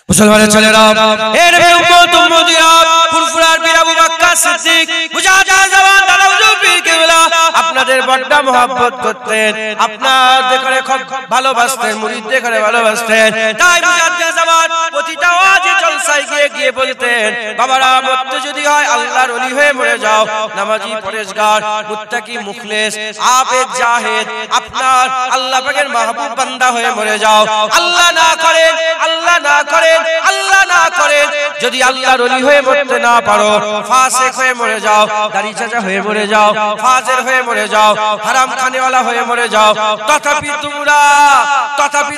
মুসলমানের ছেলেরা, এর উম্মত উম্মতিরা, ফুরফুরার পীর আবু বকর সিদ্দিক মুজাহিদ জওয়ান দাদা হুজুর পীর কেবলা আপনাদের বড় মহব্বত করতেন, আপনাদের করে খুব ভালোবাসতেন, মুরিদদের করে ভালোবাসতেন। তাই মুজাহিদ জওয়ান প্রতিটা ওয়াজে জলসায় গিয়ে গিয়ে বলতেন, বাবারা মরতে যদি হয় আল্লাহর ওলি হয়ে মরে যাও, নামাজি পরেশগার মুত্তাকি মুখলেস আবেদ জাহেদ আপনার আল্লাহ পাকের মাহবুব বান্দা হয়ে মরে যাও। আল্লাহ না করেন, আল্লাহ না করেন, আল্লাহ না করেন যদি আল্লাহর ওলি হয়ে মরতে না পারো, ফাসিক হয়ে মরে যাও, দাড়ি চাচা হয়ে মরে যাও, ফাজির হয়ে মরে যাও, হারাম খানেওয়ালা হয়ে মরে যাও, তথাপি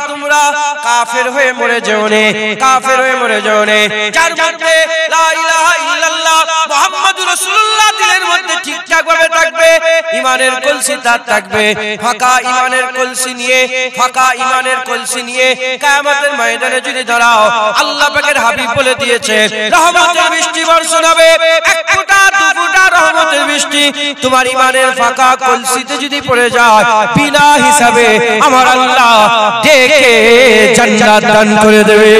তোমরা কাফের হয়ে মরে যেও না, কাফের হয়ে মরে যেও না। যার মধ্যে লা ইলাহা ইল্লাল্লাহ মুহাম্মাদুর রাসূলুল্লাহ দিলের মধ্যে ঠিকঠাক ভাবে থাকবে, ঈমানের কলসি তার থাকবে, ফাঁকা ঈমানের কলসি নিয়ে, ফাঁকা ঈমানের কলসি নিয়ে কিয়ামতের ময়দানে যদি দাঁড়াও, আল্লাহ পাকের হাবিব বলে দিয়েছে রহমতের বৃষ্টি বর্ষণ হবে, এক ফোঁটা দু ফোঁটা রহমতের বৃষ্টি তোমার ঈমানের ফাঁকা কলসিতে যদি পড়ে যায়, বিনা হিসাবে আমার আল্লাহ দেখে জান্নাত দান করে দেবে।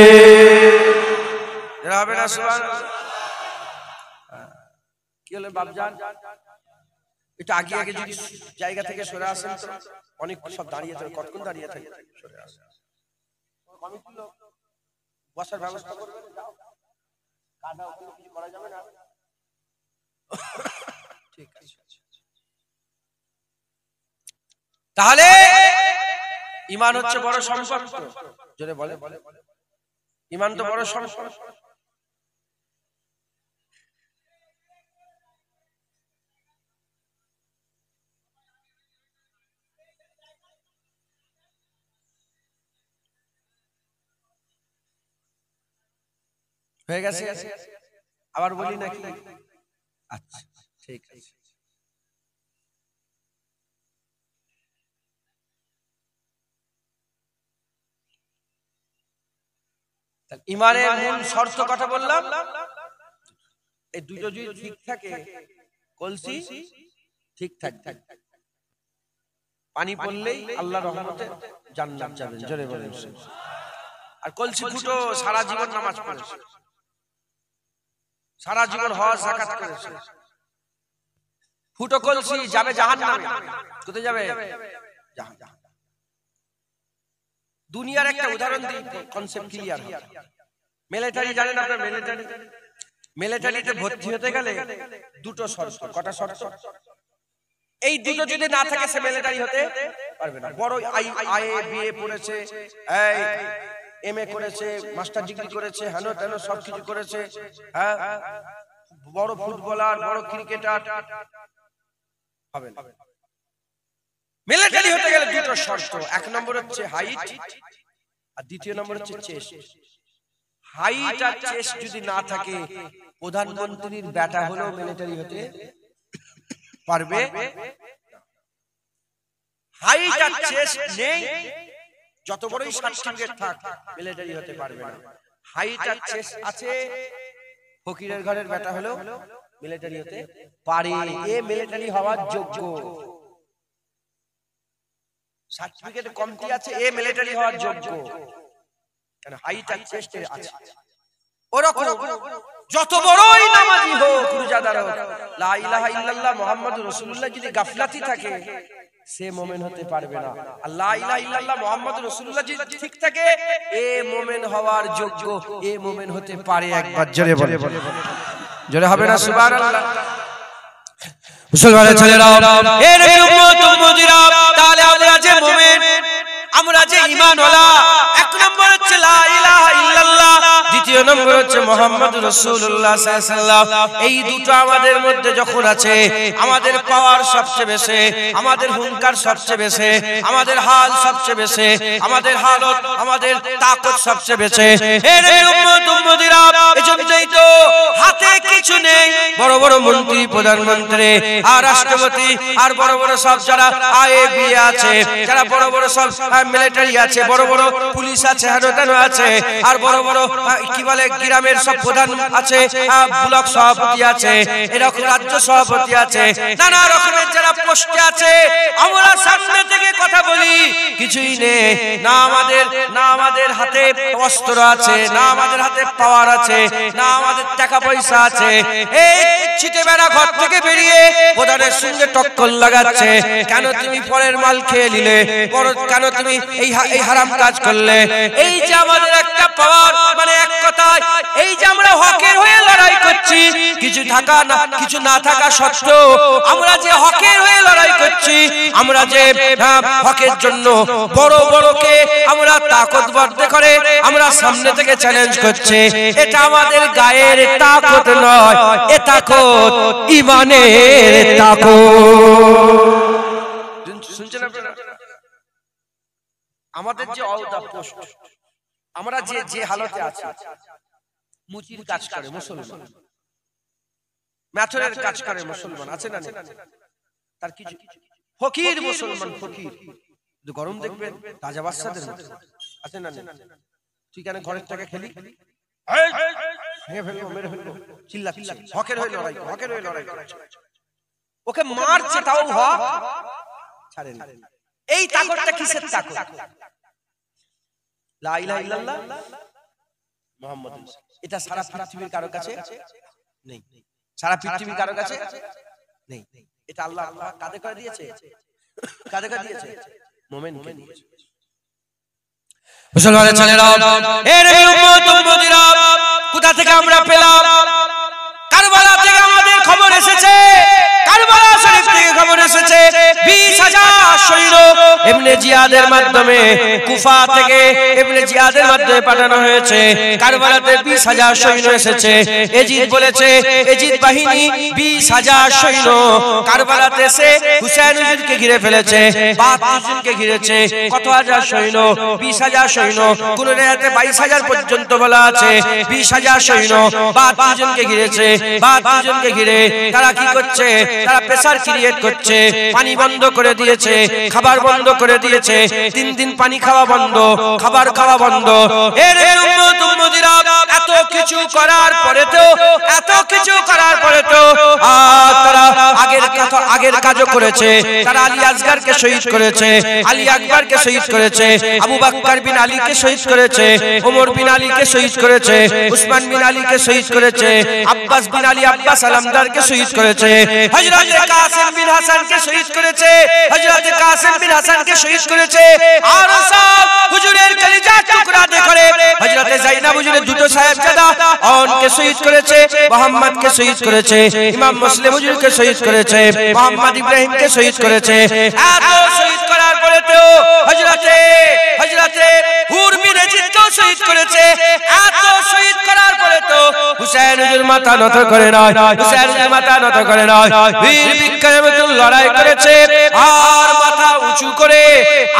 হবে না সুবহানাল্লাহ? কি হলো বাপজান, এটা আগে আগে যদি জায়গা থেকে সরে আসেন তো অনেক সব দাঁড়িয়ে থাকে, কতক্ষণ দাঁড়িয়ে থাকে, সরে আসে। কমিটির লোক বসার ব্যবস্থা করবে, যাও কাদা ওখানে কিছু করা যাবে না, ঠিক আছে। তাহলে ঈমান হচ্ছে বড় সম্পদ, জোরে বলে, ঈমান তো বড় সম্পদ। হয়ে গেছে, আবার বলি নাকি? আচ্ছা ঠিক আছে। ঈমানের মূল শর্ত কথা বললাম, এই দুটো যদি ঠিক থাকে, কলসি ঠিক থাকে, পানি পড়লেই আল্লাহর রহমতে জান্নাত যাবেন, জোরে বলেন। আর কলসি ফুটো সারা জীবন নামাজ পড়েছে, সারা জীবন হজ যাকাত করেছে, ফুটো কলসি যাবে জাহান্নামে। কোথায় যাবে? জাহান্নামে। দুনিয়ার একটা উদাহরণ দিই, কনসেপ্ট ক্লিয়ার হবে। মিলিটারি জানেন আপনারা? মিলিটারিতে ভর্তি হতে গেলে দুটো শর্ত। কটা শর্ত? এই দুটো যদি না থাকে সে মিলিটারি হতে পারবে না। বড় আইএ বিএ পড়েছে, এই এমএ করেছে, মাস্টার ডিগ্রি করেছে, হেন তেন সবকিছু করেছে, হ্যাঁ, বড় ফুটবলার, বড় ক্রিকেটার হবে না। মিলিটারি হতে গেলে দুটো শর্ত, এক নম্বর হচ্ছে হাইট, আর দ্বিতীয় নম্বর হচ্ছে চেস্ট। হাইট আর চেস্ট যদি না থাকে, প্রধানমন্ত্রীর বেটা হলেও মিলিটারি হতে পারবে। হাইট আর চেস্ট নেই, যত বড়ই সার্টিফিকেট থাক মিলিটারি হতে পারবে না। হাইট আর চেস্ট আছে, ফকিরের ঘরের বেটা হলেও মিলিটারি হতে পারে, এ মিলিটারি হওয়ার যোগ্য। সার্টিফিকেটে কমতি আছে, এ মিলিটারি হওয়ার যোগ্য, কারণ হাইট আর চেস্ট আছে। ওরকম যত বড়ই নামাজি হোক, রোজাদার হোক, লা ইলাহা ইল্লাল্লাহ মুহাম্মাদুর রাসূলুল্লাহ যদি গাফলাতি থাকে, সে মুমিন হতে পারবে না। আর লা ইলাহা ইল্লাল্লাহ মুহাম্মাদুর রাসূলুল্লাহ যদি ঠিক থাকে, এ মুমিন হওয়ার যোগ্য, এ মুমিন হতে পারে। একবার জোরে বলে, জোরে হবে না সুবহানাল্লাহ? মুসলমানের ছেলেরা, এর উম্মত উম্মতিরা, তাহলে আমরা যে মুমিন, আমরা যে ঈমানওয়ালা, এক নম্বর হচ্ছে লা ইলাহা ইল্লাল্লাহ, দ্বিতীয় নম্বর হচ্ছে মুহাম্মাদুর রাসূলুল্লাহ সাল্লাল্লাহু আলাইহি ওয়াসাল্লাম। এই দুটো আমাদের মধ্যে যখন আছে, আমাদের পাওয়ার সবচেয়ে বেশি, আমাদের হুঙ্কার সবচেয়ে বেশি, আমাদের হাল সবচেয়ে বেশি, আমাদের হালত, আমাদের তাকত সবচেয়ে বেশি। এর উম্মত উম্মতিরা, এজন্যই তো হাতে কিছু নেই, বড় বড় মন্ত্রী, প্রধানমন্ত্রী আর রাষ্ট্রপতি আর বড় বড় সব যারা আইএবি আছে, যারা বড় বড় সব মিলিটারি আছে, বড় বড় পুলিশ আছে, হেন তেন আছে, আর বড় বড় কি বলে বলে গ্রামের সব প্রধান আছে, ব্লক সভাপতি আছে, এরকম রাজ্য সভাপতি আছে, নানা রকমের যারা পোস্টে আছে, আমরা সামনে থেকে কথা বলি, কিছুই নেই, না আমাদের হাতে অস্ত্র আছে, না আমাদের হাতে পাওয়ার আছে, না আমাদের টাকা পয়সা আছে। এই ছিটে বেড়া ঘর থেকে বেরিয়ে প্রধানের সঙ্গে টক্কর লাগাচ্ছে, কেন তুমি পরের মাল খেয়ে নিলে, কেন তুমি এই হারাম কাজ করলে। এই যে আমাদের একটা পাওয়ার, মানে এক কথায় এই যে আমরা হকের হয়ে লড়াই করছি, কিছু না থাকা সত্ত্বেও আমরা যে হকের হয়ে লড়াই করছি, আমরা যে হকের জন্য বড় বড়কে আমরা তাকতবর করে আমরা সামনে থেকে চ্যালেঞ্জ করছি, এটা আমাদের গায়ের তাকত নয়, এ তাকত ঈমানের তাকত। শুনছেন আপনারা? আমাদের যে আওতা পোস্ট, আমরা যে হালতে আছি, মুচির কাজ করে মুসলমান, ম্যাথরের কাজ করে মুসলমান, আছে না? তার কিছু ফকির মুসলমান, ফকির গরম দেখবেন তাজা বাচ্চাদের মতো, আছে না? তুই কেন ঘরের টাকা খেলি, ভেঙে ফেলবো, মেরে ফেলবো, চিল্লাচ্ছে, হকের হয়ে লড়াই, হকের হয়ে লড়াই, ওকে মারছে তাও হক ছাড়ে না। এই তাকতটা কিসের তাকত? লা ইলাহা ইল্লাল্লাহ মুহাম্মাদুর রাসূলুল্লাহ। এটা সারা পৃথিবীর কারো কাছে নেই, সারা পৃথিবীর কারো কাছে নেই। এটা আল্লাহ কাদের করে দিয়েছে? কাদের করে দিয়েছে? মুমিনকে দিয়েছে। মুসলমানের ছেলেরা, এর উম্মত উম্মতিরা, কোথা থেকে আমরা পেলাম? কারবালা থেকে আমাদের খবর এসেছে, কারবালা শরীফ থেকে খবর এসেছে 20,000 সৈন্য ইবনে জিয়াদের মাধ্যমে, কুফা থেকে ইবনে জিয়াদের মাধ্যমে পাঠানো হয়েছে। কারবালাতে 20,000 সৈন্য এসেছে। এজিদ বলেছে, এজিদ বাহিনী 20,000 সৈন্য কারবালাতে এসে হুসাইন হুজুরকে ঘিরে ফেলেছে, 32 জনকে ঘিরেছে। কত হাজার সৈন্য? 20,000 সৈন্য। কোন রাতে 22,000 পর্যন্ত বলা আছে। 20,000 সৈন্য 32 জনকে ঘিরেছে। 32 জনকে ঘিরে তারা কি করছে? তারা প্রেসার ক্রিয়েট করছে, পানি বন্ধ করে দিয়েছে, খাবার বন্ধ করে দিয়েছে। 3 দিন পানি খাওয়া বন্ধ, খাবার খাওয়া বন্ধ। এর উম্মত উম্মতিরা, এত কিছু করার পরেও, এত কিছু করার পরেও তারা আগের কাজও করেছে। তারা আলী আসগরকে শহীদ করেছে, আলী আকবরকে শহীদ করেছে, আবু বকর বিন আলীকে শহীদ করেছে, ওমর বিন আলীকে শহীদ করেছে, উসমান বিন আলীকে শহীদ করেছে, আব্বাস বিন আলী আব্বাস আলমদারকে শহীদ করেছে, হযরত কাসিম বিন হাসানকে শহীদ করেছে, হযরত কাসিম বিন হাসানকে শহীদ করেছে। আর সব হুজুরের কলিজার টুকরা করে হযরত যায়েনব হুজুরের দুটো সাহেবজাদা অনকে শহীদ করেছে, মুহাম্মদকে শহীদ করেছে, ইমাম মুসলিম হুজুরকে শহীদ করেছে, মুহাম্মদ ইব্রাহিমকে শহীদ করেছে। এত শহীদ করার পরেও হযরত হুর বিন ইয়াজিদকে শহীদ করেছে। এত শহীদ করার পরেও হুসাইন হুজুর মাথা নত করে না, হুসাইন হুজুর মাথা নত করে না, বীর বিক্রমের মতো লড়াই করেছে আর মাথা উঁচু করে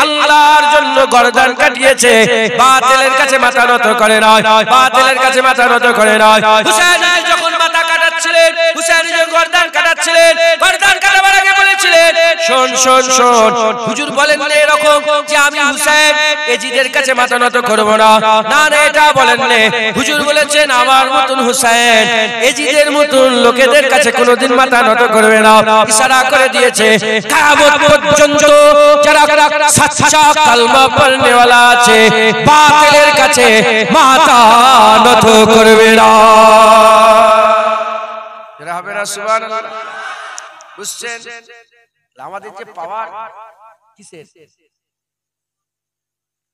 আল্লাহর জন্য গর্দান কাটিয়েছে। বাতিলের কাছে মাথা নত করে না, বাতিলের কাছে মাথা নত করে না। হুসাইন যখন মাথা কাটাচ্ছিলেন, হুসাইন যখন গর্দান কাটাচ্ছিলেন, গর্দান কাটাবার আগে বলেছিলেন, শোন শোন শোন, হুজুর বলেন না এরকম যে আমি হুসাইন এজিদের কাছে মাথা নত করব না, না না, এটা বলেন না। হুজুর বলেছেন আমার মতন হুসাইন এজিদের মতন লোকেদের কাছে কোনোদিন মাথা নত করবে না। ইশারা করে দিয়েছে কিয়ামত পর্যন্ত যারা সচ্চা কালমা পড়নে ওয়ালা আছে বাতিলের কাছে মাথা নত করবে না। এরা হবে না, সুবহানাল্লাহ। বুঝছেন আমাদের যে পাওয়ার কিসের?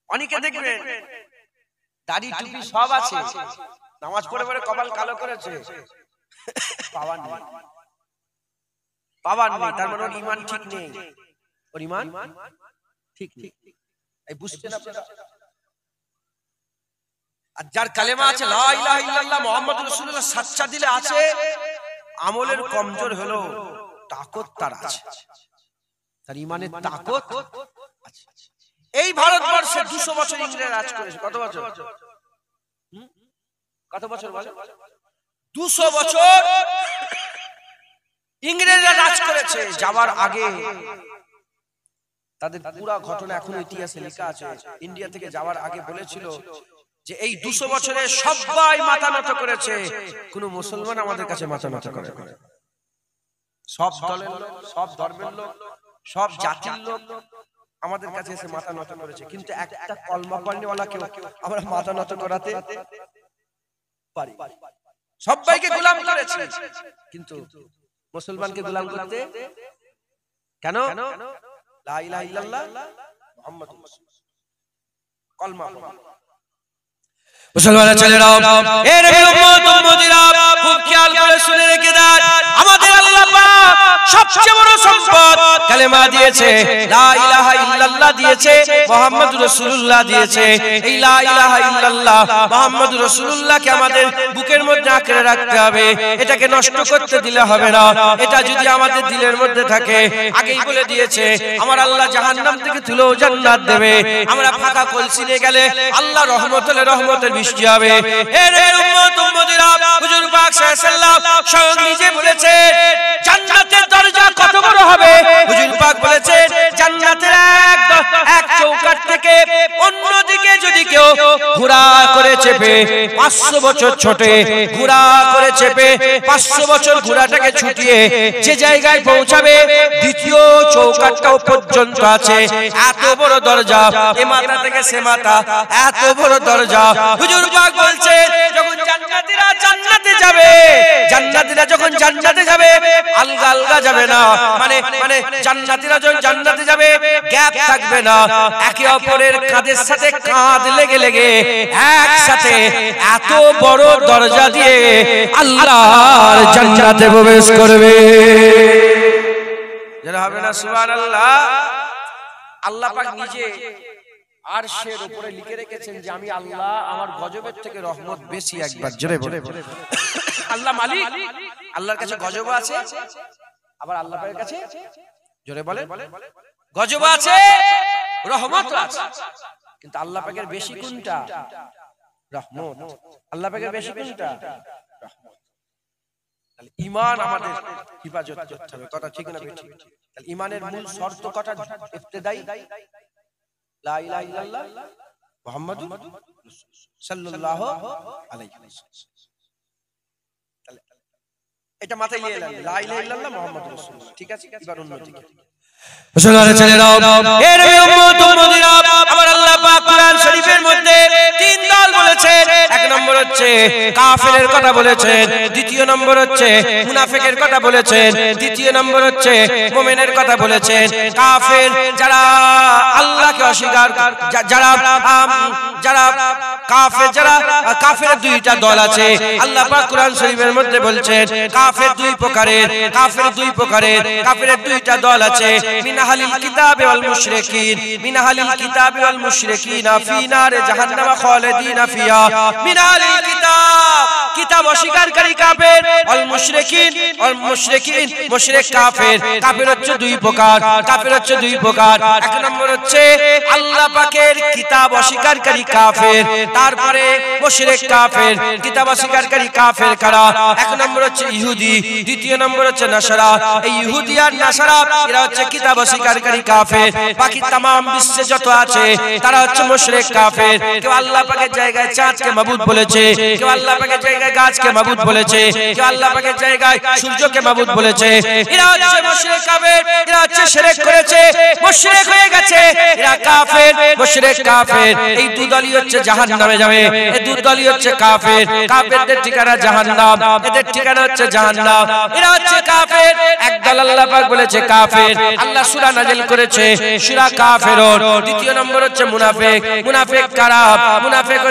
অনেকে দেখবেন দাড়ি টুপি সব আছে, নামাজ পড়ে পড়ে কপাল কালো করেছে, পাওয়ার নেই, পাওয়ার নেই, তার মানে ওর ঈমান ঠিক নেই, ওর ঈমান ঠিক নেই। এই বুঝছেন আপনারা? আর যার কালেমা আছে লা ইলাহা ইল্লাল্লাহ মুহাম্মাদুর রাসূলুল্লাহ সাচ্চা দিলে আছে, আমলের কমজোর হলো তাকত তার আছে, তার ঈমানের তাকত আছে। এই ভারতবর্ষে 200 বছর ইংরেজ রাজ করেছে। কত বছর? কত বছর বলে? 200 বছর ইংরেজরা রাজ করেছে। যাওয়ার আগে তাদের পুরো ঘটনা এখনো ইতিহাসে লেখা আছে। ইন্ডিয়া থেকে যাওয়ার আগে বলেছিল যে এই 200 বছরে সবাই মাথা নত করেছে, কোন মুসলমান আমাদের কাছে মাথা নত করে? সব দলের লোক, সব ধর্মের লোক, সব জাতির লোক আমাদের কাছে এসে মাথা নত করেছে, কিন্তু একটা কলমা পড়নেওয়ালা কেউ আমরা মাথা নত করাতে পারি? সবাইকে গোলাম করেছে, কিন্তু মুসলমানকে গোলাম করতে কেন? লা ইলাহা ইল্লাল্লাহ মুহাম্মাদুর রাসূলুল্লাহ কলমা। মুসলমানের ছেলেরাও, এ নবীর উম্মত উম্মতিরা, খুব খেয়াল করে শুনে রেখে দেন, আমাদের আল্লাহ পাক সবচেয়ে বড় সম্পদ কালেমা দিয়েছে, লা ইলাহা ইল্লাল্লাহ দিয়েছে, মুহাম্মাদুর রাসূলুল্লাহ দিয়েছে। এই লা ইলাহা ইল্লাল্লাহ মুহাম্মাদুর রাসূলুল্লাহকে আমাদের বুকের মধ্যে আঁকড়ে রাখতে হবে, এটাকে নষ্ট করতে দিলে হবে না। এটা যদি আমাদের দিলের মধ্যে থাকে, আগেই বলে দিয়েছে আমার আল্লাহ জাহান্নাম থেকে তুলেও জান্নাত দেবে। আমরা ফাঁকা কলসি নিয়ে গেলে আল্লাহ রহমতের বৃষ্টি হবে। এর উম্মত উম্মতিরা, হুজুর পাক সাল্লাল্লাহু আলাইহি ওয়াসাল্লাম স্বয়ং নিজে বলেছেন জান্নাতের দরজা কত বড় হবে। হুজুর পাক বলেছেন জান্নাতের এক চৌকাঠ থেকে অন্যদিকে যদি কেউ ঘোড়া করে চেপে 500 বছর ছোটে, ঘোড়া করে চেপে 500 বছর ঘোড়াটাকে ছুটিয়ে যে জায়গায় পৌঁছাবে, দ্বিতীয় চৌকাঠটাও পর্যন্ত আছে। এত বড় দরজা, এ মাথা থেকে সে মাথা, এত বড় দরজা। হুজুর পাক বলছেন যখন জান্নাতীরা জান্নাতে যাবে, জান্নাতীরা যখন জান্নাতে যাবে আলগা আলগা যাবে না, মানে জান্নাতীরা যখন জান্নাতে যাবে গ্যাপ থাকবে না, একে অপরের কাঁধের সাথে কাঁধ লেগে লেগে একসাথে এত বড় দরজা দিয়ে আল্লাহর জান্নাতে প্রবেশ করবে। যারা হবে না সুবহানাল্লাহ। আল্লাহ পাক নিজে আরশের উপরে লিখে রেখেছেন যে আমি আল্লাহ, আমার গজবের থেকে রহমত বেশি। একবার জোরে বলে আল্লাহ মালিক, আল্লাহর কাছে গজব আছে, আবার আল্লাহ পাকের কাছে জোরে বলে গজব আছে, রহমত আছে। কিন্তু আল্লাহ পাকের বেশি কোনটা? রহমত। আল্লাহ পাকের বেশি কোনটা? রহমত। তাহলে ঈমান আমাদের হিফাজত করতে হবে, কথা ঠিক না বেঠিক? তাহলে ঈমানের মূল শর্ত কটা? ইবতিদাই লা ইলাহা ইল্লাল্লাহ মুহাম্মাদুর সাল্লাল্লাহু আলাইহি ওয়াসাল্লাম। তাহলে এটা মাথায় নিয়ে এলেন, লা ইলাহা ইল্লাল্লাহ মুহাম্মাদুর রাসূলুল্লাহ। ঠিক আছে, এবার অন্যদিকে মুসলমানের ছেলেরাও, এর উম্মত উম্মতিরা, আমার আল্লাহ পাক কোরআন শরীফের মধ্যে তিন দল বলেছেন। এক নম্বর হচ্ছে কাফেরের কথা বলেছেন, দ্বিতীয় নম্বর হচ্ছে মুনাফিকের কথা বলেছেন, তৃতীয় নম্বর হচ্ছে মুমিনের কথা বলেছেন। কাফের যারা আল্লাহকে অস্বীকার, যারা কাফের দুইটা দল আছে। আল্লাহ পাক কোরআন শরীফের মধ্যে বলছেন কাফের দুই প্রকারের, কাফেরের দুইটা দল আছে। মিন আহলিল কিতাবি ওয়াল মুশরিকিন, মিন আহলিল কিতাবি ওয়াল মুশরিকিন ফি নারে জাহান্নাম খালিদিনা ফিহা। মিন আহলিল কিতাব অস্বীকারী কাফের, ওয়াল মুশরিকিন মুশরিক কাফের। কাফের হচ্ছে দুই প্রকার, এক নম্বর হচ্ছে আল্লাহ পাকের কিতাব অস্বীকারী কাফের, তারপরে মুশরিক কাফের। কিতাব অস্বীকারী কাফের কারা? এক নম্বর হচ্ছে ইহুদি, দ্বিতীয় নম্বর হচ্ছে নাসারা। এই ইহুদি আর নাসারা এরা হচ্ছে কিতাব অস্বীকারী কাফের। বাকি तमाम বিশ্বে যত আছে তারা হচ্ছে মুশরিক কাফের। কেউ আল্লাহ পাকের জায়গায় চাঁদকে মাবুদ বলেছে, কেউ আল্লাহ পাকের জায়গায় গাছকে মাবুদ বলেছে, কেউ আল্লাহ পাকের জায়গায় সূর্যকে মাবুদ বলেছে। এরা হচ্ছে মুশরিক কাফের, এরা হচ্ছে শিরক করেছে, মুশরিক হয়ে গেছে, এরা কাফের, মুশরিক কাফের। এই দুই দলই হচ্ছে জাহান্নামে যাবে, এই দুই দলই হচ্ছে কাফের। কাফেরদের ঠিকানা জাহান্নাম, এদের ঠিকানা হচ্ছে জাহান্নাম। এরা হচ্ছে কাফের। একদল আল্লাহ পাক বলেছে কাফের, আল্লাহ সূরা নাযিল করেছে সূরা কাফিরুন। দ্বিতীয় নম্বর হচ্ছে মুনাফিক। মুনাফিক কারা? মুনাফিক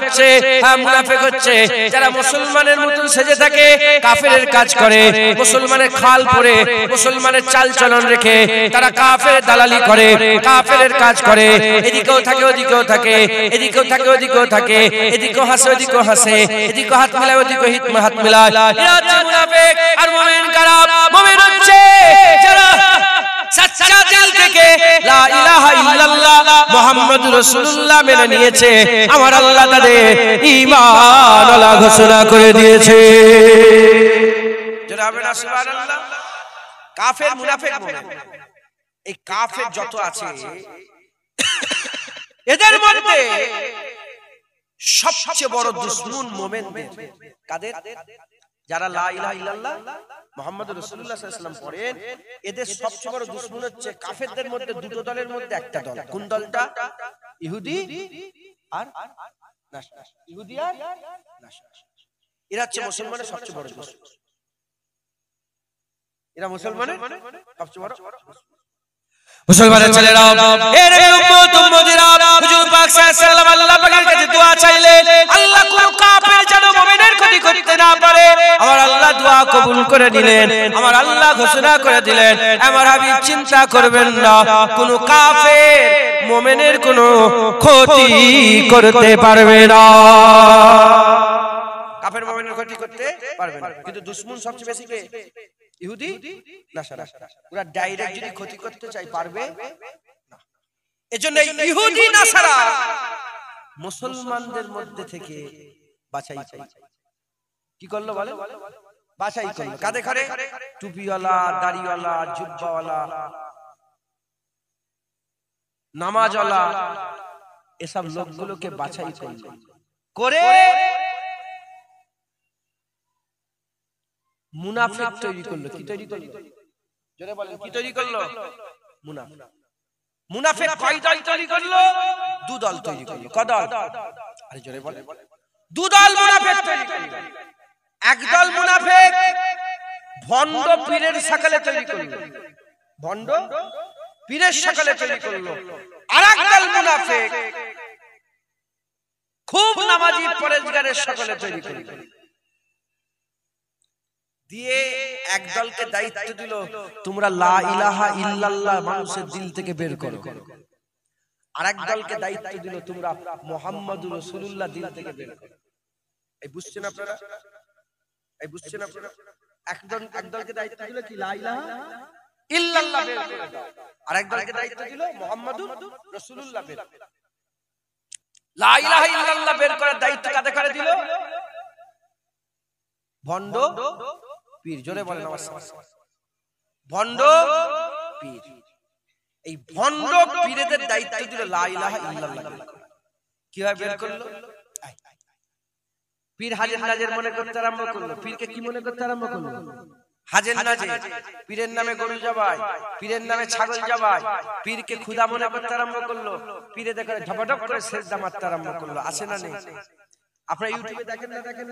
হচ্ছে যারা মুসলমানের মতন সেজে থাকে, কাফেরের কাজ করে, মুসলমানের খাল পরে, মুসলমানের চাল চলন রেখে তারা কাফের দালালি করে, কাফেরের কাজ করে। এদিকেও থাকে ওদিকেও থাকে, এদিকেও থাকে ওদিকেও থাকে, এদিকেও হাসে ওদিকেও হাসে, এদিকেও হাত মিলায় ওদিকেও হাত মিলায়। এরা হচ্ছে মুনাফিক। আর মুমিন কারা? মুমিন হচ্ছে যারা সচ্চা দিল থেকে লা ইলাহা ইল্লাল্লাহ মুহাম্মাদুর রাসূলুল্লাহ মেনে নিয়েছে, আমার আল্লাহ তাদের ঈমানওয়ালা ঘোষণা করে দিয়েছে। যারা হবে না সুবহানাল্লাহ। কাফের, মুনাফিক, মুমিন, এই কাফের যত আছে এদের মধ্যে সবচেয়ে বড় দুশমন মুমিনদের কাদের? যারা লা ইলাহা ইল্লাল্লাহ মুহাম্মদুর রাসূলুল্লাহ সাল্লাল্লাহু আলাইহি ওয়াসাল্লাম পড়েন, এদের সবচেয়ে বড় দুশমন হচ্ছে কাফেরদের মধ্যে দুটো দলের মধ্যে একটা দল। কোন দলটা? ইহুদি আর নাসরা। ইহুদি আর নাসরা, এরা হচ্ছে মুসলমানের সবচেয়ে বড় দুশমন। এরা মুসলমানের সবচেয়ে বড় মুসলমানের ছেলেরা, এর উম্মত উম্মতিরা হুজুর পাক সাল্লাল্লাহু আলাইহি আল্লাহ পাকের কাছে দোয়া চাইলেন, আল্লাহ কোন কাফের যেন মুমিনের ক্ষতি করতে না পারে। আমার আল্লাহ দোয়া কবুল করে নিলেন। আমার আল্লাহ ঘোষণা করে দিলেন, আমার হাবিব চিন্তা করবেন না, কোন কাফের মুমিনের কোন ক্ষতি করতে পারবে না। কাফের মুমিনের ক্ষতি করতে পারবে না, কিন্তু দুশমন সবচেয়ে বেশি কে? ইহুদি নাসারা। ওরা ডাইরেক্ট যদি ক্ষতি করতে চাই পারবে না। এজন্য ইহুদি নাসারা মুসলমানদের মধ্যে থেকে বাছাই চাই। কি করলো বলে? বাছাই করলো। কাঁধে করে টুপিওয়ালা, দাড়িওয়ালা, জুব্বাওয়ালা, নামাজওয়ালা, এসব লোকগুলোকে বাছাই করলো করে মুনাফিক তৈরি করলো। কি তৈরি করলো? জোরে বলেন, কি তৈরি করলো? মুনাফিক। মুনাফিক কয় দল তৈরি করলো? দু দল তৈরি করলো। কয় দল? আরে জোরে বলেন। দু দল মুনাফিক তৈরি করলো। একদল মুনাফিক ভণ্ড পীরের শাখালে তৈরি করলো, ভণ্ড পীরের শাখালে তৈরি করলো। আরেকদল মুনাফিক খুব নামাজি পরেজগারের শাখালে তৈরি করলো। দিয়ে একদলকে দায়িত্ব দিল, তোমরা লা ইলাহা ইল্লাল্লাহ মানুষের দিল থেকে বের করো। আরেক দলকে দায়িত্ব দিল, তোমরা মুহাম্মাদুর রাসূলুল্লাহ দিল থেকে বের করো। এই বুঝছেন আপনারা? এই বুঝছেন আপনারা? একদলকে দায়িত্ব দিল কি লা ইলাহা ইল্লাল্লাহ বের করে দাও, আরেক দলকে দায়িত্ব দিল মুহাম্মাদুর রাসূলুল্লাহ বের। লা ইলাহা ইল্লাল্লাহ বের করার দায়িত্ব কাকে করে দিল? ভণ্ড পীর। জোরে বলেন আমার সাথে, ভণ্ড পীর। এই ভণ্ড পীরদের দায়িত্ব দিল লা ইলাহা ইল্লাল্লাহ। কিভাবে বের করলো? পীর হাজের নাজের মনে করতে আরম্ভ করলো। পীরকে কি মনে করতে আরম্ভ করলো? হাজের নাজে। পীরের নামে গরু জবাই, পীরের নামে ছাগল জবাই, পীরকে খুদা মনে করতে আরম্ভ করলো। পীরে দেখে ঝপঝপ করে সেজদা মারতে আরম্ভ করলো। আছে না নেই? আপনারা ইউটিউবে দেখেন না, দেখেন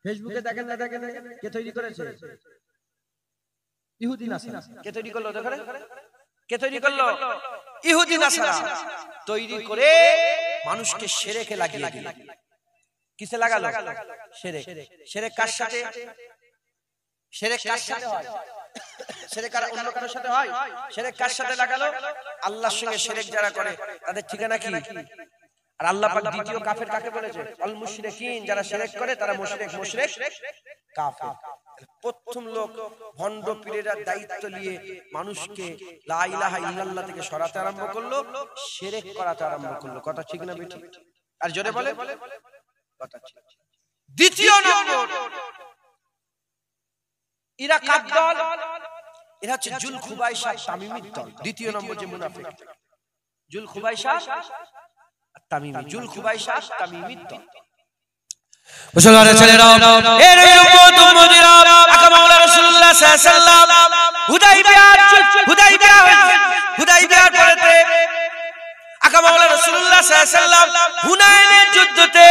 ফেসবুকে দেখেন না, দেখেন কে তৈরি করেছে? ইহুদি নাসারা। কে তৈরি করলো? দেখেন কে তৈরি করলো? ইহুদি নাসারা তৈরি করে মানুষকে শিরকে লাগিয়ে দিল। কিসে লাগালো? শিরক। শিরক কার সাথে? শিরক কার সাথে হয়? শিরক আর অন্য কারোর সাথে হয়? শিরক কার সাথে লাগালো? আল্লাহর সঙ্গে শিরক যারা করে তাদের ঠিকানা কি? আর আল্লাহ পাক দ্বিতীয় কাফের কাকে বলেছে? আল মুশরিকিন। যারা শিরক করে তারা মুশরিক, মুশরিক কাফের। প্রথম লোক ভণ্ড পীরেরা দায়িত্ব নিয়ে মানুষকে লা ইলাহা ইল্লাল্লাহ থেকে সরাতে আরম্ভ করলো, শিরক করাতে আরম্ভ করলো। কথা ঠিক না বেঠিক? আর জোরে বলে কথা ঠিক। দ্বিতীয় নম্বর এরা কার দল? এরা হচ্ছে জুল খুবাইশা তামিমির দল। দ্বিতীয় নম্বর যে মুনাফিক, জুল খুবাইশা তামিমি। জুল খুবাইশা তামিমির দল। মুসলমানের ছেলেরা, এর উম্মত উম্মতিরা, আকা মাওলা রাসূলুল্লাহ সাল্লাল্লাহু আলাইহি ওয়াসাল্লাম হুদাইবিয়ার পরেতে আকা মাওলা রাসূলুল্লাহ সাল্লাল্লাহু আলাইহি ওয়াসাল্লাম হুনাইনের যুদ্ধতে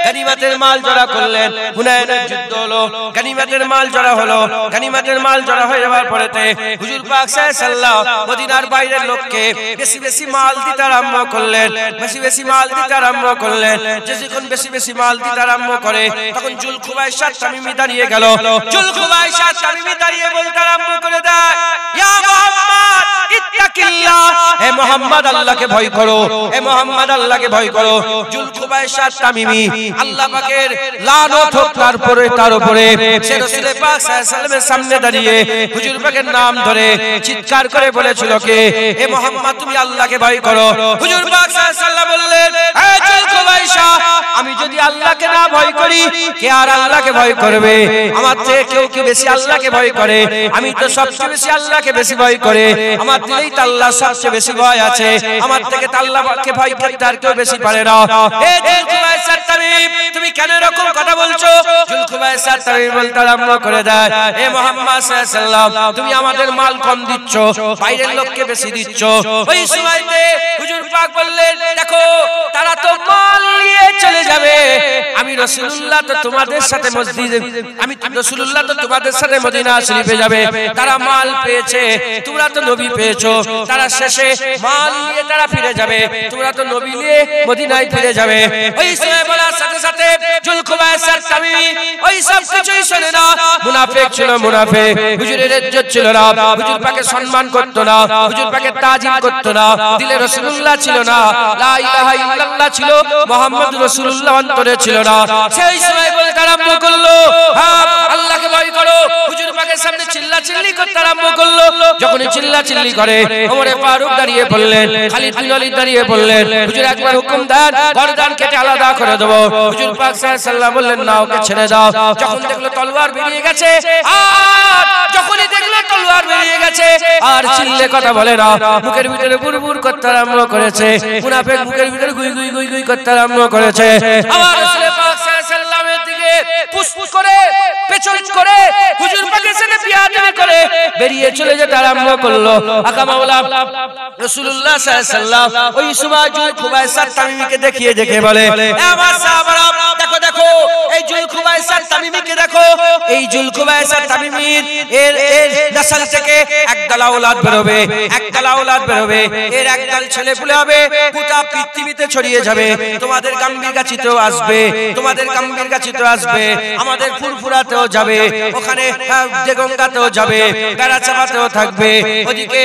গনিমতের মাল জড়া করলেন। হুনাইনের যুদ্ধ হলো, গনিমতের মাল জড়া হলো। গনিমতের মাল জড়া হয়ে যাওয়ার পরেতে হুজুর পাক সাল্লাল্লাহু আলাইহি ওয়াসাল্লাম মদিনার বাইরের লোককে বেশি বেশি মাল দিতে আরম্ভ করলেন, বেশি বেশি মাল দিতে আরম্ভ করলেন। যখন বেশি বেশি মাল দিতে আরম্ভ করে তখন জুল খুবাইশা তামিমি দাঁড়িয়ে গেল। জুল খুবাইশা তামিমি দাঁড়িয়ে বলতে আরম্ভ করে দেয়, ইয়া মুহাম্মদ ইত্তাকিল্লাহ, হে মুহাম্মদ আল্লাহকে ভয় করো, হে মুহাম্মদ আল্লাহকে ভয় করো। জুল খুবাইশা তামিমি আল্লাহ পাকের লানত হোক তার উপরে। সে রাসূল পাক সাল্লাল্লাহু আলাইহি ওয়াসাল্লামের সামনে দাঁড়িয়ে হুজুর পাকের নাম ধরে চিৎকার করে বলেছিল কে, এ মুহাম্মদ তুমি আল্লাহকে ভয় করো। হুজুর পাক সাল্লাল্লাহু আলাইহি ওয়াসাল্লাম বললেন, এ জুলকুবাইসা, আমি যদি আল্লাহকে না ভয় করি কে আর আল্লাহকে ভয় করবে? আমার থেকে কেউ কি বেশি আল্লাহকে ভয় করে? আমি তো সবচেয়ে বেশি আল্লাহকে বেশি ভয় করে। আমার দিলেই তো আল্লাহ সবচেয়ে বেশি ভয় আছে। আমার থেকে তো আল্লাহকে ভয় করতে আর কেউ বেশি পারে না। এ জুলকুবাইসা তামিম, তুমি কেন এরকম কথা বলছো? জুলকুবাইসা তামিম বলতে আরম্ভ করে দেয়, এ মুহাম্মদ সাল্লাল্লাহু আলাইহি ওয়াসাল্লাম, তুমি আমাদের মাল কম দিচ্ছ, বাইরের লোককে বেশি দিচ্ছ। ওই সময়তে হুজুর পাক বললেন, দেখো তারা তো মাল নিয়ে চলে যাবে, আমি রাসূলুল্লাহ তো তোমাদের সাথে মসজিদে, আমি রাসূলুল্লাহ তো তোমাদের সাথে মদিনা শরীফে যাবে। তারা মাল পেয়েছে, তোমরা তো নবী পেয়েছো। তারা শেষে মাল নিয়ে তারা ফিরে যাবে, তোমরা তো নবী নিয়ে মদিনায় ফিরে যাবে। ওই সময় বলার সাথে সাথে জুলকুবাইসা তামিমি ওই সব কিছুই শুনে না। মুনাফিক ছিল, মুনাফিক। হুজুরের ইজ্জত ছিল না, হুজুর পাকে সম্মান করত না, হুজুর পাকে তাজিম করত না। দিলে রাসূলুল্লাহ ছিল না, লা ইলাহা ইল্লাল্লাহ ছিল, মুহাম্মদুর রাসূলুল্লাহ অন্তরে ছিল না। সেই সময় বলতে আরম্ভ করলো, হ্যাঁ আল্লাহকে ভয় করো। হুজুর পাকের সামনে চিল্লাচিল্লি করতে আরম্ভ করলো। যখনই চিল্লাচিল্লি করে ওমর ফারুক দাঁড়িয়ে পড়লেন, খালিদ বিন ওয়ালিদ দাঁড়িয়ে পড়লেন। হুজুর একবার হুকুম দেন, গর্দান কেটে আলাদা করে দেব। হুজুর পাক সাল্লাল্লাহু আলাইহি ওয়াসাল্লাম বললেন, না, ওকে ছেড়ে দাও। যখন দেখলো তলোয়ার বেরিয়ে গেছে, আর যখনই দেখলো তলোয়ার বেরিয়ে গেছে, আর চিল্লে কথা বলে না, মুখের ভিতরে বুরবুর করতে আরম্ভ করেছে। মুনাফিক মুখের ভিতরে গুই গুই গুই গুই করতে আরম্ভ করেছে। আবার রাসূল পাক সাল্লাল্লাহু আলাইহি ওয়াসাল্লামের দিকে পুসপুস করে পেছন করে হুজুর পাকের সাথে বিয়াদবি করে বেরিয়ে চলে যেতে আরম্ভ করলো। আকা মাওলা রাসূলুল্লাহ সাল্লাল্লাহু আলাইহি ওয়াসাল্লাম ওই সময় জুলকুবাইসা তামিমিকে দেখিয়ে দেখে বলে, আমার সাহাবারা দেখো দেখো, এই জুলকুবাইসা তামিমিকে দেখো। এই জুলকুবাইসা তামিমির এর নসল থেকে একদল আওলাদ বেরোবে, একদল আওলাদ বেরোবে। এর একদল ছেলে পুলে হবে, গোটা পৃথিবীতে ছড়িয়ে যাবে। তোমাদের গাম্বীরগাছিতেও আসবে, তোমাদের গাম্বীরগাছিতেও আসবে, আমাদের ফুরফুরাতেও যাবে, ওখানে দেগঙ্গাতেও যাবে, বেড়াচাপাতেও থাকবে, ওদিকে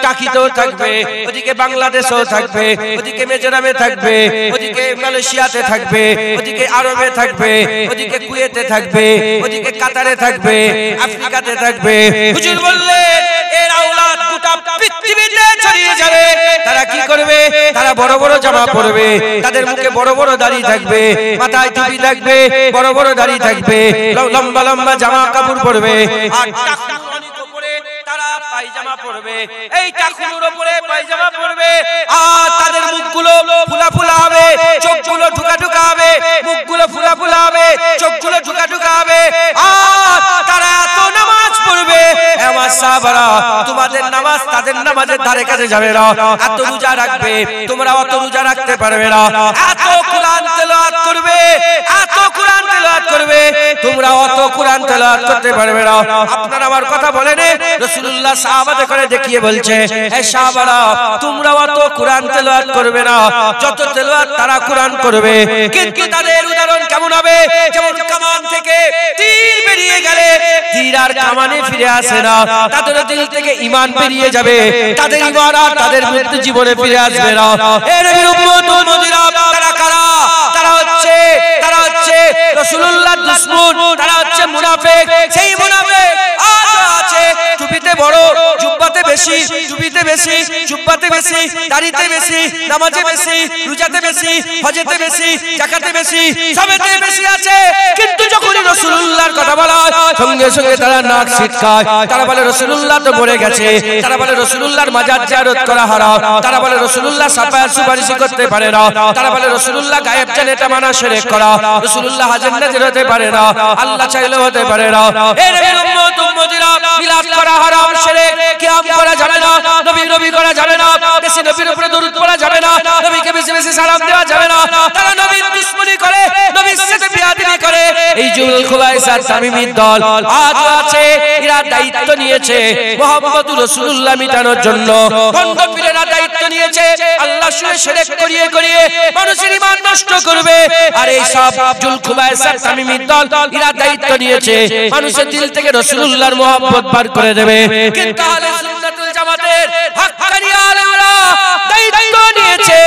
টাকিতেও থাকবে, ওদিকে বাংলাদেশেও থাকবে, ওদিকে মিজোরামে থাকবে, ওদিকে মালয়েশিয়াতে থাকবে, ওদিকে আরবে থাকবে, ওদিকে কুয়েতে থাকবে, ওদিকে কাতারে থাকবে, আফ্রিকাতে থাকবে। হুজুর বললেন, এর আওলাদ গোটা পৃথিবীতে ছড়িয়ে যাবে। তারা কি করবে? তারা বড় বড় জামা পরবে, তাদের মুখে বড় বড় দাড়ি থাকবে, মাথায় টুপি থাকবে, বড় বড় দাড়ি থাকবে, লম্বা লম্বা জামা কাপড় পরবে, আর তারা পায়জামা পরবে। এই টাকুর উপরে পায়জামা পরবে, আর তাদের মুখগুলো ফুলা ফুলা হবে, চোখগুলো ঢুকা ঢুকা হবে, মুখগুলো ফুলা ফুলা হবে, চোখগুলো ঢুকা ঢুকা হবে, আর তারা এত নামাজ পড়বে। আমার সাহাবারা, তোমাদের নামাজ তাদের নামাজের ধারে কাছে যাবে না। এত রোজা রাখবে, তোমরা অত রোজা রাখতে পারবে না। এত কোরআন তেলাওয়াত করবে, এত কোরআন তেলাওয়াত করবে, তোমরা অত কোরআন তেলাওয়াত করতে পারবে না। আপনারা আমার কথা বলেন, রাসূলুল্লাহ সাহাবাদের করে দেখিয়ে বলছে, হে সাহাবারা, তোমরা অত কোরআন তেলাওয়াত করবে না যত তেলাওয়াত তারা কোরআন করবে। কিন্তু তাদের উদাহরণ কেমন হবে? যেমন কামান থেকে তীর বেরিয়ে গেলে তীর আর কামানে ফিরে আসে না, তাদের দিল থেকে ঈমান বেরিয়ে যাবে, তাদের ঈমান আর তাদের মৃত্যু জীবনে ফিরে আসবে না। এ নবীর উম্মত উম্মতিরা, তারা কারা? তারা হচ্ছে রাসূলুল্লাহর দুশমন, তারা হচ্ছে মুনাফিক। সেই মুনাফিক আজ আছে টুপিতে বড়, জুব্বাতে বেশি, টুপিতে বেশি, জুব্বাতে বেশি, দাড়িতে বেশি, নামাজে বেশি, রোজাতে বেশি, হজেতে বেশি, যাকাতে বেশি, সবেতে বেশি আছে। কিন্তু যখন রাসূলুল্লাহর কথা বলা হয়, সঙ্গে সঙ্গে তারা নাক ছিটকায়। তারা বলে রাসূলুল্লাহ তো মরে গেছে, তারা বলে রাসূলুল্লাহর মাজার জিয়ারত করা হারাম, তারা বলে রাসূলুল্লাহ শাফায়াত সুপারিশ করতে পারে না, তারা বলে রাসূলুল্লাহ গায়েব জানে এটা মানা শিরক করা, রাসূলুল্লাহ হাজির নাজির হতে পারে না, আল্লাহ চাইলেও হতে পারে না। এই নবীর উম্মত উম্মতিরা, মিলাদ করা হারাম, শিরক, কিয়াম করা যাবে না, নবী করা যাবে না, বেশি নবীর উপরে দরুদ পড়া যাবে না, নবীকে বেশি বেশি সালাম দেওয়া যাবে না। তারা নবীর দুশমনি করে, নবীর সাথে বিয়াদবি করে। এই জুলকুবাইসা তামিমির দল আজ আছে, এরা দায়িত্ব নিয়েছে মুহাম্মদুর রাসূলুল্লাহ মিটানোর জন্য। ভণ্ড পীরেরা দায়িত্ব নিয়েছে আল্লাহর সঙ্গে শিরক করিয়ে করিয়ে মানুষের ঈমান নষ্ট করবে। আর এই সব জুলকুবাইসা তামিমির দল, এরা দায়িত্ব নিয়েছে মানুষের দিল থেকে রাসূলুল্লাহর মুহাব্বত বার করে দেবে। কিন্তু আহলে সুন্নাতুল জামাতের সমাজের হক্কানি আলেমরা দায়িত্ব নিয়েছে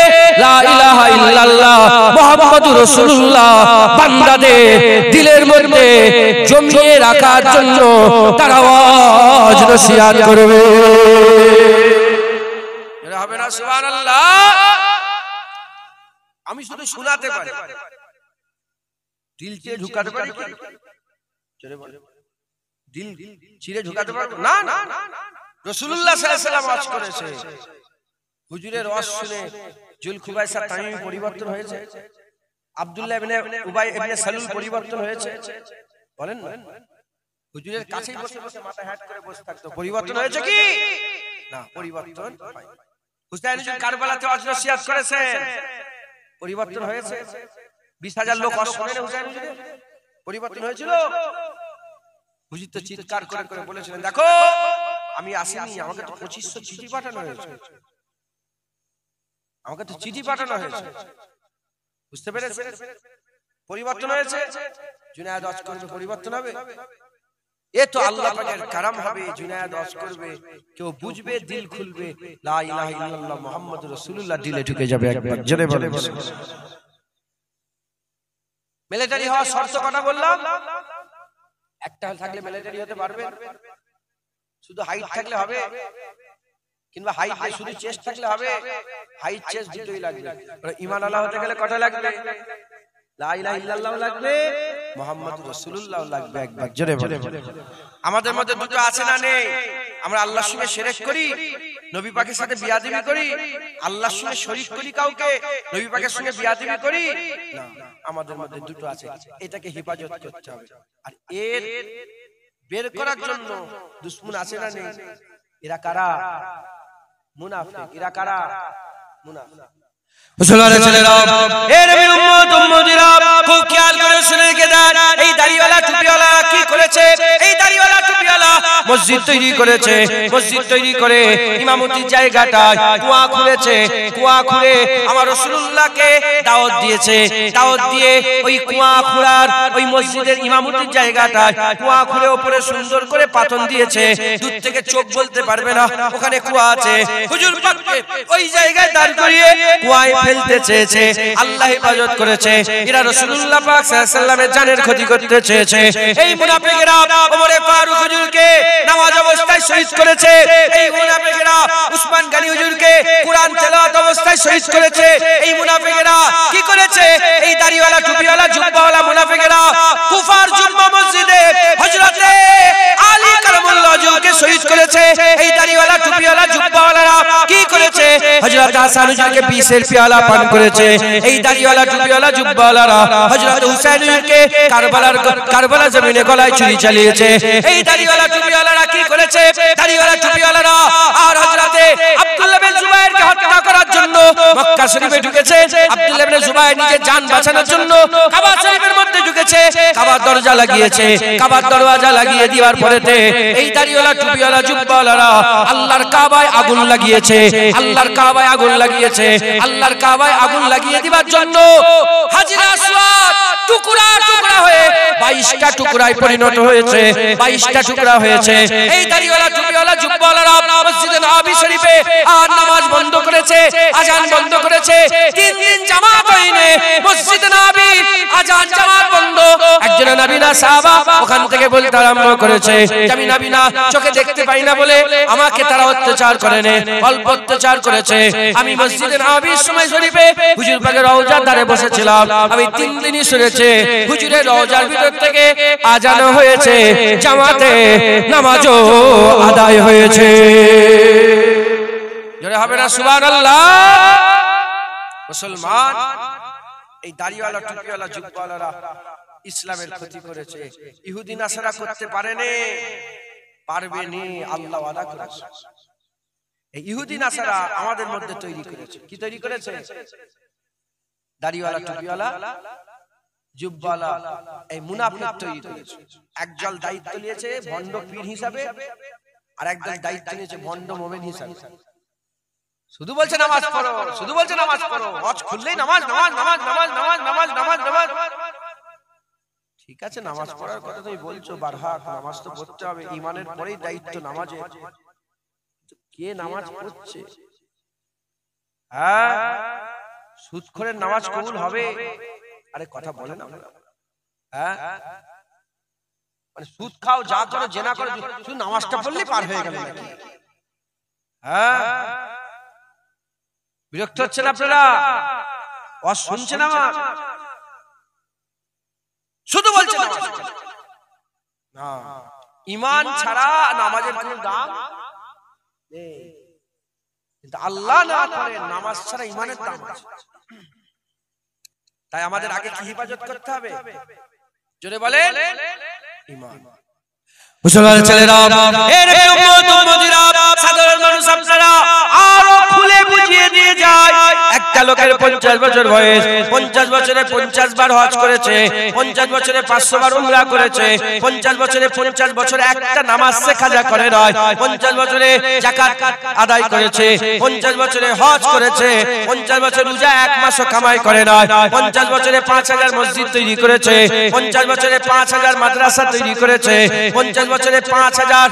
লা ইলাহা ইল্লাল্লাহ মুহাম্মাদুর রাসূলুল্লাহ বান্দাদের দিলের মধ্যে জমিয়ে রাখার জন্য তার আওয়াজ নসিহত করবে। এরা হবে না সুবহানাল্লাহ। আমি শুধু শোনাতে পারি, দিল চিরে ঢুকাতে পারি কি? দিল চিরে ঢুকাতে পারবো না? না, রাসূলুল্লাহ সাল্লাল্লাহু আলাইহি ওয়াসাল্লাম ওয়াজ করেছে। হুজুরের ওয়াজ শুনে জুলখুবাইসা তামিমি পরিবর্তন হয়েছে, আব্দুল্লাহ ইবনে উবাই ইবনে সালুল পরিবর্তন হয়েছে। বলেন না, হুজুরের কাছেই বসে বসে মাথা হ্যাট করে বসে থাকতো, পরিবর্তন হয়েছে কি না? পরিবর্তন হয়। হুসাইন হুজুর কারবালাতে ওয়াজ নসিহত করেছেন, পরিবর্তন হয়েছে। 20,000 লোক ওয়াজ শুনেন হুসাইন হুজুরের, পরিবর্তন হয়েছিল। হুজুর তো চিৎকার করে করে বলেছিলেন, দেখো আমি আসিনি, আমাকে তো 2500 চিঠি পাঠানো হয়েছে, আমাকে তো চিঠি পাঠানো হয়েছে। বুঝতে পেরেছেন? পরিবর্তন হয়েছে। জুনায়েদ ওয়াজ করবে, পরিবর্তন হবে। এ তো আল্লাহ পাকের কারাম হবে। জুনায়েদ ওয়াজ করবে, কেউ বুঝবে, দিল খুলবে, লা ইলাহা ইল্লাল্লাহ মুহাম্মাদুর রাসূলুল্লাহ দিলে ঢুকে যাবে। একবার জোরে বলে। মিলিটারি হওয়ার শর্ত কটা বললাম? একটা থাকলে মিলিটারি হতে পারবে, শুধু হাইট থাকলে হবে, কিংবা হাইট নেই শুধু চেস্ট থাকলে হবে? হাইট চেস্ট দুটোই লাগবে। ঈমান আল্লাহ হতে গেলে কটা লাগবে? লা ইলাহা ইল্লাল্লাহ লাগবে, মুহাম্মাদুর রাসূলুল্লাহ লাগবে। একবার জোরে বলে। আমাদের মধ্যে দুটো আছে না নেই? আমরা আল্লাহর সঙ্গে শিরক করি, নবী পাকের সাথে বিয়াদবি করি, আল্লাহর সঙ্গে শরীক করি কাউকে, নবী পাকের সঙ্গে বিয়াদবি করি না। আমাদের মধ্যে দুটো আছে, এটাকে হেফাজত করতে হবে। আর এর বের করার জন্য দুশমন আছে না নেই? এরা কারা? মুনাফিক। এরা কারা? মুনাফিক। মুসলমানের ছেলেরা, এ নবীর উম্মত উম্মতিরা, খুব খেয়াল করে শুনে রেখে দেন। এই দাড়িওয়ালা টুপিওয়ালা কি করেছে? এই দাড়িওয়ালা টুপিওয়ালা মসজিদ তৈরি করেছে। মসজিদ তৈরি করে ইমামতির জায়গাটায় কুয়া খুঁড়েছে। কুয়া খুঁড়ে আমার রাসূলুল্লাহকে দাওয়াত দিয়েছে। দাওয়াত দিয়ে ওই কুয়া খুঁড়ার ওই মসজিদের ইমামতির জায়গাটায় কুয়া খুঁড়ে উপরে সুন্দর করে পাথর দিয়েছে। দূর থেকে চোখ বলতে পারবে না ওখানে কুয়া আছে। হুজুর পাককে ওই জায়গায় দাঁড় করিয়ে কুয়ায় ফেলতে চেয়েছে। আল্লাহ হেফাজত করেছে। এরা রাসূলুল্লাহ পাক সাল্লাল্লাহু আলাইহি ওয়াসাল্লামের জানের ক্ষতি করতে চেয়েছে। এই মুনাফিকরা ওমরে ফারুক হুজুরকে নামাজ অবস্থায় শহীদ করেছে। এই মুনাফিকরা উসমান গনি হুজুরকে কুরআন তেলাওয়াত অবস্থায় শহীদ করেছে। এই মুনাফিকরা কি করেছে? এই দাড়িওয়ালা টুপিওয়ালা জুব্বাওয়ালা মুনাফিকরা কুফার জুম্মা মসজিদে হযরতে আলী কারামাল্লাহু ওয়াজহুকে শহীদ করেছে। এই দাড়িওয়ালা টুপিওয়ালা জুব্বাওয়ালারা কি করেছে? হযরত হাসান হুজুরকে বিষের পেয়ালা পান করেছে। এই দাড়িওয়ালা টুপিওয়ালা জুব্বাওয়ালারা হযরত হুসাইন হুজুরকে কারবালা জমিনে গলায় ছুরি চালিয়েছে। এই দাড়িওয়ালা টুপিওয়ালারা কি করেছে? দাড়িওয়ালা টুপিওয়ালারা আর হযরতে আব্দুল্লাহ বিন জুবাইরকে হত্যা করার জন্য মক্কা শরীফে ঢুকেছে। আব্দুল্লাহ বিন জুবাইর নিজের জান বাঁচানোর জন্য কাবা শরীফের মধ্যে ঢুকেছে। কাবার দরজা লাগিয়েছে। কাবার দরওয়াজা লাগিয়ে দেওয়ার পরেতে এই দাড়িওয়ালা টুপিওয়ালা জুব্বাওয়ালারা আল্লাহর কাবায় আগুন লাগিয়েছে। আল্লাহর কাবায় আগুন লাগিয়েছে। আল্লাহর কাবায় আগুন লাগিয়ে দিবার জন্য হাজরে আসওয়াদ টুকরা টুকরা হয়ে 22টা টুকরায় পরিণত হয়েছে। 22টা টুকরা হয়েছে। এই দাড়িওয়ালা টুপিওয়ালা জুব্বাওয়ালারা মসজিদে নববী শরীফে আর নামাজ বন্ধ করেছে, আজান বন্ধ করেছে। 3 দিন জামাত হয়নি মসজিদে নববী, আজান জামাত বন্ধ। একজন নবীনা সাহাবা ওখান থেকে বলতে আরম্ভ করেছে, আমি নবীনা চোখে দেখতে পাই না বলে আমাকে তারা অত্যাচার করেনি, অল্প অত্যাচার করেছে। আমি মসজিদে নববীর সময় শরীফে হুজুর পাকের রওজার ধারে বসেছিলাম। আমি 3 দিনই শুনেছি হুজুরের রওজার ভিতর থেকে আজান হয়েছে, জামাতে নামাজও আদায় হয়েছে। জোরে হবে না সুবহানাল্লাহ? মুসলমান এই দাড়িওয়ালা টুপিওয়ালা জুব্বাওয়ালারা ইসলামের ক্ষতি করেছে। ইহুদি নাসারা করতে পারেনি, পারবে নি, আল্লাহ ওয়াদা করেছে। এই ইহুদি নাসারা আমাদের মধ্যে তৈরি করেছে। কি তৈরি করেছে? দাড়িওয়ালা টুপিওয়ালা জুব্বাওয়ালা এই মুনাফিক তৈরি করেছে। একদল দায়িত্ব নিয়েছে ভণ্ড পীর হিসাবে, আর একদল দায়িত্ব নিয়েছে ভণ্ড মুমিন হিসাবে। শুধু বলছে নামাজ পড়ো, শুধু বলছে নামাজ পড়ো, ওয়াজ খুললেই নামাজ নামাজ নামাজ নামাজ নামাজ নামাজ নামাজ নামাজ। ঠিক আছে, নামাজ পড়ার কথা তুমি বলছো, বারহাক নামাজ তো পড়তে হবে, ঈমানের পরেই দায়িত্ব নামাজে। কে নামাজ পড়ছে? হ্যাঁ, সুদখোরের নামাজ কবুল হবে? আরে কথা বলে না। হ্যাঁ, মানে সুদ খাও, যা করো, জেনা করো, শুধু নামাজটা পড়লেই পার হয়ে গেল নাকি? হ্যাঁ, বিরক্ত হচ্ছেন আপনারা? শুনছেন আমার? শুধু বলছেন না, ঈমান ছাড়া নামাজের কোনো দাম নেই। কিন্তু আল্লাহ না করে নামাজ ছাড়া ঈমানের দাম আছে। তাই আমাদের আগে কি হিফাজত করতে হবে? জোরে বলেন, ঈমান। মুসলমান ছেলেরা, এর উম্মত উম্মতিরা, সাধারণ মানুষ আপনারা আরো খুলে বুঝিয়ে দিয়ে যায়। একটা লোকের 50 বছর বয়স, 50 বছরে 50 বার হজ করেছে, 50 বছরে 500 বার উমরা করেছে, 50 বছরে 50 বছরে একটা নামাজ কাজা করে নয়, 50 বছরে যাকাত আদায় করেছে, 50 বছরে হজ করেছে, 50 বছর রোজা এক মাসও কামাই করে নয়, 50 বছরে 5000 মসজিদ তৈরি করেছে, 50 বছরে 5000 মাদ্রাসা তৈরি করেছে, 50 বছরে 5000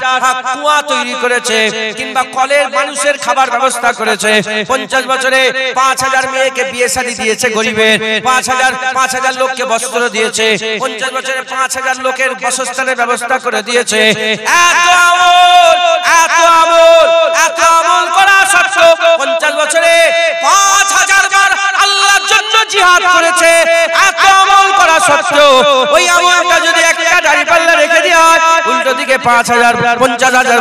কুয়া তৈরি করেছে, কিংবা কলের মানুষের খাবার ব্যবস্থা করেছে, 50 বছরে 5000 মেয়েকে বিয়ে শাদী দিয়েছে গরিবের, 5000 লোককে বস্ত্র দিয়েছে, 50 বছরে 5000 লোকের বাসস্থানের ব্যবস্থা করে দিয়েছে। এত আমল করা সত্ত্বেও 50 বছরে 5000 বার আল্লাহর জন্য জিহাদ করেছে। এত আমল করা সত্ত্বেও ওই আমলটা যদি একটা দাঁড়িপাল্লা রেখে দেওয়া হয়, উল্টো দিকে 5000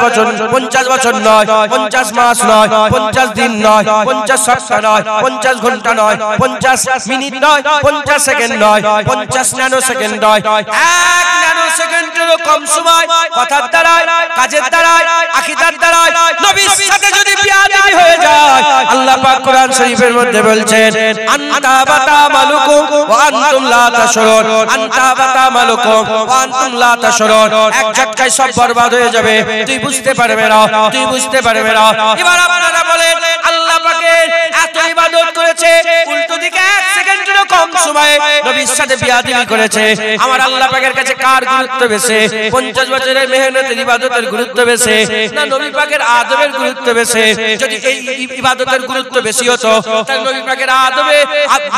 বছর, 50 বছর নয়, 50 মাস নয়, 50 দিন নয়, 50 সপ্তাহ নয়, 50 ঘন্টা নয়, 50 মিনিট নয়, 50 সেকেন্ড নয়, 50 ন্যানো সেকেন্ড নয়, 1 ন্যানো সেকেন্ডেরও কম সময় কথার দ্বারায়, কাজের দ্বারায়, আকীদার দ্বারায় নবীর সাথে যদি বিয়াদবি হয়ে যায়, আল্লাহ পাক কোরআন শরীফের মধ্যে বলছেন, আনতা বাতা মালুকুম ওয়া আনতুম লা তাশউরুন, আনতা বাতা মালুকুম ওয়া আনতুম লা তাশউরুন। এক ঝটকায় সব বরবাদ হয়ে যাবে, তুই বুঝতে পারবে না, তুই বুঝতে পারবে না। এবার আপনারা বলেন, আল্লাহ পাকের এত ইবাদত করেছে, উল্টো দিকে 1 সেকেন্ডেরও কম সময়ে নবীর সাথে বিয়াদবি করেছে। আমার আল্লাহ পাকের কাছে কার গুরুত্ব বেশি? 50 বছরের মেহনতের ইবাদতের গুরুত্ব বেশি না নবী পাকের আদবের গুরুত্ব বেশি? যদি এই ইবাদতের গুরুত্ব বেশি হতো, তাহলে নবী পাকের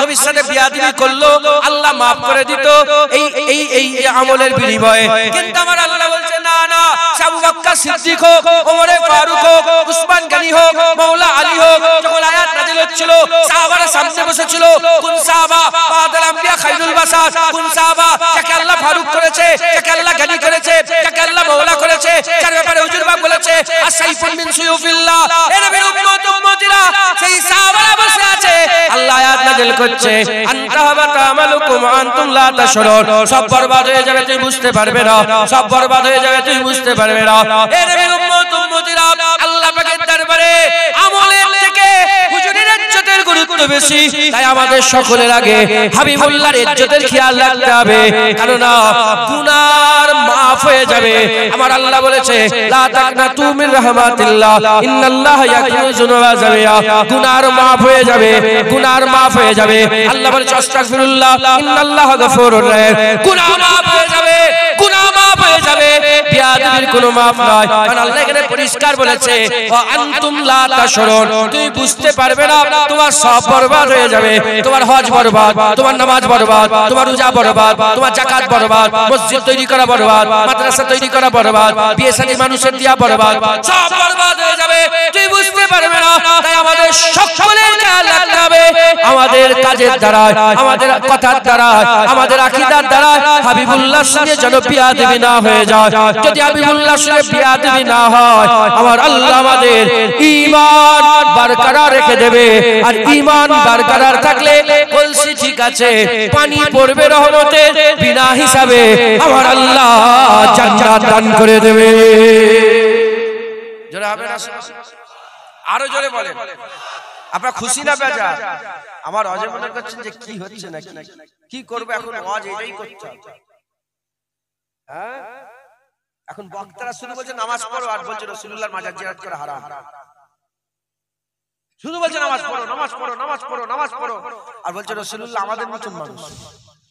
নবীর সাথে বিয়াদবি করলো, আল্লাহ মাফ করে দিত এই আমলের বিনিময়ে। কিন্তু আমার আল্লাহ বলছে না না, আবু বকর সিদ্দিক হোক, ওমর ফারুক হোক, উসমান গনি হোক, মাওলা আলী হোক, যখন আয়াত নাযিল হচ্ছিল সাহাবারা সামনে বসেছিল, কোন সাহাবা বাদল আম্বিয়া খায়রুল বাশার, কোন সাহাবা যাকে আল্লাহ ফারুক করেছে, যাকে আল্লাহ গনি করেছে, যাকে আল্লাহ মাওলা করেছে, যার ব্যাপারে হুজুর পাক বলেছে আসাইফুন মিন সুয়ুফিল্লাহ, এ নবীর উম্মত উম্মতিরা সেই সাহাবারা বসে আছে, আল্লাহ আয়াত নাযিল করছে, আনতা হাবাতা আমালুকুম আনতুম লা তাশউরুন। সব বরবাদ হয়ে যাবে, তুই বুঝতে পারবে না, সব বরবাদ হয়ে যাবে, তুই বুঝতে পারবে না। এ নবীর উম্মত উম্মতিরা, আল্লাহ পাকের দরবারে আমলের থেকে হুজুরের ইজ্জতের গুরুত্ব বেশি। তাই আমাদের সকলের আগে হাবিবুল্লাহর ইজ্জতের খেয়াল রাখতে হবে, কারণ গুনার মাফ হয়ে যাবে। আমার আল্লাহ বলেছে, লা তাকনাতু মির রাহমাতিল্লাহ ইন্নাল্লাহা ইয়াগফিরু যুনুবা জামিআ। গুনার মাফ হয়ে যাবে, গুনার মাফ হয়ে যাবে। আল্লাহ বলেছে, আস্তাগফিরুল্লাহ ইন্নাল্লাহা গফুরুর রহিম। গুনাহ মাফ হয়ে যাবে, গুনাহ মাফ হয়ে যাবে, বিয়াদবির কোনো মাফ নয়। কারণ আল্লাহ এখানে পরিষ্কার বলেছে, ওয়া আনতুম লা তাশউরুন, তুই বুঝতে পারবে না, তোমার সব বরবাদ হয়ে যাবে। তোমার হজ বরবাদ, তোমার নামাজ বরবাদ, তোমার রোজা বরবাদ, তোমার যাকাত বরবাদ, মসজিদ তৈরি করা বরবাদ, মাদ্রাসা তৈরি করা বরবাদ, বিয়ে শাদী মানুষের দিয়া বরবাদ, সব বরবাদ হয়ে যাবে, তুই বুঝতে পারবে না। তাই আমাদের সকলের খেয়াল রাখতে হবে, আমাদের কাজের দ্বারা, আমাদের কথার দ্বারা, আমাদের আকীদার দ্বারা হাবিবুল্লাহর সঙ্গে যেন বিয়াদবি না হয়ে যায়। যদি হাবিবুল্লাহর সঙ্গে বিয়াদবি না হয়, আমার আল্লাহ আমাদের ঈমান বরকরার রেখে দেবে। আর ঈমান বরকরার থাকলে বলছি ঠিক আছে, পানি পড়বে রহমতের বিনা হিসাবে, আমার আল্লাহ জান্নাত দান করে দেবে। জোরে হবে না? আরো জোরে বলেন। আপনারা খুশি না বেজার? আমার অজয় মনে করছেন যে কি হচ্ছে না, কি করবে এখন? ওয়াজ এটাই করতে হবে। হ্যাঁ, এখন বক্তারা শুধু বলছে নামাজ পড়ো, আর বলছে রাসূলুল্লাহর মাজার জিয়ারত করা হারাম। শুধু বলছে নামাজ পড়ো, নামাজ পড়ো, নামাজ পড়ো, নামাজ পড়ো, আর বলছে রাসূলুল্লাহ আমাদের মতন মানুষ।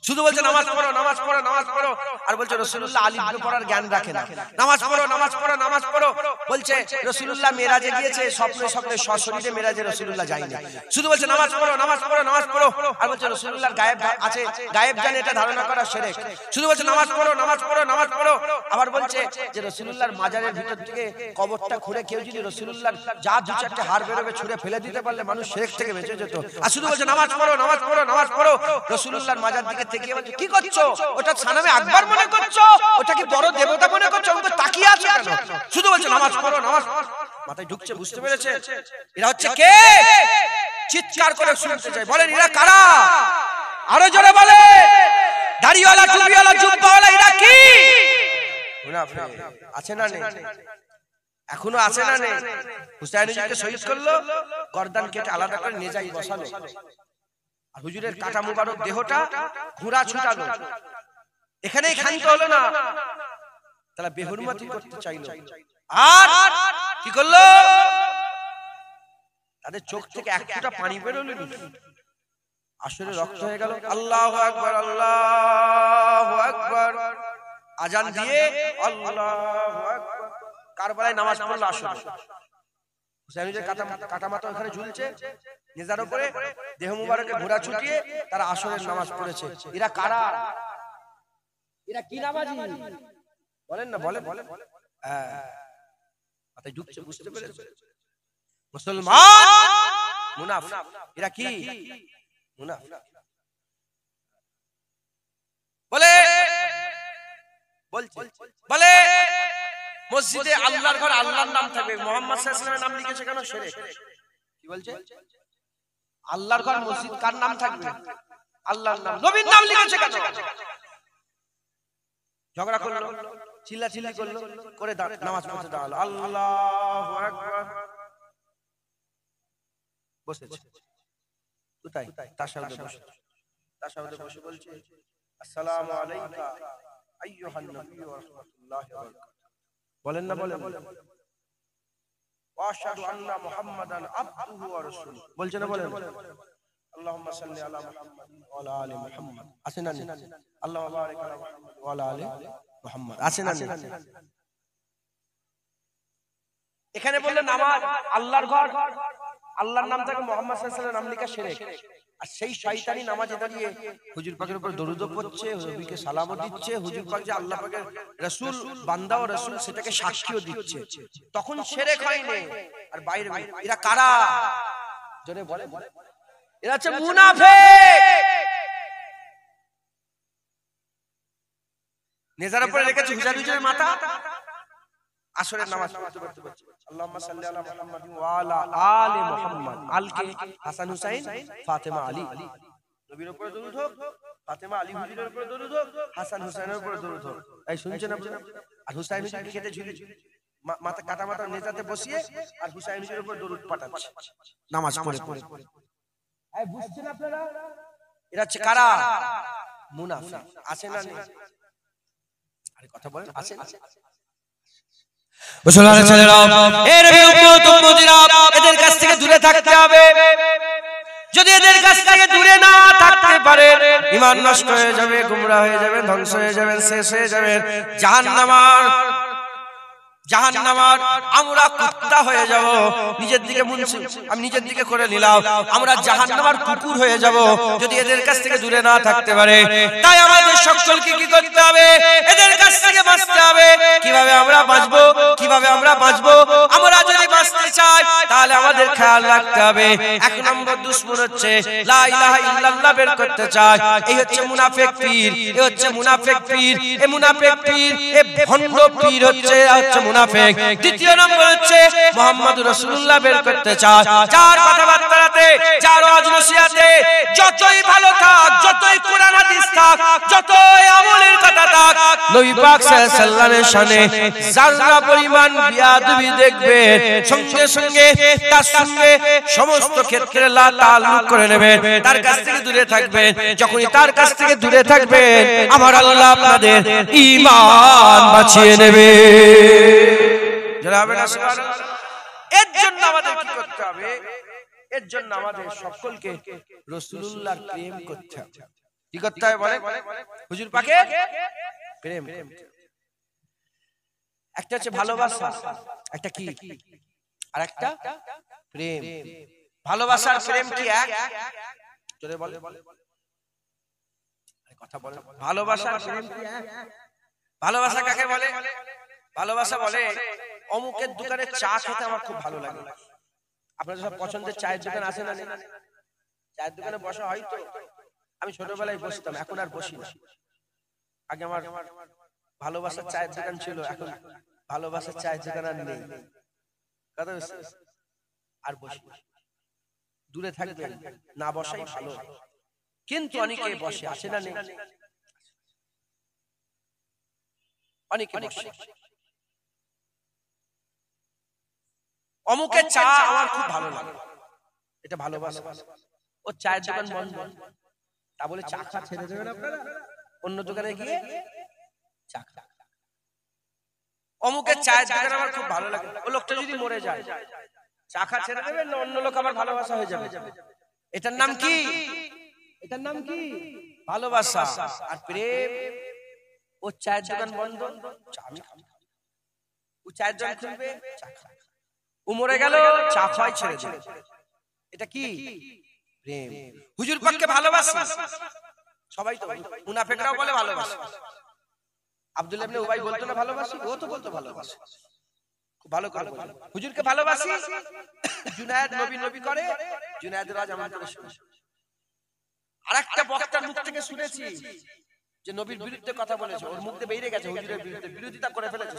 শুধু বলছে নামাজ পড়ো নামাজ পড়ো নামাজ পড়ো, আর বলছে রাসূলুল্লাহ আলিফ বে পড়ার জ্ঞান রাখে না। নামাজ পড়ো নামাজ পড়ো নামাজ পড়ো, বলছে রাসূলুল্লাহ মেরাজে গিয়েছে, স্বপ্নে স্বপ্নে সশরীরে মেরাজে রাসূলুল্লাহ যায়নি। শুধু বলছে নামাজ পড়ো নামাজ পড়ো নামাজ পড়ো, আর বলছে রাসূলুল্লাহর গায়েব আছে, গায়েব জানে, এটা ধারণা করা শিরক। শুধু বলছে নামাজ পড়ো নামাজ পড়ো নামাজ পড়ো, আবার বলছে যে রাসূলুল্লাহর মাজারের ভিতর থেকে কবরটা খুঁড়ে কেউ যদি রাসূলুল্লাহর যা দু চারটে হাড় বেরোবে ছুঁড়ে ফেলে দিতে পারলে মানুষ শিরক থেকে বেঁচে যেত। আর শুধু বলছে নামাজ পড়ো নামাজ পড়ো নামাজ পড়ো, রাসূলুল্লাহর মাজার দিকে তাকিয়ে বলছে কি করছো? ওটা সানামে আকবার মনে করছো? ওটা কি বড় দেবতা মনে করছো? ওকে তাকিয়ে আছো কেন? শুধু বলছে নামাজ পড়ো নামাজ। মাথায় ঢুকছে, বুঝতে পেরেছে এরা হচ্ছে কে? চিৎকার করে শুনতে চাই, বলেন এরা কারা? আরো জোরে বলে, দাড়িওয়ালা টুপিওয়ালা জুব্বাওয়ালা এরা কি? মুনাফিক আছে না নেই? এখনো আছে না নেই? হুসাইন হুজুরকে শহীদ করলো, গর্দান কেটে আলাদা করে নিয়ে যাই বসালো, আর হুজুরের কাটা মুবারক দেহটা ঘোড়া ছুটালো। এখানেই ক্ষান্ত হলো না, তারা বেহুরমতি করতে চাইলো, আর কি করলো? তাদের চোখ থেকে এক ফোঁটা পানি বেরোলো, আসলে রক্ত হয়ে গেল। আল্লাহু আকবার আল্লাহু আকবার, আজান দিয়ে আল্লাহু আকবার, কারবালায় নামাজ পড়লো আসলে। হুসাইন হুজুরের কাটা মাথা ওখানে ঝুলছে, নেজার উপরে দেহ মুবারকে ঘোড়া ছুটিয়ে তারা আসরের নামাজ পড়েছে। এরা কারা? এরা কি নামাজি? বলেন না, বলেন বলেন। হ্যাঁ, মাথায় ঢুকছে, বুঝতে পেরেছে? মুসলমান মুনাফিক। এরা কি? মুনাফিক। বলে বলে মসজিদে আল্লাহর ঘর, আল্লাহর নাম থাকবে, মুহাম্মদ সাল্লাল্লাহু আলাইহি ওয়াসাল্লামের নাম লিখেছে কেন? শিরক। কি বলছে? আল্লাহর ঘর মসজিদ কার নাম থাকবে? আল্লাহর নাম। নবীর নাম লিখেছে কেন? ঝগড়া করলো, চিল্লাচিল্লি করলো, করে নামাজ পড়তে দাঁড়ালো, আল্লাহু আকবার, বসেছে। কোথায়? তাশাহুদে বসে। তাশাহুদে বসে বলছে আসসালামু আলাইকা আইয়ুহান নবী ওয়া রাহমাতুল্লাহি ওয়া বারাকাতুহু। বলেন না, বলেন। ওয়া আশহাদু আন্না মুহাম্মাদান আবদুহু ওয়া রাসূলুহু। বলছেন না, বলেন। আল্লাহুম্মা সাল্লি আলা মুহাম্মাদিন ওয়া আলা আলি মুহাম্মাদ। আছে না? আল্লাহুম্মা বারিক আলা মুহাম্মাদ ওয়া আলা আলি মুহাম্মাদ। আছে না? এখানে বললেন নামাজ আল্লাহর ঘর, আল্লাহর নাম থেকে মুহাম্মদ সাল্লাল্লাহু আলাইহি ওয়াসাল্লাম নাম লেখা শিরক। আর সেই শয়তানি নামাজে দাঁড়িয়ে হুজুর পাকের উপর দরুদ পড়ছে, নবীকে সালামও দিচ্ছে, হুজুর পাক যে আল্লাহ পাকের রাসূল, বান্দা ও রাসূল, সেটাকে সাক্ষীও দিচ্ছে, তখন শিরক হয়নি। আর বাইরে এরা কারা? জোরে বলে। এরা হচ্ছে মুনাফিক। নেজার উপরে রেখেছে হুসাইন হুজুরের মাথা, আসরের নামাজ পড়তে পড়তে বলছে আল্লাহুম্মা সাল্লি আলা মুহাম্মাদিন ওয়া আলা আলি মুহাম্মাদ। আলকে হাসান হুসাইন ফাতেমা আলী, নবীর উপরে দরুদ হোক, ফাতেমা আলী হুজুরের উপরে দরুদ হোক, হাসান হুসাইনের উপরে দরুদ হোক। এই শুনছেন আপনারা? আর হুসাইন হুজুর খেতে ঝুলে মাথা কাটা মাথা নেজাতে বসিয়ে আর হুসাইন হুজুরের উপরে দরুদ পাঠাচ্ছে নামাজ পড়ে পড়ে। এই বুঝছেন আপনারা? এরা হচ্ছে কারা? মুনাফিক। আছে না নেই? আরে কথা বলেন, আছে না? মুসলমান ছেলেরা, এর উম্মত উম্মতিরা, এদের কাছ থেকে দূরে থাকতে হবে। যদি এদের কাছ থেকে দূরে না থাকতে পারে, ঈমান নষ্ট হয়ে যাবে, গোমরা হয়ে যাবে, ধ্বংস হয়ে যাবেন, শেষ হয়ে যাবেন, জাহান্নামার আমরা কুত্তা হয়ে যাব। নিজের দিকে আমি নিজের দিকে করে নিলাম, আমরা জাহান্নামার কুকুর হয়ে যাব যদি এদের কাছ থেকে দূরে না থাকতে পারে। তাই আমাদের সকলকে কি করতে হবে? এদের কাছ থেকে বাঁচতে হবে। কিভাবে আমরা বাঁচবো? কিভাবে আমরা বাঁচবো? আমরা যদি বাঁচতে চাই তাহলে আমাদের খেয়াল রাখতে হবে, এক নম্বর দুশমন হচ্ছে লা ইলাহা ইল্লাল্লাহ বের করতে চায়। এই হচ্ছে মুনাফিক পীর, এই হচ্ছে মুনাফিক পীর, এই মুনাফিক পীর, এই ভণ্ড পীর হচ্ছে মুনাফিক। দ্বিতীয় নম্বর হচ্ছে মুহাম্মদুর রাসূলুল্লাহ বের করতে চায়। যার কথাবার্তাতে, যার ওয়াজ নসিহতে যতই ভালো থাক, যতই কোরআন হাদিস থাক, যতই আমলের কথা থাক, নবী পাক সাল্লাল্লাহু আলাইহি ওয়াসাল্লামের শানে যারা পরিমাণ বিয়াদবি দেখবে, সঙ্গে সঙ্গে তার সঙ্গে সমস্ত ক্ষেত্রে লা তাআল্লুক করে নেবেন, তার কাছ থেকে দূরে থাকবেন। যখনই তার কাছ থেকে দূরে থাকবেন, আমার আল্লাহ আপনাদের ঈমান বাঁচিয়ে নেবে। এর জন্য আমাদের কি করতে হবে? এর জন্য আমাদের সকলকে রাসূলুল্লাহর প্রেম করতে হবে। কি করতে হবে বলে হুজুর পাকে প্রেম। একটা হচ্ছে ভালোবাসা, একটা কি আর একটা প্রেম। ভালোবাসার প্রেম কি এক? জোরে বলে কথা বলে। ভালোবাসার প্রেম কি এক? ভালোবাসা কাকে বলে? ভালোবাসা বলে অমুকের দোকানে চা খেতে আমার খুব ভালো লাগে। আপনাদের সব পছন্দের চায়ের দোকান আছে না? চায়ের দোকানে বসা হয় তো। আমি ছোটবেলায় বসতাম, এখন আর বসি না। আগে আমার ভালোবাসার চায়ের দোকান ছিল, এখন ভালোবাসার চায়ের দোকান আর নেই। কথা বুঝছেন? আর বসি দূরে থাকবেন, না বসাই ভালো। কিন্তু অনেকে বসে, আসে না? নেই, অনেকে বসে। অমুকের চা আমার খুব ভালো লাগে, এটা ভালোবাসা। ও চায়ের দোকান বন্ধ, তা বলে চা খা ছেড়ে দেবেন আপনারা? অন্য দোকানে গিয়ে চা খা। অমুকের চায়ের দোকান আমার খুব ভালো লাগে, ও লোকটা যদি মরে যায় চা খা ছেড়ে দেবেন না অন্য লোক আমার ভালোবাসা হয়ে যাবে? এটার নাম কি? এটার নাম কি? ভালোবাসা। আর প্রেম, ও চায়ের দোকান বন্ধ, চা আমি খাবো। ও চায়ের দোকান খুলবে, চা খা। ও মরে গেল, চা খাওয়াই ছেড়ে দেবে। এটা কি? প্রেম। হুজুর পাককে ভালোবাসি সবাই তো, মুনাফিকরাও বলে ভালোবাসি। আব্দুল্লাহ ইবনে উবাই বলতো না ভালোবাসি? ও তো বলতো ভালোবাসি। খুব ভালো করে বলে হুজুরকে ভালোবাসি। জুনায়েদ নবী নবী করে, জুনায়েদ রাজ আমার করে শুনে। আরেকটা বক্তার মুখ থেকে শুনেছি যে নবীর বিরুদ্ধে কথা বলেছে, ওর মুখ দিয়ে বেরিয়ে গেছে হুজুরের বিরুদ্ধে বিরোধিতা করে ফেলেছে।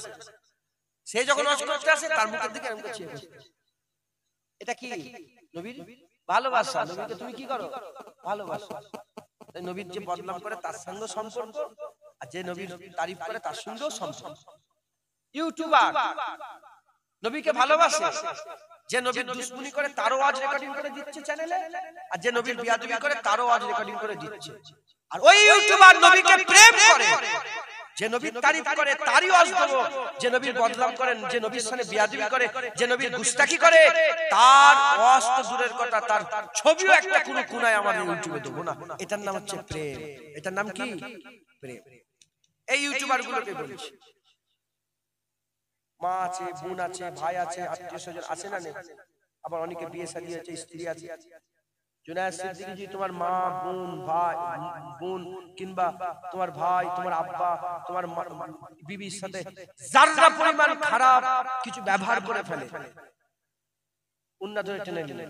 সে যখন ওয়াজ করতে আসে তার মুখের দিকে এরকম চেয়ে বসে। এটা কি? নবীর ভালোবাসা। নবীকে তুমি কি করো? ভালোবাসো। তাই নবীর যে বদনাম করে তার সঙ্গে সম্পর্ক, আর যে নবীর তারিফ করে তার সঙ্গেও সম্পর্ক। ইউটিউবার নবীকে ভালোবাসে, যে নবীর দুশমনি করে তারও ওয়াজ রেকর্ডিং করে দিচ্ছে চ্যানেলে, আর যে নবীর বিয়াদবি করে তারও ওয়াজ রেকর্ডিং করে দিচ্ছে। আর ওই ইউটিউবার নবীকে প্রেম করে, যে নবীর তারিফ করে তারই ওয়াজ দেবো, যে নবীর বদনাম করেন, যে নবীর সাথে বিয়াদবি করে, যে নবীর গুস্তাখি করে, তার ওয়াজ তো দূরের কথা, তার ছবিও একটা কোনো কোনায় আমার ইউটিউবে দেবো না। এটার নাম হচ্ছে প্রেম। এটার নাম কি? প্রেম। এই ইউটিউবার গুলোকে বলছি, মা আছে, বোন আছে, ভাই আছে, আত্মীয় স্বজন আছে না? নেই? আবার অনেকে বিয়ে শাদী আছে, স্ত্রী আছে। জুনায়েদ সিদ্দিকী জি, তোমার মা, বোন, ভাই, বোন কিংবা তোমার ভাই, তোমার আব্বা, তোমার বিবির সাথে যারা পরিমাণ খারাপ কিছু ব্যবহার করে ফেলে, উন্না ধরে টেনে নিলে,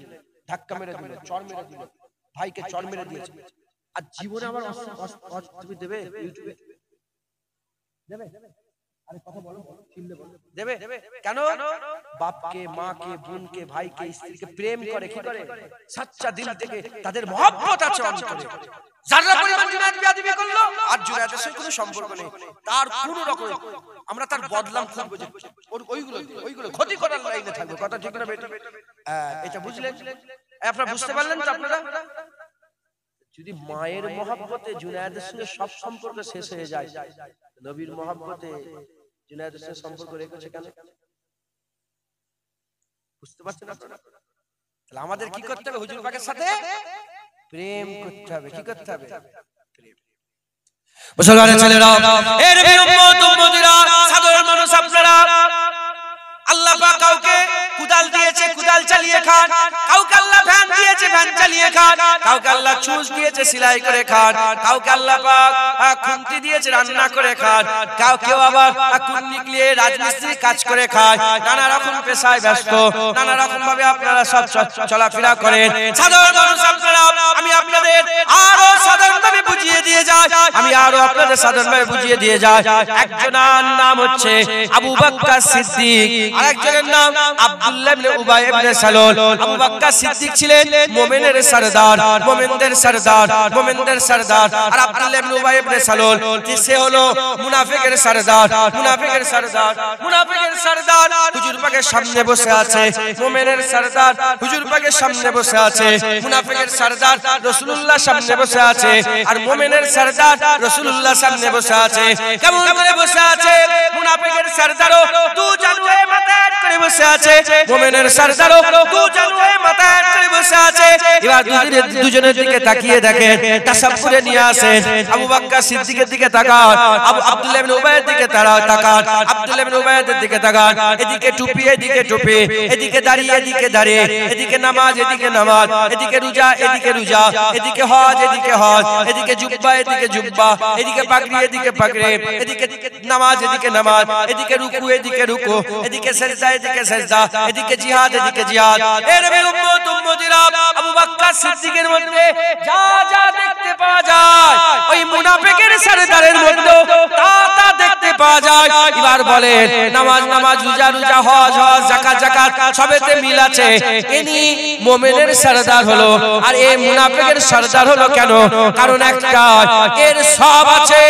ধাক্কা মেরে দিল, চড় মেরে দিল, ভাইকে চড় মেরে দিয়েছে, আর জীবনে আমার তুমি দেবে? ইউটিউবে দেবে? আরে কথা বলো, দেবে কেন? বাপকে, মাকে, বোনকে, ভাইকে, স্ত্রীকে প্রেম করে, কি করে? সচ্চা দিল থেকে তাদের মহব্বত আছে অন্তরে। যারা পরিমাণ জুনায়েদ বিয়াদবি করলো আর জুনায়েদের সাথে কোনো সম্পর্ক নেই, তার কোনো রকম আমরা তার বদনাম করব, যে ওইগুলো ক্ষতি করার লাইনে থাকবে। কথা ঠিক না বেটা? এটা বুঝলেন? আপনারা বুঝতে পারলেন তো? আপনারা যদি মায়ের মহব্বতে জুনায়েদের সঙ্গে সব সম্পর্ক শেষ হয়ে যায়, নবীর মহব্বতে জুনায়েদের সাথে সম্পর্ক রেখেছে কেন? বুঝতে পারছেন আপনারা? তাহলে আমাদের কি করতে হবে? হুজুর পাকের সাথে প্রেম করতে হবে। কি করতে হবে? মুসলমানের ছেলেরা, এর নবীর উম্মত উম্মতিরা, সাধারণ মানুষ আপনারা, আল্লাহ পাক কাউকে কুদাল দিয়েছে, কুদাল চালিয়ে খান। কাউকে আল্লাহ ফ্যান দিয়েছে, ফ্যান চালিয়ে খান। কাউকে আল্লাহ চুষ দিয়েছে, সেলাই করে খান। কাউকে আল্লাহ পাক খুন্তি দিয়েছে, রান্না করে খান। কেউ আবার কুন্নি নিয়ে রাজমিস্ত্রি কাজ করে খায়। নানা রকম পেশায় ব্যস্ত, নানা রকম ভাবে আপনারা সব চলাফেরা করেন। সাধারণ মানুষ আপনারা, আমি আপনাদের আরো সাধারণভাবে বুঝিয়ে দিয়ে যাই, একজনের নাম হচ্ছে আবু বকর সিদ্দিক, আরেকজনের নাম আব্দুল্লাহ ইবনে উবাই ইবনে সালুল। আবু বকর সিদ্দিক ছিলেন মুমিনের সরদার, মুমিনদের সরদার, মুমিনদের সরদার। আর আব্দুল্লাহ ইবনে উবাই ইবনে সালুল, সে হলো মুনাফিকের সরদার, মুনাফিকের সরদার, মুনাফিকের সরদার। হুজুর পাকের সামনে বসে আছে, মুমিনের সরদার হুজুর পাকের সামনে বসে আছে, মুনাফিকের সরদার রাসূলুল্লাহ সামনে বসে আছে, আর মুমিনের সরদার রাসূলুল্লাহ সামনে বসে আছে। কেমন করে বসে আছে? মুনাফিকের সরদারও দু জানুয়ে মাথা করে বসে আছে, মুমিনের সরদারও দু জানুয়ে মাথা করে বসে আছে। এবার দুজনের দিকে তাকিয়ে দেখেন, তাসাব্বুরে নিয়ে আসেন। আবু বকর সিদ্দিকের দিকে তাকান, আব্দুল্লাহ ইবনে উবাইয়ের দিকে তাকান, আব্দুল্লাহ ইবনে উবাইয়ের দিকে তাকান। এদিকে টুপি, এদিকে টুপি, এদিকে দাঁড়িয়ে, এদিকে দাঁড়িয়ে, এদিকে নামাজ, এদিকে নামাজ, এদিকে রোজা, এদিকে রোজা, এদিকে হজ, এদিকে হজ, এদিকে জুব্বা, এদিকে জুব্বা, এদিকে পাগড়ি, এদিকে পাগড়ি, এদিকে নামাজ, এদিকে নামাজ, এদিকে রুকু, এদিকে রুকু, এদিকে সিজদা, এদিকে সিজদা, এদিকে জিহাদ, এদিকে জিহাদ। এ নবীর উম্মত উম্মতিরা, আবু বকর সিদ্দিকের মধ্যে যা যা দেখতে পাওয়া যায়, ওই মুনাফিকের সরদারের মধ্যে তা দেখতে পাওয়া যায়। এবার বলেন, নামাজ নামাজ, রোজা রোজা, হজ হজ, যাকাত যাকাত, সবেতে মিল আছে। ইনি মুমিনের সরদার হলো, আর এই মুনাফিকের সরদার হলো কেন? কারণ একটা, এর সব আছে,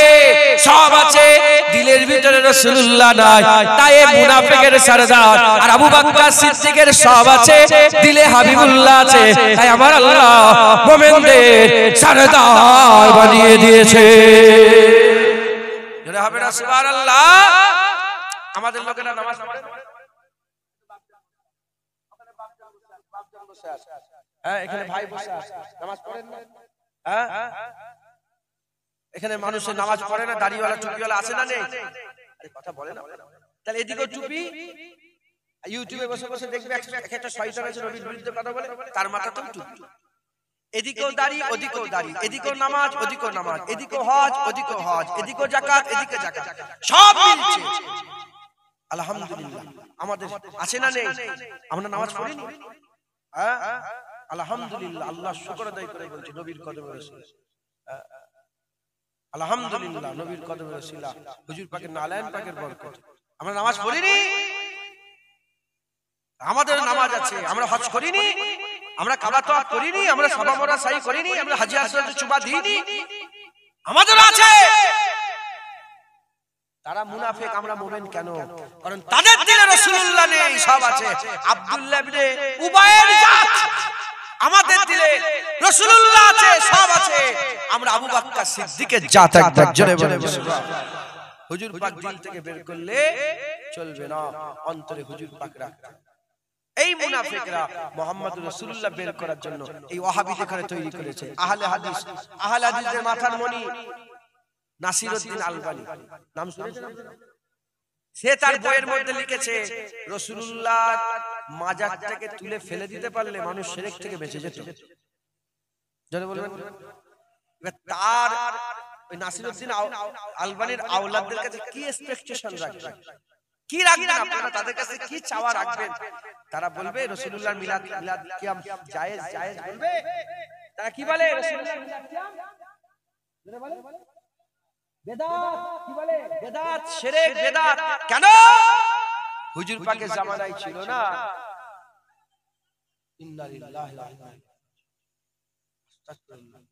সব আছে, দিলের ভিতরে রাসূলুল্লাহ নাই, তাই এই মুনাফিকের সরদার। আর আবু বকর সিদ্দিকের সব আছে, দিলে হাবিবুল্লাহ আছে, তাই আমার আল্লাহ মুমিনদের সরদার বানিয়ে দিয়েছে। জোরে হবে না সুবহানাল্লাহ? আমাদের লোকেরা নামাজ পড়ে, হ্যাঁ, এখানে ভাই বসে আছে, নামাজ পড়েন না? হ্যাঁ, এখানে মানুষের নামাজ পড়ে না? দাড়িওয়ালা টুপিওয়ালা আছে না নেই? আরে কথা বলে না। তাহলে এদিকেও টুপি, ইউটিউবে বসে বসে দেখবে একটা শয়তান আছে নবীর বিরুদ্ধে কথা বলে, তার মাথাতেও টুপি। এদিকেও দাড়ি, ওদিকেও দাড়ি, এদিকেও নামাজ, ওদিকেও নামাজ, এদিকেও হজ, ওদিকেও হজ, এদিকেও যাকাত, এদিকে যাকাত, সব মিলছে। আলহামদুলিল্লাহ, আমাদের আছে না নেই? আমরা নামাজ পড়িনি? হ্যাঁ, আলহামদুলিল্লাহ, আল্লাহ শুকর আদায় করে বলছি, নবীর কদমে রসিলা, আলহামদুলিল্লাহ, নবীর কদমে রসিলা, হুজুর পাকের নালায়েন পাকের বরকত। আমরা নামাজ পড়িনি? আমাদের নামাজ আছে। আমরা হজ করিনি? আমরা কাবা তওয়াফ করিনি? আমরা সাবা মারওয়া সাই করিনি? আমরা হাজী আসওয়াদে চুমা দিইনি? আমাদের আছে। তারা মুনাফিক, আমরা মুমিন কেন? কারণ তাদের দিলে রাসূলুল্লাহ নেই, সব আছে। আব্দুল্লাহ ইবনে উবাইয়ের জাত, আমাদের দিলে রাসূলুল্লাহ আছে, সব আছে। আমরা আবু বকর সিদ্দিকের জাত, একবার জোরে বলেন সুবহানাল্লাহ। হুজুর পাক দিল থেকে বের করলে চলবে না, অন্তরে হুজুর পাক রাখতে। এই মুনাফিকরা মুহাম্মদুর রাসূলুল্লাহ বের করার জন্য এই ওয়াহাবিদের করে তৈরি করেছে। আহলে হাদিস, আহলে হাদিসদের মাথার মণি নাসিরউদ্দিন আলবানী, নাম শুনেছেন? সে তার বইয়ের মধ্যে লিখেছে, রাসূলুল্লাহর মাজারটাকে তুলে ফেলে দিতে পারলে মানুষ শিরক থেকে বেঁচে যেত। জানে বলবেন? এবার তার ওই নাসিরউদ্দিন আলবানীর আওলাদদের কাছে কি এক্সপেকটেশন রাখবেন, কি রাখবেন আপনারা? তাদের কাছে কি চাওয়া রাখবেন? তারা বলবে রাসূলুল্লাহর মিলাদ কিয়াম জায়েজ, জায়েজ বলবে। তারা কি বলে? রাসূলুল্লাহর মিলাদ কিয়াম বলে, বলে বেদাত, কি বলে? বেদাত, শিরক, বেদাত। কেন? হুজুর পাকের জামানায় ছিল না। ইন্না লিল্লাহি ওয়া ইন্না ইলাইহি রাজিউন।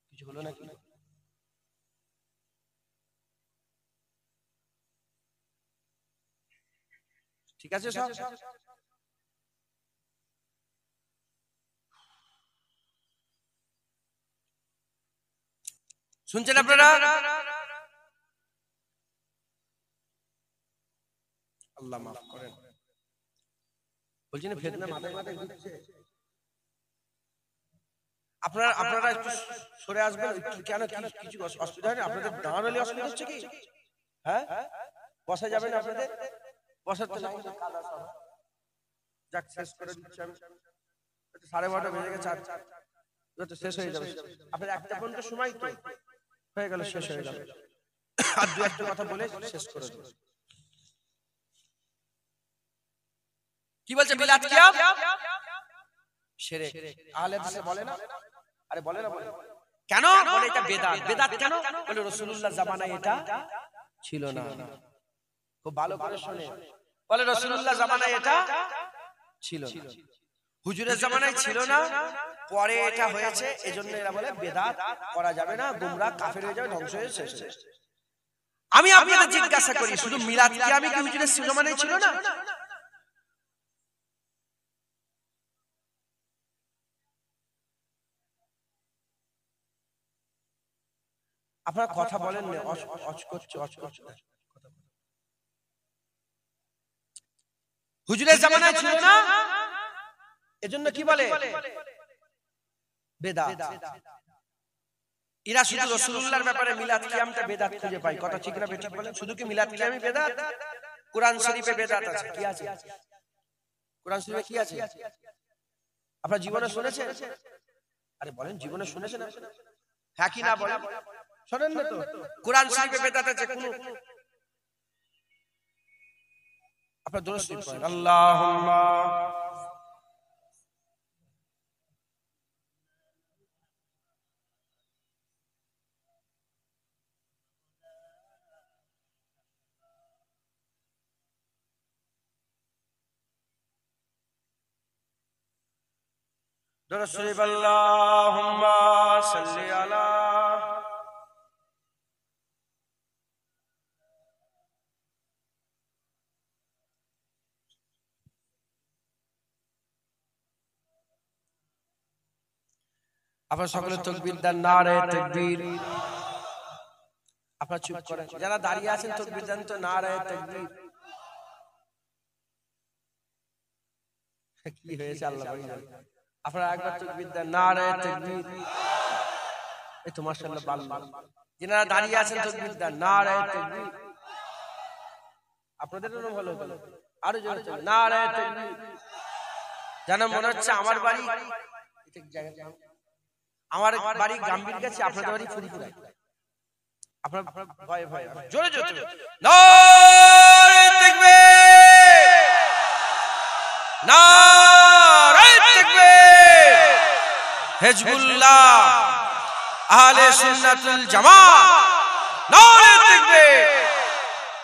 কিছু হলো নাকি? ঠিক আছে সব? শুনছেন আপনারা? আল্লাহ মাফ করেন। বলছেন ফিতনা মাথায় মাথায় ঘুরছে। আপনারা একটু সরে আসবেন। কেন, কিছু অসুবিধা হয় না? আপনাদের দাঁড়ালে অসুবিধা হচ্ছে কি? হ্যাঁ, বসা যাবে না আপনাদের? বসার তো লাইন কাদা সব। যাক, শেষ করে দিচ্ছি আমি। 12:30 বেজে গেছে, তো শেষ হয়ে যাবে। আপনাদের একটা পর্যন্ত সময় তো হয়ে গেল, শেষ হয়ে যাবে। আর দু একটা কথা বলে শেষ করে দেব। কি বলছে? মিলাদ কিয়াম শিরক। আহলে হাদিসে বলে না? আরে বলে না, বলে কেন? বলে এটা বেদাত। বেদাত কেন? বলে রাসূলুল্লাহ জামানায় এটা ছিল না। খুব ভালো করে শুনে, বলে রাসূলুল্লাহ জামানায় এটা ছিল না, হুজুরের জামানায় ছিল না, পরে এটা হয়েছে। এজন্য এরা বলে বেদাত করা যাবে না, গোমরাহ কাফের হয়ে যাবে, ধ্বংস হয়ে শেষ। আমি আপনাদের জিজ্ঞাসা করি, শুধু মিলাদ কি আমি কি হুজুরের জমানায় ছিল না? আপনারা কথা বলেন না, হুজুরের জামানায় ছিল না, এজন্য কি বলে বেদাত। এরা শুধু রাসূলুল্লাহর ব্যাপারে মিলাদ কিয়ামটা বেদাত খুঁজে পায়। কথা ঠিক না বেঠিক বলেন? শুধু কি মিলাদ কিয়ামই বেদাত? কোরআন শরীফে বেদাত আছে, কি আছে? কোরআন শরীফে কি আছে? আপনারা জীবনে শুনেছেন? আরে বলেন, জীবনে শুনেছেন? হ্যাঁ কি না বলেন? শোনেন না তো? কোরআন শরীফে বেদাত আছে কোন? আপনারা দরুদ শরীফ পড়েন, আল্লাহুম্মা দরুদ শরীফ, আল্লাহুম্মা সাল্লি আলা। আপনারা সকলে তাকবীর দেন, নারে তাকবীর। আপনারা চুপ করেন, যারা দাঁড়িয়ে আছেন তাকবীর দেন তো, নারে তাকবীর। কি হয়েছে আল্লাহ জানে। আপনারা একবার তাকবীর দেন, নারে তাকবীর। এই তো মাশাআল্লাহ ভালো। যারা দাঁড়িয়ে আছেন তাকবীর দেন, নারে তাকবীর। আপনাদের জন্য ভালো হলো, আরো জোরে চলে, নারে তাকবীর। জানা মনে হচ্ছে আমার বাড়ি ঠিক জায়গা, আমার বাড়ি গাম্ভীর কাছে, আপনাদের বাড়ি ফুরফুরায়। আপনার ভয় ভয় জোরে জোরে নারে তাকবীর, নারে তাকবীর। হিজবুল্লাহ, আহলে সুন্নাতুল জামাত, নারে তাকবীর।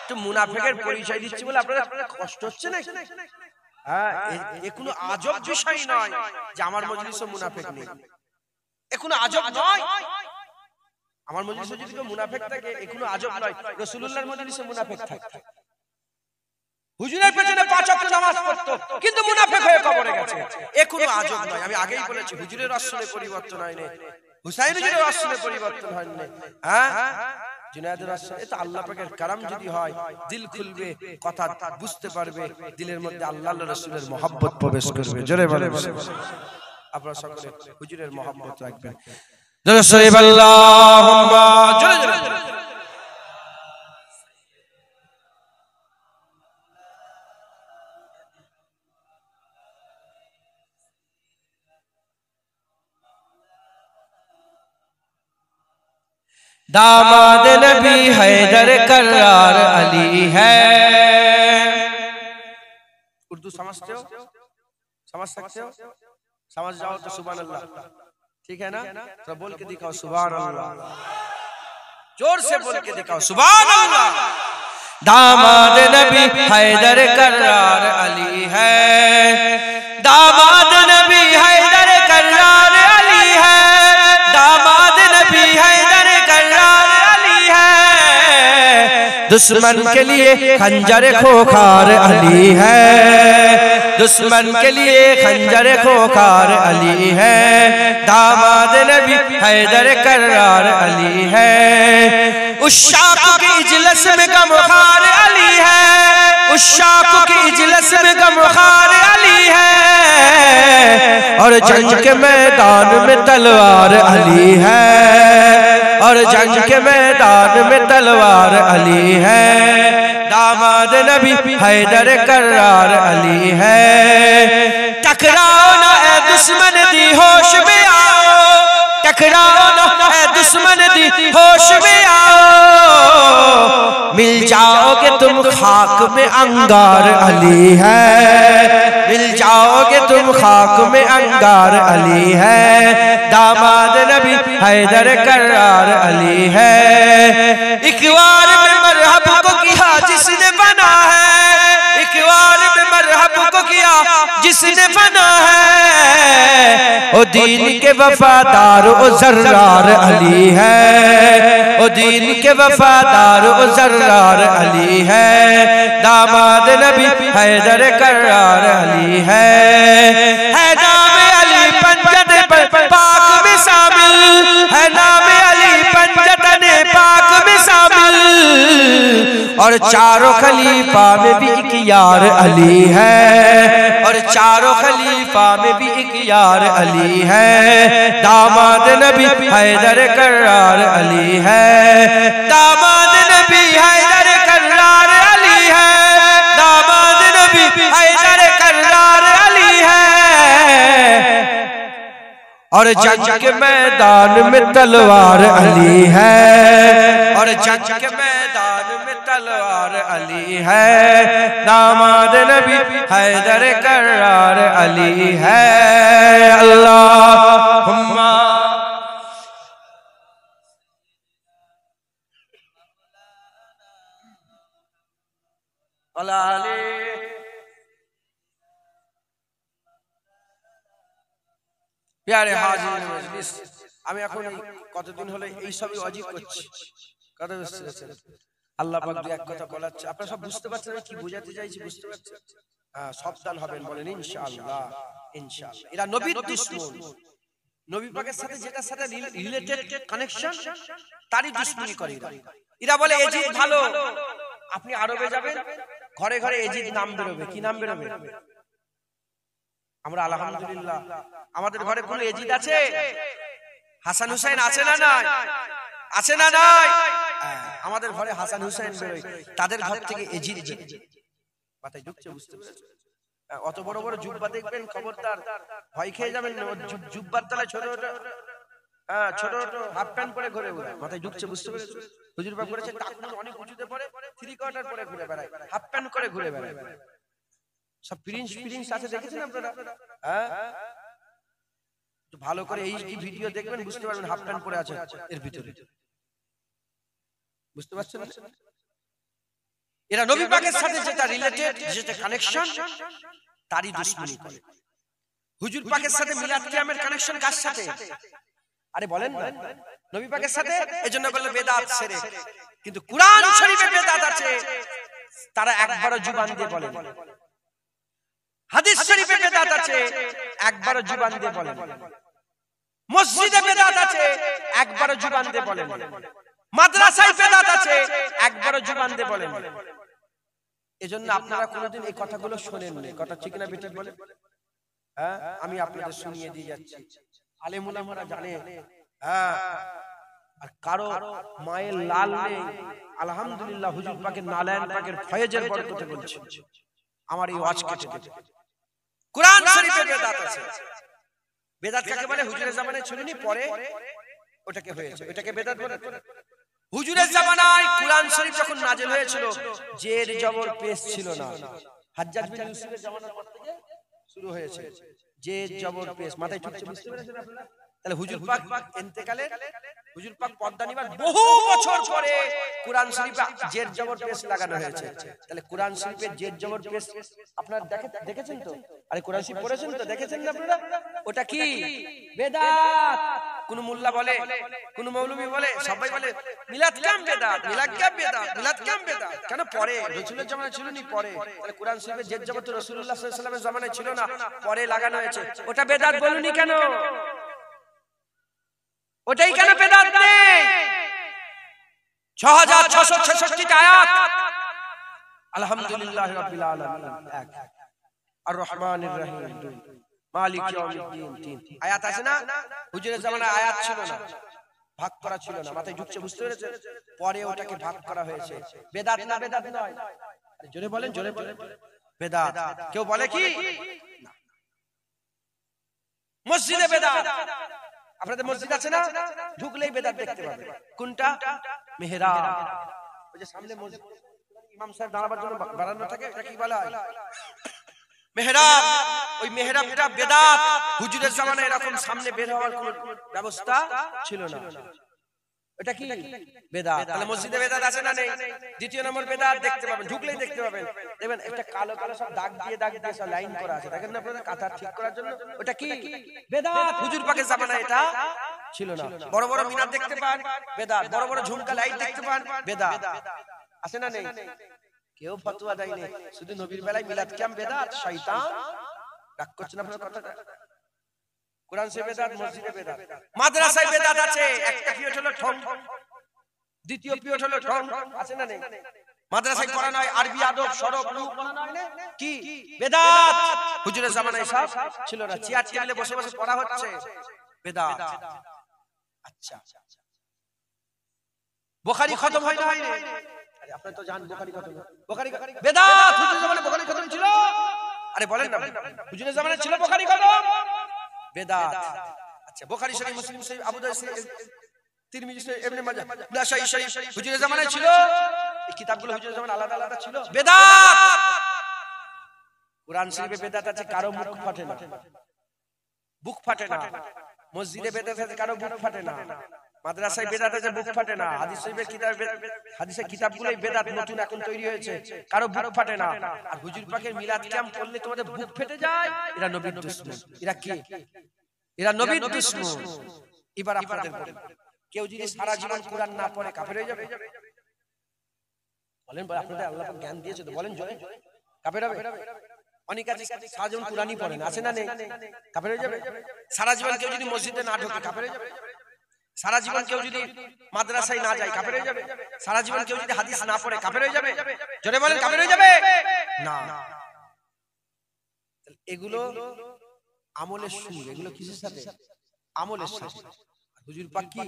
তো মুনাফিকের পরিচয় দিচ্ছি বলে আপনাদের কষ্ট হচ্ছে না? হ্যাঁ, এ কোনো আজব বিষয় নয় যে আমার মজলিসে মুনাফিক নেই। এ কোনো আজব নয়। আমার মজলিসে যদি কেউ মুনাফিক থাকে এ কোনো আজব নয়। রাসূলুল্লাহর মজলিসে মুনাফিক থাকে। হুজুরের পেছনে 5 ওয়াক্ত নামাজ পড়তো কিন্তু মুনাফিক হয়ে কবরে গেছে, এ কোনো আজব নয়। আমি আগেই বলেছি হুজুরের রাসূলের পরিবর্তন হয়নি, হুসাইন হুজুরের রাসূলের পরিবর্তন হয়নি। হ্যাঁ, জুনায়েদের রাসূল, এটা আল্লাহ পাকের কারাম যদি হয়, দিল খুলবে, কথা বুঝতে পারবে, দিলের মধ্যে আল্লাহর রাসূলের মহব্বত প্রবেশ করবে। জোরে বলেন, আপনারা সকলে হুজুরের মহব্বত রাখবেন। দরুদ শরীফ, আল্লাহুম্মা জোরে জোরে। दामाद नबी हैदर करार अली है। उर्दू समझते हो? समझ सकते हो? समझ जाओ तो सुभान अल्लाह, ठीक है ना? तो बोल के दिखाओ सुभान अल्लाह, जोर से बोल के दिखाओ सुभान अल्लाह। दामाद नबी हैदर करार अली है, दामाद नबी हैदर करार अली है, दामाद नबी हैदर करार अली है। दुश्मन के लिए खंजर खोखार अली है, दुश्मन के लिए खंजर खोखार अली है। दामाद नबी हैदर करार अली है। उस शाख की इजलस में गमखार अली है, उस शाख की इजलस में गमखार अली है। और जंग के मैदान में तलवार अली है, और जंग के मैदान में तलवार अली है। दामाद नबी हैदर करार अली है। टकराओ ना ए दुश्मन दी होश में आओ, टकराओ ना ए दुश्मन दी होश में आओ। मिल जाओगे तुम खाक में अंगार अली है, मिल जाओगे तुम खाक में अंगार अली है। दामाद नबी हैदर करार अली है। इकबार में मरहब को किया जिसने बना है, इकबार में मरहब को किया जिसने बना है ओ दीन के वफादार ओ जर्रार अली है, ओ दीन के वफादार ओ जर्रार अली है, दामाद नबी हैदर कर्रार अली है नाम अली पंजत पाक में शामिल, है नाम अली पंजतन पाक में शामिल, और चारों खलीफा में भी एक यार अली है, और चारों खलीफा में भी एक यार अली है, दामाद नबी हैदर कर्रार अली है, दामाद नबी हैदर कर्रार अली है, दामाद नबी हैदर कर्रार अली है, और जंग के मैदान में तलवार अली है, और जंग के मैदान में तलवार अली है, दामाद नबी हैदर कर्रार अली है। अल्लाहुम्मा अली प्यारे हाजिর মজলিস, আমি এখন কতদিন হলো এই সবই অজিব করছি, কথা বুঝতে পারছেন? আল্লাহ পাক দুই এক কথা বলাচ্ছে, আপনারা সব বুঝতে পারছেন আমি কি বোঝাতে চাইছি? বুঝতে পারছেন? হ্যাঁ, সাবধান হবেন, বলেন ইনশাআল্লাহ। ইনশাআল্লাহ। এরা নবীর দুশমন, নবী পাকের সাথে যেটার সাথে রিলেটেড কানেকশন তারই দুশমনি করে এরা। এরা বলে এজিদ ভালো, আপনি আরবে যাবেন ঘরে ঘরে এজিদ নাম বেরোবে। কি নাম বেরোবে? আমরা আলহামদুলিল্লাহ আমাদের ঘরে কোন এজিদ আছে? হাসান হুসাইন আছে না নাই? আছে না নাই? আমাদের ঘরে হাসান হুসাইন বেরোয়, তাদের ঘর থেকে এজিদ বেরোয়। মাথায় ঢুকছে? বুঝতে পেরেছেন? অত বড় বড় জুব্বা দেখবেন, খবরদার ভয় খেয়ে যাবেন। জুব্বার তলায় ছোট ছোট ছোট ছোট হাফ প্যান্ট পরে ঘুরে ঘুরে। মাথায় ঢুকছে? বুঝতে পেরেছেন? হুজুর বাপ করেছে টাকনুন অনেক উঁচুতে পড়ে, থ্রি কোয়ার্টার পরে ঘুরে বেড়ায়, হাফ প্যান্ট করে ঘুরে বেড়ায়। সব প্রিন্স আছে, দেখেছেন আপনারা? হ্যাঁ, ভালো করে এই ভিডিও দেখবেন, বুঝতে পারবেন হাফ প্যান্ট পরে আছে এর ভিতরে। বুঝতে পারছেন? এরা নবী পাকের সাথে যেটা রিলেটেড, যেটা কানেকশন, তারই দুশমনি করে। হুজুর পাকের সাথে মিলাদ কিয়ামের কানেকশন কার সাথে? আরে বলেন না, নবী পাকের সাথে। এজন্য বলল বেদাত শিরক। কিন্তু কুরআন শরীফে বেদাত আছে, তারা একবারও জুবান দিয়ে বলে না। হাদিস শরীফে বেদাত আছে, একবারও জুবান দিয়ে বলে না। মসজিদে বেদাত আছে, একবারও জুবান দিয়ে বলে না। মাদ্রাসায় বেদাত আছে, একবারও জুবান দিয়ে বলে না। এজন্য আপনারা কোনোদিন এই কথাগুলো শোনেননি। কথা ঠিক না বেঠিক বলে? হ্যাঁ, আমি আপনাদের শুনিয়ে দিয়ে যাচ্ছি। আলেম উলামারা জানে। হ্যাঁ, আর কারো মায়ের লাল নেই, আলহামদুলিল্লাহ হুজুর পাকের নালায়েন পাকের ফয়েজের বরকতে বলছি, আমার এই ওয়াজ কেটে দেবে। কুরআন শরীফে বেদাত আছে। বেদাত কাকে বলে? হুজুরের জামানায় ছিলনি, পরে ওটাকে হয়েছে, ওটাকে বেদাত বলে। হুজুরের জামানায় কুরআন শরীফ যখন নাযিল হয়েছিল, জের জবর পেশ ছিল না। হাজ্জাজ বিন ইউসুফের জামানার পর থেকে শুরু হয়েছে জের জবর পেশ। মাথায় ঢুকছে? বুঝতে পেরেছেন আপনারা? তাহলে হুজুর পাক ইন্তেকালে, হুজুর পাক পর্দা নিবার বহু বছর পরে কুরআন শরীফে জের জবর পেশ লাগানো হয়েছে। তাহলে কুরআন শরীফের জের জবর পেশ আপনারা দেখেছেন তো? আরে কুরআন শরীফ পড়েছেন তো? দেখেছেন না আপনারা? ওটা কি? বেদাত। কোন মোল্লা বলে, কোন মৌলভী বলে, সবাই বলে মিলাদ কিয়াম বেদাত, মিলাদ কিয়াম বেদাত, মিলাদ কিয়াম বেদাত। কেন? পরে রাসূলের জামানায় ছিল নি, পরে। তাহলে কুরআন শরীফের জের জবর তো রাসূলুল্লাহ সাল্লাল্লাহু আলাইহি ওয়াসাল্লামের জামানায় ছিল না, পরে লাগানো হয়েছে। ওটা বেদাত বলুনি কেন? ওটাই কেন বেদাত নেই? 6666 আয়াত। আলহামদুলিল্লাহ রাব্বিল আলামিন এক, আর রহমানির রহিম দুই, মালিক ইয়াউমিদ্দিন তিন। আয়াত আছে না? হুজুরের জামানায় আয়াত ছিল না, ভাগ করা ছিল না। মাথায় ঢুকছে? বুঝতে পেরেছেন? পরে ওটাকে ভাগ করা হয়েছে। বেদাত না বেদাত নয়? আরে জোরে বলেন, জোরে বলেন। বেদাত। কেউ বলে কি? না। মসজিদে বেদাত। আপনাদের মসজিদ আছে না? ঢুকলেই বেদাত দেখতে পাবেন। কোনটা? মেহরাব। ওই যে সামনে মসজিদ, ইমাম সাহেব দাঁড়াবার জন্য বারান্দা থাকে, এটা কি বলা হয়? মেহরাব। ওই মেহরাবটা বেদাত। হুজুরের জামানায় এরকম সামনে বের হওয়ার কোনো ব্যবস্থা ছিল না। এটা কি বেদাত। তাহলে মসজিদে বেদাত আছে না নেই? দ্বিতীয় নম্বর বেদাত দেখতে পাবেন, ঢুকলেই দেখতে পাবেন, দেখবেন একটা কালো কালো সব দাগ দিয়ে সব লাইন করা আছে, দেখেন না আপনারা, কাতার ঠিক করার জন্য। ওটা কি বেদাত। হুজুর পাকের জামানায় এটা ছিল না। বড় বড় মিনার দেখতে পান, বেদাত। বড় বড় ঝুমকা লাইট দেখতে পান, বেদাত। আছে না নেই? কেউ ফতোয়া দেয়নি, শুধু নবীর বেলায় মিলাদ কিয়াম বেদাত। শয়তান রাগ করছেন আপনার কথাটা। কোরআন সে বেদাত, মসজিদে বেদাত। মাদ্রাসায় বেদাত আছে। একটা পিরিয়ড হলো ঠং, দ্বিতীয় পিরিয়ড হলো ঠং। আছে না নেই? মাদ্রাসায় পড়ানো হয় আরবি, আদব, সরব, রূপ পড়ানো হয় না? কি বেদাত। হুজুরের জামানায় সব ছিল না, চেয়ার টেবিলে বসে বসে পড়া হচ্ছে, বেদাত। আচ্ছা, বুখারী খতম হয় না, হয় না? আরে আপনি তো জানেন বুখারী খতম, বুখারী বেদাত। হুজুরের জামানায় বুখারী খতম ছিল? আরে বলেন না, হুজুরের জামানায় ছিল বুখারী খতম, বেদাত। আচ্ছা, বুখারী শরীফ, মুসলিম শরীফ, আবু দাউদ শরীফ, তিরমিজি শরীফ, ইবনে মাজাহ, নাসাঈ শরীফ হুজুরের জামানায় ছিল? এই কিতাবগুলো হুজুরের জামানায় আলাদা আলাদা ছিল, বেদাত। কোরআন শরীফে বেদাত আছে, কারো মুখ ফাটে না, বুক ফাটে না। মসজিদে বেদাত আছে, কারো বুক ফাটে না। মাদ্রাসায় বেদাত আছে, বুক ফাটে না। হাদিস শরীফের কিতাব, হাদিসের কিতাবগুলোই বেদাত, নতুন এখন তৈরি হয়েছে, কারো বুক ফাটে না। আর হুজুর পাকের মিলাদ কিয়াম করলে তোমাদের বুক ফেটে যায়, এরা নবীর দুশমন। এরা কি? এরা নবীর দুশমন। এবার আপনাদের বলেন, কেউ যদি সারা জীবন কোরআন না পড়ে কাফের হয়ে যাবে? বলেন, আপনাদের আল্লাহ পাক জ্ঞান দিয়েছে তো, বলেন জোরে, কাফের হবে? অনেক আছে সারা জীবন কোরআনই পড়ে না, আছে না নেই? কাফের হয়ে যাবে? সারা জীবন কেউ যদি মসজিদে না ঢোকে কাফের হয়ে যাবে? সারা জীবন কেউ যদি মাদ্রাসায় না যায় কাফের হয়ে যাবে? সারা জীবন কেউ যদি হাদিস না পড়ে কাফের হয়ে যাবে? জোরে বলেন, কাফের হয়ে যাবে না। এগুলো আমলের সুর, এগুলো কিসের সাথে? আমলের সাথে। হুজুর পাক কি?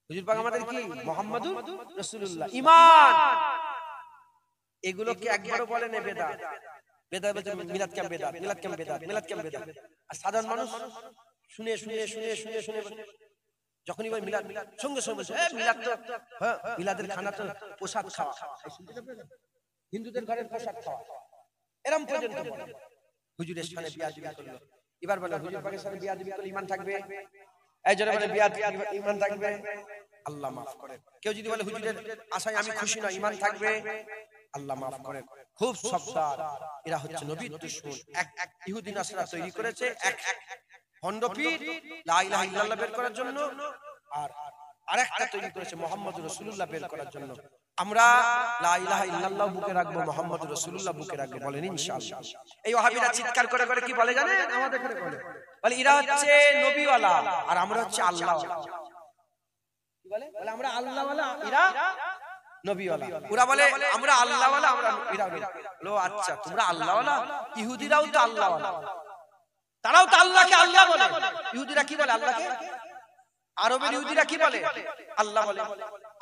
হুজুর পাক আমাদের কি? মুহাম্মাদুর রাসূলুল্লাহ, ঈমান। এগুলোকে একবারও বলেন না বেদাত। বেদাত বলতে মিলাদ কিয়াম বেদাত, মিলাদ কিয়াম বেদাত, মিলাদ কিয়াম বেদাত। আর সাধারণ মানুষ শুনে শুনে শুনে শুনে শুনে যখনই বলে মিলাদ, সঙ্গে সঙ্গে বলছে মিলাদ তো, হ্যাঁ, মিলাদের খানা তো প্রসাদ খাওয়া, হিন্দুদের ঘরের প্রসাদ খাওয়া, এরকম পর্যন্ত হুজুরের সামনে বিয়াদবি করলো। এবার বলে হুজুর পাকের সামনে বিয়াদবি করলে ঈমান থাকবে? এই জন্য বলে বিয়াদবি, ঈমান থাকবে? আল্লাহ মাফ করেন। কেউ যদি বলে হুজুরের আশায় আমি খুশি না, ঈমান থাকবে? আল্লাহ মাফ করেন। খুব সাবধান, এরা হচ্ছে নবীর দুশমন। এক ইহুদি নাসরা তৈরি করেছে, এক ভণ্ডপীর লা ইলাহা ইল্লাল্লাহ বের করার জন্য, আর আরেকটা তৈরি করেছে মুহাম্মদুর রাসূলুল্লাহ বের করার জন্য। আমরা লা ইলাহা ইল্লাল্লাহ বুকে রাখবো, মুহাম্মদুর রাসূলুল্লাহ বুকে রাখবো, বলেন ইনশাআল্লাহ। এই ওয়াহাবিরা চিৎকার করে করে কি বলে জানেন? আমাদের এখানে বলে এরা হচ্ছে নবীওয়ালা আর আমরা হচ্ছে আল্লাহওয়ালা। কি বলে? বলে আমরা আল্লাহওয়ালা, এরা নবীওয়ালা। ওরা বলে আমরা আল্লাহওয়ালা, আমরা এরা বলো আচ্ছা তোমরা আল্লাহওয়ালা, ইহুদিরাও তো আল্লাহওয়ালা, তারাও তো আল্লাহকে আল্লাহ বলে। ইহুদিরা কি বলে আল্লাহকে? আরবের ইহুদিরা কি বলে? আল্লাহ বলে।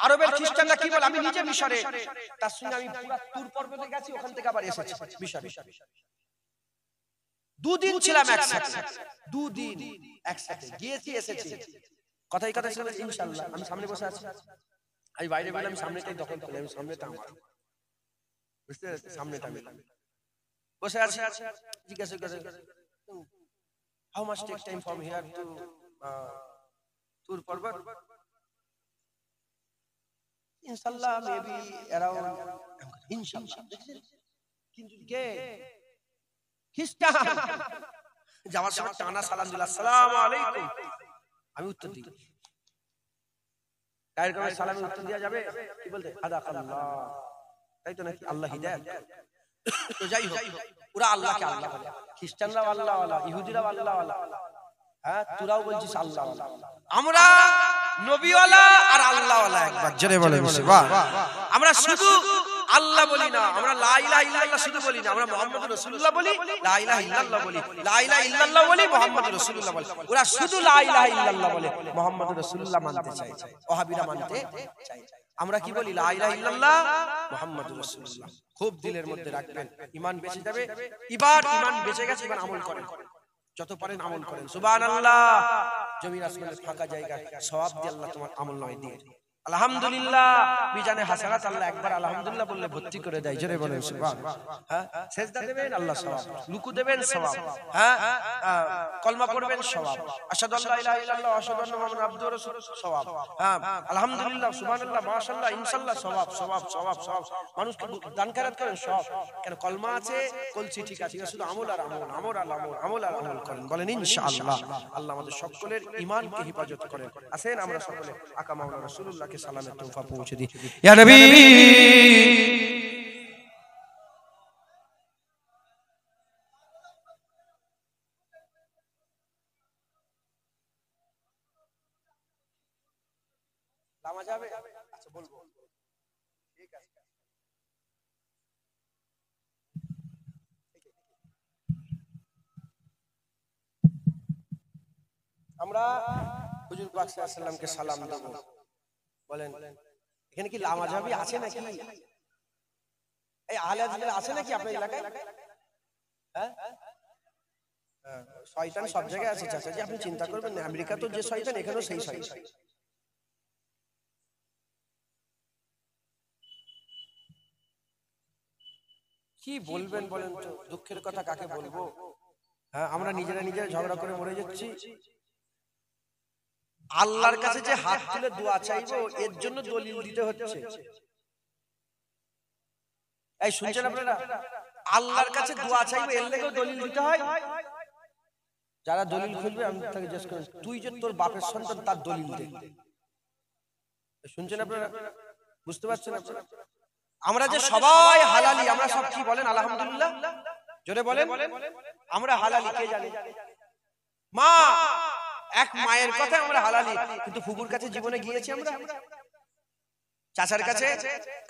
আরবের খ্রিস্টানরা কি বলে? আমি নিজে মিশরে, তার সঙ্গে আমি পুরো তুর পর্বতে গেছি, ওখান থেকে আবার এসেছি মিশরে। দুদিন ছিলাম একসাথে, দুদিন একসাথে গিয়েছি এসেছি। কথাই কথা ছিল ইনশাআল্লাহ। আমি সামনে বসে আছি, আমি বাইরে বলে আমি সামনেটাই দখল করলাম, আমি সামনেটা আমার, বুঝতে পারছেন? সামনেটা আমি বসে আছি, জিজ্ঞাসা করে how much take time from here to Tur Parbat? Inshallah, maybe around, inshallah. কিন্তু কে? খ্রিস্টান। যাওয়ার সময় টানা সালাম দিল, আসসালামু আলাইকুম। আমি উত্তর দিই, ডাইরেক্ট করে সালামে উত্তর দেওয়া যাবে? কি বলতে? আদাকাল্লাহ, তাই তো নাকি? আল্লাহ হিদায়াত। তো যাই হোক, ওরা আল্লাহকে আল্লাহ বলে, খ্রিস্টানরাও আল্লাহওয়ালা, ইহুদিরাও আল্লাহওয়ালা, হ্যাঁ তোরাও বলছিস আল্লাহওয়ালা। আমরা নবীওয়ালা আর আল্লাহওয়ালা। একবার জোরে বলে বাহ। আমরা শুধু আল্লাহ বলি না, আমরা লা ইলাহা ইল্লাল্লাহ শুধু বলি না, আমরা মুহাম্মাদুর রাসূলুল্লাহ বলি, লা ইলাহা ইল্লাল্লাহ বলি, লা ইলাহা ইল্লাল্লাহ বলি, মুহাম্মাদুর রাসূলুল্লাহ বলি। ওরা শুধু লা ইলাহা ইল্লাল্লাহ বলে, মুহাম্মাদুর রাসূলুল্লাহ মানতে চায়, ওয়াহাবিরা মানতে চায়। আমরা কি বলি? লা ইলাহা ইল্লাল্লাহ মুহাম্মাদুর রাসূলুল্লাহ। খুব দিলের মধ্যে রাখবেন, ঈমান বেঁচে যাবে। এবার ঈমান বেঁচে গেছে, এবার আমল করেন, যত পারেন আমল করেন। সুবহানাল্লাহ। জমির আসমানের ফাঁকা জায়গায় সওয়াব দিয়ে আল্লাহ তোমার আমলনামায় দিয়ে আলহামদুলিল্লাহ মিজানে হাসানাত আল্লাহ একবার আলহামদুলিল্লাহ বললে ভর্তি করে দেয়। জোরে বলেন সুবহানাল্লাহ। হ্যাঁ, সিজদা দেবেন আল্লাহ সওয়াব, রুকু দেবেন সওয়াব, হ্যাঁ কলমা পড়বেন সওয়াব, আশহাদু আল্লা ইলাহা ইল্লাল্লাহ ওয়া আশহাদু আন্না মুহাম্মাদান আবদুহু ওয়া রাসূলুহু সওয়াব, হ্যাঁ আলহামদুলিল্লাহ সুবহানাল্লাহ মাশাআল্লাহ ইনশাআল্লাহ সওয়াব সওয়াব সওয়াব সওয়াব। মানুষকে দান খয়রাত করেন সওয়াব। কেন কলমা আছে, কলসি ঠিক আছে, শুধু আমল আর আমল, আমল আর আমল, আমল আর আমল করেন। বলেন ইনশাআল্লাহ। আল্লাহ আমাদের সকলের ঈমানকে হেফাজত করেন। আসেন আমরা সকলে আকা মাওলানা রাসূলুল্লাহকে সালামের তোহফা পৌঁছে দিই। ইয়া নবী লামা যাবে? আচ্ছা বলবো, ঠিক আছে। আমরা হুজুর পাক সাল্লাল্লাহু আলাইহি ওয়াসাল্লামকে সালাম দেব। বলেন এখানে কি লামা যাবে আছে নাকি? এই আহলে হাদিস আছে নাকি আপনার এলাকায়? হ্যাঁ, শয়তান সব জায়গায় আছে চাচাজি, আপনি চিন্তা করবেন না। আমেরিকা তো যে শয়তান, এখানেও সেই শয়তান। কি বলবেন বলেন তো, দুঃখের কথা কাকে বলবো? হ্যাঁ, আমরা নিজেরা নিজেরা ঝগড়া করে মরে যাচ্ছি। আল্লাহর কাছে যে হাত তুলে দোয়া চাইবো, এর জন্য দলিল দিতে হচ্ছে। এই শুনছেন আপনারা? আল্লাহর কাছে দোয়া চাইবো, এর লেগেও দলিল দিতে হয়। যারা দলিল খুঁজবে আমি তাকে জিজ্ঞেস করি, তুই যে তোর বাপের সন্তান, তার দলিল দে। শুনছেন আপনারা? বুঝতে পারছেন আপনারা? আমরা যে সবাই হালালি, আমরা সব কি বলেন আলহামদুলিল্লাহ? জোরে বলেন আমরা হালালি। কে জানে? মা, এক মায়ের কথা আমরা হালালি, কিন্তু ফুফুর কাছে জীবনে গিয়েছি আমরা? চাচার কাছে,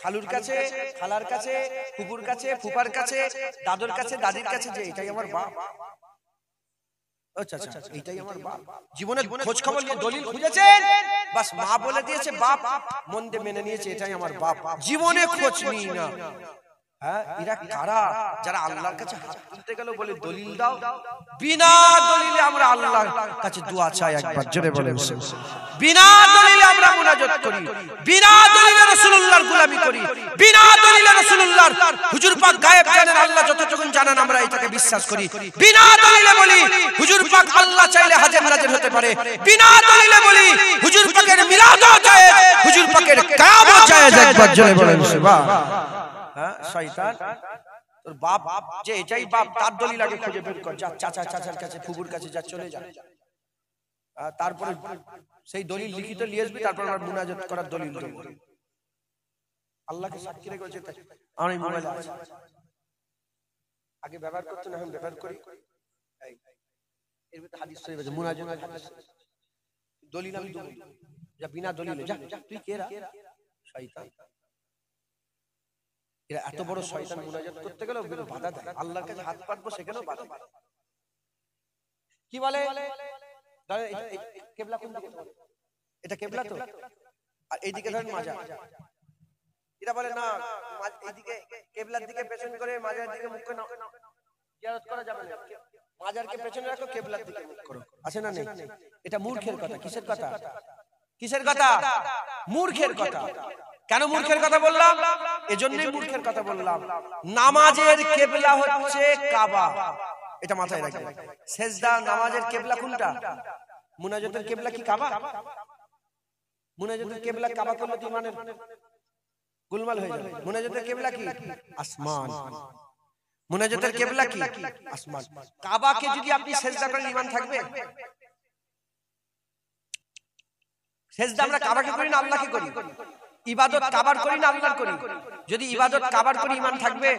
খালুর কাছে, খালার কাছে, ফুফুর কাছে, ফুফার কাছে, দাদুর কাছে, দাদির কাছে, যে এটাই আমার বাপ। আচ্ছা আচ্ছা, এটাই আমার বাপ। জীবনে খোঁজ খবর নিয়ে দলিল খুঁজেছেন, বাস মা বলে দিয়েছে বাপ, মন দিয়ে মেনে নিয়েছে এটাই আমার বাপ। জীবনে খোঁজ নিই না। হ্যাঁ, এরা কারা? যারা আল্লাহর কাছে হাত তুলতে গেল বলে দলিল দাও, বিনা দলিলে আমরা আল্লাহর কাছে দোয়া চাই। একবার জোরে বলেন, বিনা দলিলে আমরা মুনাজাত করি, বিনা দলিলে রাসূলুল্লাহর গোলামি করি, বিনা দলিলে রাসূলুল্লাহর হুজুর পাক গায়েব জানেন, আল্লাহ যতটুকু জানেন আমরা এটাকে বিশ্বাস করি। বিনা দলিলে বলি হুজুর পাক আল্লাহ চাইলে হাজির নাজির হতে পারে। বিনা দলিলে বলি হুজুর পাকের মিলাদও জায়েজ, হুজুর পাকের কিয়ামত জায়েজ। একবার জোরে বলেন সুবহানাল্লাহ। হ্যাঁ, শয়তান তোর বাপ যে এটাই বাপ, তার দলিল আগে খুঁজে বের কর। যা চাচার কাছে, ফুফুর কাছে যা, চলে যা। তারপরে সেই দলিল লিখিত নিয়ে আসবি, তারপর আমরা মুনাজাত করার দলিল দেব। আল্লাহকে সাক্ষী রেখে বলছে আমার এই মোবাইল আছে, আগে ব্যবহার করতে না, এখন ব্যবহার করি। এর ভিতরে হাদিস শরীফ আছে, মুনাজাত হাদিস। দলিল আমি দেব, যা বিনা দলিলে যা। তুই কেরা? শয়তান। এরা এত বড় শয়তান, মুনাজাত করতে গেল বাধা দেয়। আল্লাহর কাছে হাত পাতবো, সেখানেও বাধা দেয়। কি বলে? কেবলা কোন দিকে? এটা কেবলা তো, আর এইদিকে ধরেন মাজার। এরা বলে না, এইদিকে কেবলার দিকে পেছন করে, মাজার দিকে মুখ করে জিয়ারত করা যাবে না। মাজারকে পেছনে রাখো, কেবলার দিকে মুখ করো। আছে না নেই? এটা মূর্খের কথা। কিসের কথা? কিসের কথা? মূর্খের কথা। কেন মূর্খের কথা বললাম? এজন্যই মূর্খের কথা বললাম। নামাজের কেবলা হচ্ছে কাবা, এটা মাথায় রাখবেন। সেজদা নামাজের কেবলা কোনটা? মুনাজাতের কেবলা কি কাবা? মুনাজাতের কেবলা কাবা করলে তো ইমানের গোলমাল হয়ে যাবে। মুনাজাতের কেবলা কি? আসমান। মুনাজাতের কেবলা কি? আসমান। কাবাকে যদি আপনি সেজদা করেন, ঈমান থাকবে? সেজদা আমরা কাবাকে করি না আল্লাহকে করি? ইবাদত কাবার করি না আল্লাহর করি? যদি ইবাদত কাবার করি, ঈমান থাকবে?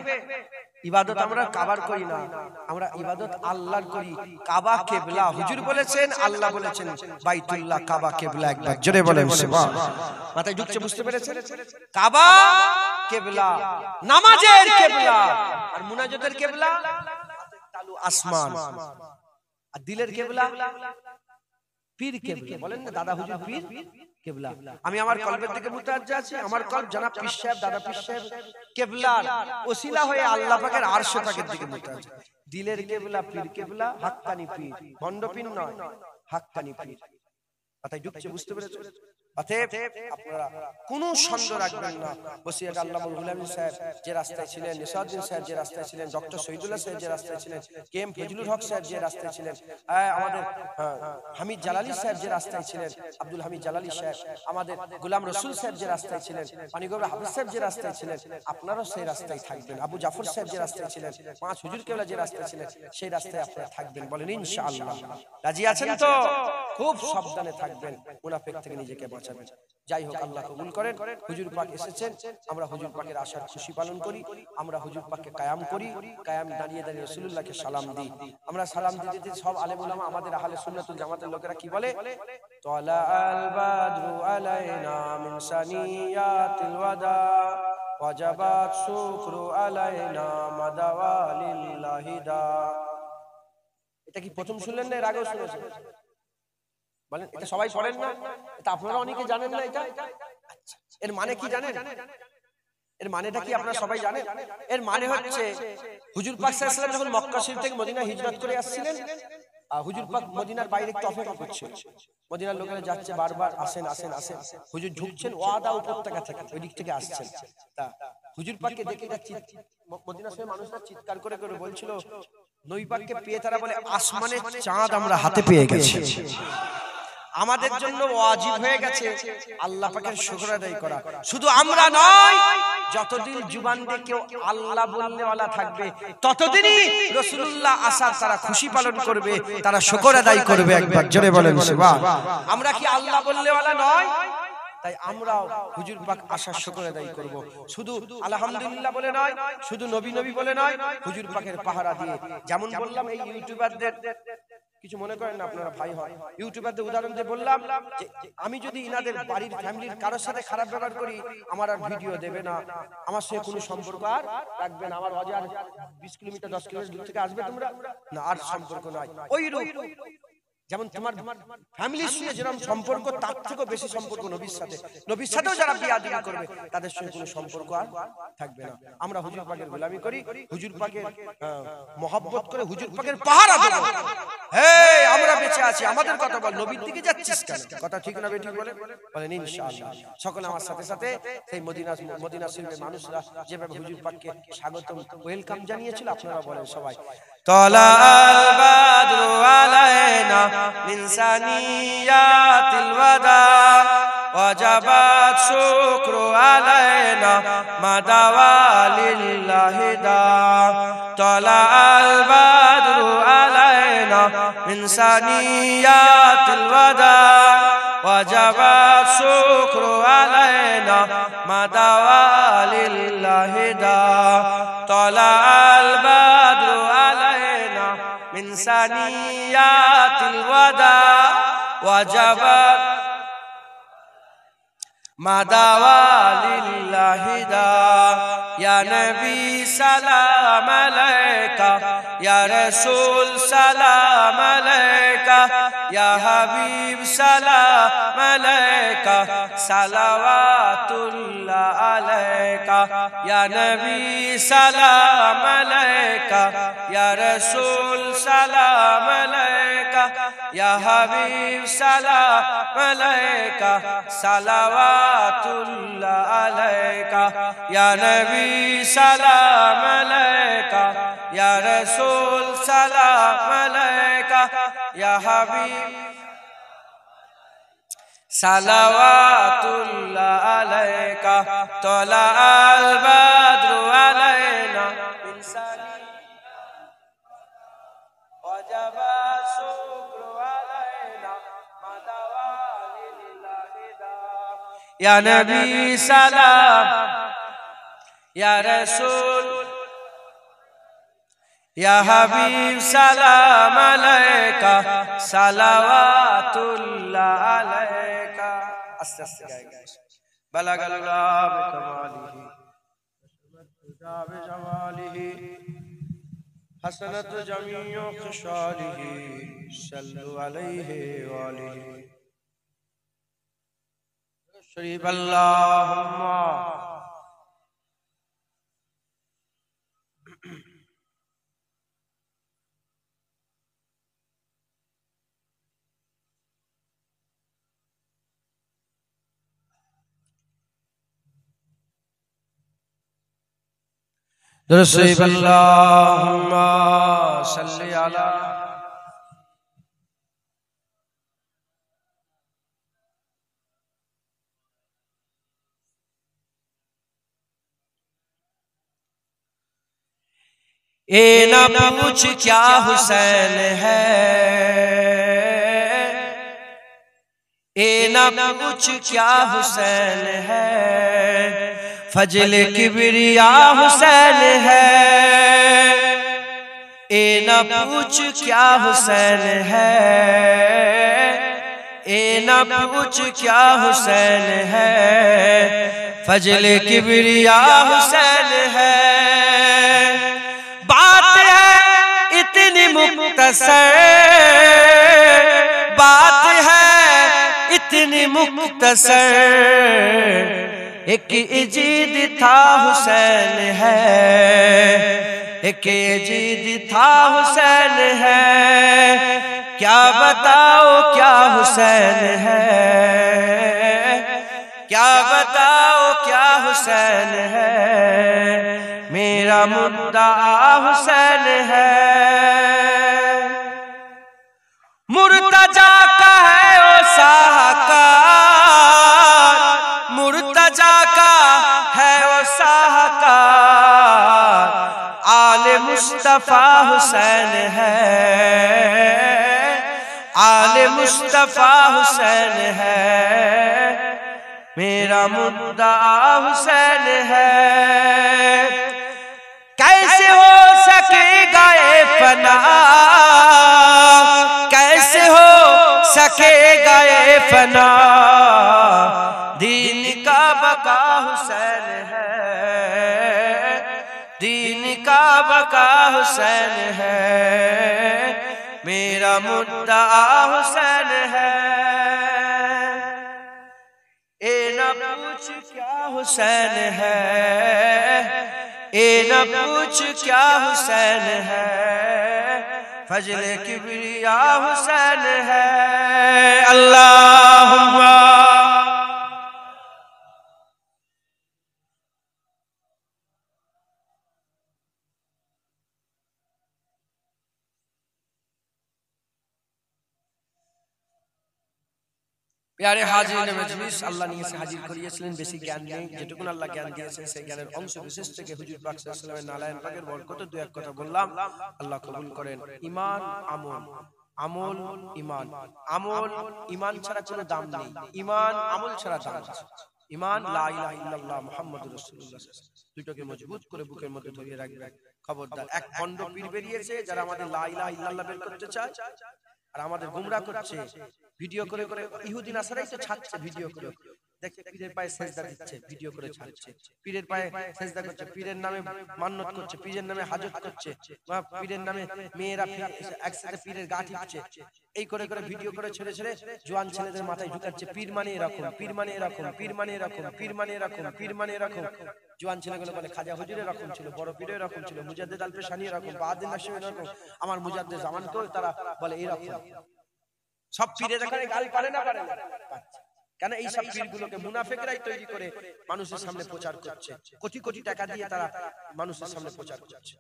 ইবাদত আমরা কাবার করি না, আমরা ইবাদত আল্লাহর করি। কাবা কিবলা, হুজুর বলেছেন, আল্লাহ বলেছেন বাইতুল্লাহ কাবা কিবলা। একবার জোরে বলেন সুবহানাল্লাহ। মাথায় ঢুকছে? বুঝতে পেরেছেন? কাবা কিবলা, নামাজের কিবলা। আর মুনাজাতের কিবলা তালু আসমান। আর দিলের কিবলা পীর কিবলা। বলেন না দাদা হুজুর পীর কিবলা। আমি আমার কলবের দিকে মুতাওয়াজ্জা আছি, আমার কলব জনাব পীর সাহেব, দাদা পীর সাহেব কিবলার ওসিলা হয়ে আল্লাহ পাকের আরশ পাকের দিকে মুতাওয়াজ্জা। দিলের কিবলা পীর কিবলা, হাক্কানি পীর, ভণ্ড পীর নয়, হাক্কানি পীর। কথাই ঢুকছে? বুঝতে পেরেছো? অতএব আপনারা কোনো সন্দেহ রাখবেন না, বসিরহাট আল্লামা হুলামি সাহেব যে রাস্তায় ছিলেন, নিসাউদ্দিন সাহেব যে রাস্তায় ছিলেন, ডক্টর শহীদুল্লাহ সাহেব যে রাস্তায় ছিলেন, কে এম ফজলুল হক সাহেব যে রাস্তায় ছিলেন, আমাদের হামিদ জালালি সাহেব যে রাস্তায় ছিলেন, আব্দুল হামিদ জালালি সাহেব, আমাদের গোলাম রসুল সাহেব যে রাস্তায় ছিলেন, পানিগোবরা হাফিজ সাহেব যে রাস্তায় ছিলেন, আপনারাও সেই রাস্তায় থাকবেন। আবু জাফর সাহেব যে রাস্তায় ছিলেন, পাঁচ হুজুর কেবলা যে রাস্তায় ছিলেন, সেই রাস্তায় আপনারা থাকবেন। বলেন ইনশাআল্লাহ। রাজি আছেন তো? খুব সাবধানে থাকবেন, মুনাফিক থেকে নিজেকে বাঁচাবেন। যাই হোক, আল্লাহ কবুল করেন। হুজুর পাক এসেছেন, আমরা হুজুর পাকের আশার খুশি পালন করি, আমরা হুজুর পাককে কায়াম করি, কায়াম দাঁড়িয়ে দাঁড়িয়ে রাসূলুল্লাহকে সালাম দিই। আমরা সালাম দিতে দিতে সব আলেম উলামা, আমাদের আহলে সুন্নাতুল জামাতের লোকেরা কি বলে? তালা আল বাদরু আলাইনা মিন সানিয়াতিল ওয়াদা ওয়াজাবাত শুকরু আলাইনা মাদাওয়ালিল্লাহি দা। এটা কি প্রথম শুনলেন না এর আগেও শুনেছেন? বলেন, এটা সবাই পড়েন না? এটা আপনারা অনেকে জানেন না। এটা এর মানে কি জানেন? এর মানেটা কি আপনারা সবাই জানেন? এর মানে হচ্ছে হুজুর পাক সাল্লাল্লাহু আলাইহি ওয়াসাল্লাম যখন মক্কা শরীফ থেকে মদিনা হিজরত করে আসছিলেন, হুজুর পাক মদিনার বাইরে একটু অপেক্ষা করছেন। মদিনার লোকেরা যাচ্ছে, বারবার আসেন আসেন আসেন। হুজুর ঢুকছেন ওয়াদা উপত্যকা থেকে, ওই দিক থেকে আসছেন। তা হুজুর পাককে দেখে মদিনা শহরের মানুষরা চিৎকার করে করে বলছিল, নবী পাককে পেয়ে তারা বলে, আসমানের চাঁদ আমরা হাতে পেয়ে গেছি, আমাদের জন্য ওয়াজিব হয়ে গেছে আল্লাহ পাকের শুকর আদায় করা। শুধু আমরা নয়, যতদিন জুবান দিয়ে কেউ আল্লাহ বলনেওয়ালা থাকবে, ততদিনই রাসূলুল্লাহ আসার তারা খুশি পালন করবে, তারা শুকর আদায় করবে। একবার জোরে বলেন সুবহান। আমরা কি আল্লাহ বলনেওয়ালা নয়? তাই আমরাও হুজুর পাক আসার শুকর আদায় করব। শুধু আলহামদুলিল্লাহ বলে নয়, শুধু নবী নবী বলে নয়, হুজুর পাকের পাহারা দিয়ে। যেমন বললাম, এই ইউটিউবারদের কিছু মনে করেন না, আপনারা ভাই হয়, ইউটিউবারদের উদাহরণ দিয়ে বললাম যে আমি যদি ইনাদের বাড়ির ফ্যামিলির কারোর সাথে খারাপ ব্যবহার করি, আমার আর ভিডিও দেবে না, আমার সাথে কোনো সম্পর্ক আর রাখবে না। আমার বাজার 20 কিলোমিটার 10 কিলোমিটার দূর থেকে আসবে তোমরা না, আর সম্পর্ক নাই। ওই রূপ যেমন তোমার ফ্যামিলির সঙ্গে যেরকম সম্পর্ক, তার থেকেও বেশি সম্পর্ক নবীর সাথে। নবীর সাথেও যারা বিয়াদবি করবে, তাদের সঙ্গে কোনো সম্পর্ক আর থাকবে না। আমরা হুজুর পাকের গোলামি করি, হুজুর পাকের মহব্বত করে, হুজুর পাকের পাহারা দেব। হে, আমরা বেঁচে আছি, আমাদের কথা বল, নবীর দিকে যাচ্ছিস কেন? কথা ঠিক না বেঠিক বলেন? বলেন ইনশাআল্লাহ। সকলে আমার সাথে সাথে সেই মদিনা শরীফের মানুষরা যেভাবে হুজুর পাককে স্বাগতম, ওয়েলকাম জানিয়েছিল, আপনারা বলেন সবাই, তালা আল বাদরু আলাইনা মিন সানিয়াতিল ওয়াদা ওয়াজাবাত শুকরু আলাইনা মাদাওয়ালিল্লাহি দা। তালা আল বাদরু আলাইনা মিন সানিয়াতিল ওয়াদা ওয়াজাবাত শুকরু আলাইনা মাদাওয়ালিল্লাহি দা। তালা আল বাদরু আলাইনা মিন সানিয়াতিল ওয়াদা ওয়াজাবাত মাদাওয়ালিল্লাহি দা। ইয়া নবী সালাম আলাইকা, ইয়া রাসূল সালাম আলাইকা, ইয়া হাবিব সালাম আলাইকা, সালাওয়াতুল্লাহ আলাইকা। ইয়া নবী সালাম আলাইকা, ইয়া রাসূল সালাম আলাইকা, ইয়া হাবিব সালাম আলাইকা, সালাওয়াতুল্লাহ আলাইকা। ইয়া নবী সালাম আলাইকা, ইয়া রাসূল সালাম আলাইকা, ইয়া হাবিব সালাওয়াতুল্লাহ আলাইকা। তালা আল বাদরু আলাইনা মিন সানিয়াতিল ওয়াজাবাত শুকরু আলাইনা মাদাওয়ালিল্লাহি দা। ইয়া নবী সালাম, ইয়া রাসূল, ইয়া হাবিব সালাম আলাইকা, সালাওয়াতুল্লাহ আলাইকা। আস্তে আস্তে গাইবে। বালাগাল্লাহ বিকামালিহি বিজামালিহি হাসানাতু জামিউ খিসালিহি সাল্লু আলাইহি ওয়া আলিহি শরীফ। আল্লাহুম্মা दुरूद शरीफ अल्लाहुम्मा सल्ली अला ए ना पूछ क्या हुसैन है, ए ना पूछ क्या हुसैन है, फजल किबरिया हुसैन है। ए ना पूछ क्या हुसैन है, ए ना पूछ क्या हुसैन है, फजल किबरिया हुसैन है। बात है इतनी मुख्तसर, बात है इतनी मुख्तसर, एक इजीद था हुसैन है, एक इजीद था हुसैन है। क्या बताओ क्या हुसैन है, क्या बताओ क्या हुसैन है, मेरा मुद्दा हुसैन है। मुर्तजा का है ओ साहकार, मुर्तजा का है ओ साहकार, आले मुस्तफा हुसैन है, आले मुस्तफा हुसैन है, मेरा मुद्दा हुसैन है। कैसे हो सकेगा ये फना, कैसे हो सकेगा ये फना, दीन का बका हुसैन है, दीन का बका हुसैन है, मेरा मुद्दा हुसैन है। ए ना पूछ क्या हुसैन है, ए ना पूछ क्या हुसैन है, फजले किबरिया हुसैन है। अल्लाहुम्मा प्यारे हाजिরিन मजलिस, আল্লাহ নিয়ে এসে হাজির করিয়েছিলেন। বেশি জ্ঞান নেই, যেটুকুন আল্লাহ জ্ঞান দিয়েছেন সেই জ্ঞানের অংশ বিশেষ থেকে হুজুর পাক সাল্লাল্লাহু আলাইহি ওয়াসাল্লামের নালায়েন পাকের বরকত দু এক কথা বললাম, আল্লাহ কবুল করেন। ঈমান আমল, আমল ঈমান, আমল ঈমান ছাড়া কোনো দাম নেই, ঈমান আমল ছাড়া দাম আছে। ঈমান লা ইলাহা ইল্লাল্লাহ মুহাম্মাদুর রাসূলুল্লাহ, দুটোকে মজবুত করে বুকের মধ্যে ধরিয়ে রাখবেন। খবরদার, এক ভণ্ড পীর বেরিয়েছে যারা আমাদের লা ইলাহা ইল্লাল্লাহ বের করতে চায় আর আমাদের গুমরাহ করছে। ভিডিও করে করে ইহুদি নাসারাই তো ছাড়ছে, ভিডিও করে দেখে পীরের পায়ে সেজদা দিচ্ছে, ভিডিও করে ছাড়ছে, পীরের পায়ে সেজদা করছে, পীরের নামে মান্নত করছে, পীরের নামে হাজত করছে, বা পীরের নামে মেয়েরা একসাথে পীরের গা টিপছে। এই করে করে ভিডিও করে ছেড়ে ছেড়ে জোয়ান ছেলেদের মাথায় ঢুকাচ্ছে পীর মানে এরকম, পীর মানে এরকম, পীর মানে এরকম, পীর মানে এরকম, পীর মানে এরকম। জোয়ান ছেলেগুলো বলে খাজা হুজুর এরকম ছিল, বড় পীর এরকম ছিল, মুজাদ্দিদ আল পেশানি এরকম, বাহাদুর নাশিব এরকম, আমার মুজাদ্দিদ জামানকেও তারা বলে এরকম। সব পীরে দেখানে গাল পারে না, পারে না, কেন এই সব পীরগুলোকে মুনাফিকরাই তৈরি করে মানুষের সামনে প্রচার করছে, কোটি কোটি টাকা দিয়ে তারা মানুষের সামনে প্রচার করছে।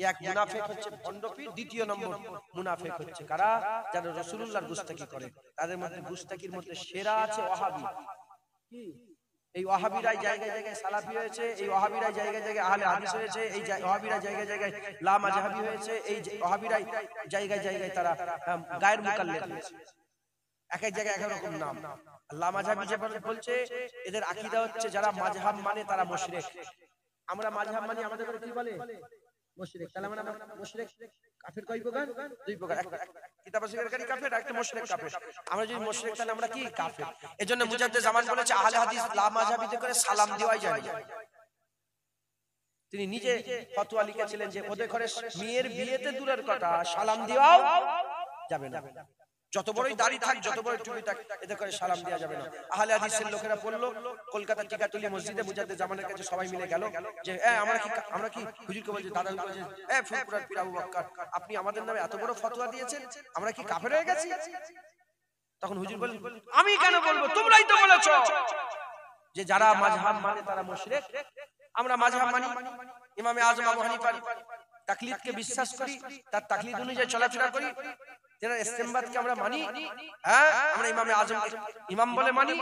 এক মুনাফিক হচ্ছে ভণ্ড পীর, দ্বিতীয় নম্বর মুনাফিক হচ্ছে কারা, যারা রাসূলুল্লাহর গুস্তাকি করে। তাদের মধ্যে গুস্তাকির মধ্যে সেরা আছে ওয়াহাবি। কি এই ওয়াহাবিরাই জায়গায় জায়গায় সালাফি হয়েছে, এই ওয়াহাবিরাই জায়গায় জায়গায় আহলে হাদিস হয়েছে, এই ওয়াহাবিরা জায়গায় জায়গায় লা মাযহাবি হয়েছে, এই ওয়াহাবিরাই জায়গায় জায়গায় তারা গায়ের মুকাল্লিদ হয়েছে। এক এক জায়গায় এক এক রকম নাম। লা মাযহাবি যেভাবে বলছে, এদের আকীদা হচ্ছে যারা মাযহাব মানে তারা মুশরিক। আমরা মাযহাব মানি, আমাদের কি বলে মুশরিক। তাহলে আমরা মুশরিক কাফের কয় প্রকার? দুই প্রকার, কিতাব অস্বীকারী কাফের, আর একটা মুশরিক কাফের। আমরা যদি মুশরিক তাহলে আমরা কি কাফের। এজন্য মুজাদ্দিদ জামান বলেছে আহলে হাদিস লা মাযহাবিতে করে সালাম দেওয়াই যায় না। তিনি নিজে ফতোয়া লিখেছিলেন যে ওদের ঘরে মেয়ের বিয়েতে দূরের কথা, সালাম দেওয়াও যাবে না। যত বড়ই দাড়ি থাক, যত বড় টুপি থাক, এদের করে সালাম দেওয়া যাবে না। আহলে হাদিসের লোকেরা বললো, কলকাতা টিকাতুলি মসজিদে মুজাদ্দিদ জামানের কাছে সবাই মিলে গেল যে আমরা কি হুজুরকে বলছি, দাদা বলছে ফুরফুরার পীর আবু বকর, আপনি আমাদের নামে এত বড় ফতোয়া দিয়েছেন, আমরা কি কাফের হয়ে গেছি? তখন হুজুর বললেন, আমি কেন বলবো, তোমরাই তো বলেছো যে যারা মাযহাব মানে তারা মুশরিক। আমরা মাযহাব মানি, ইমামে আজম আবু হানিফার তাকলিদকে বিশ্বাস করি, তার তাকলিদ অনুযায়ী চলাফেরা করি, তেনার ইস্তেমবাদকে আমরা মানি, হ্যাঁ আমরা ইমামে আজম ইমাম বলে মানি,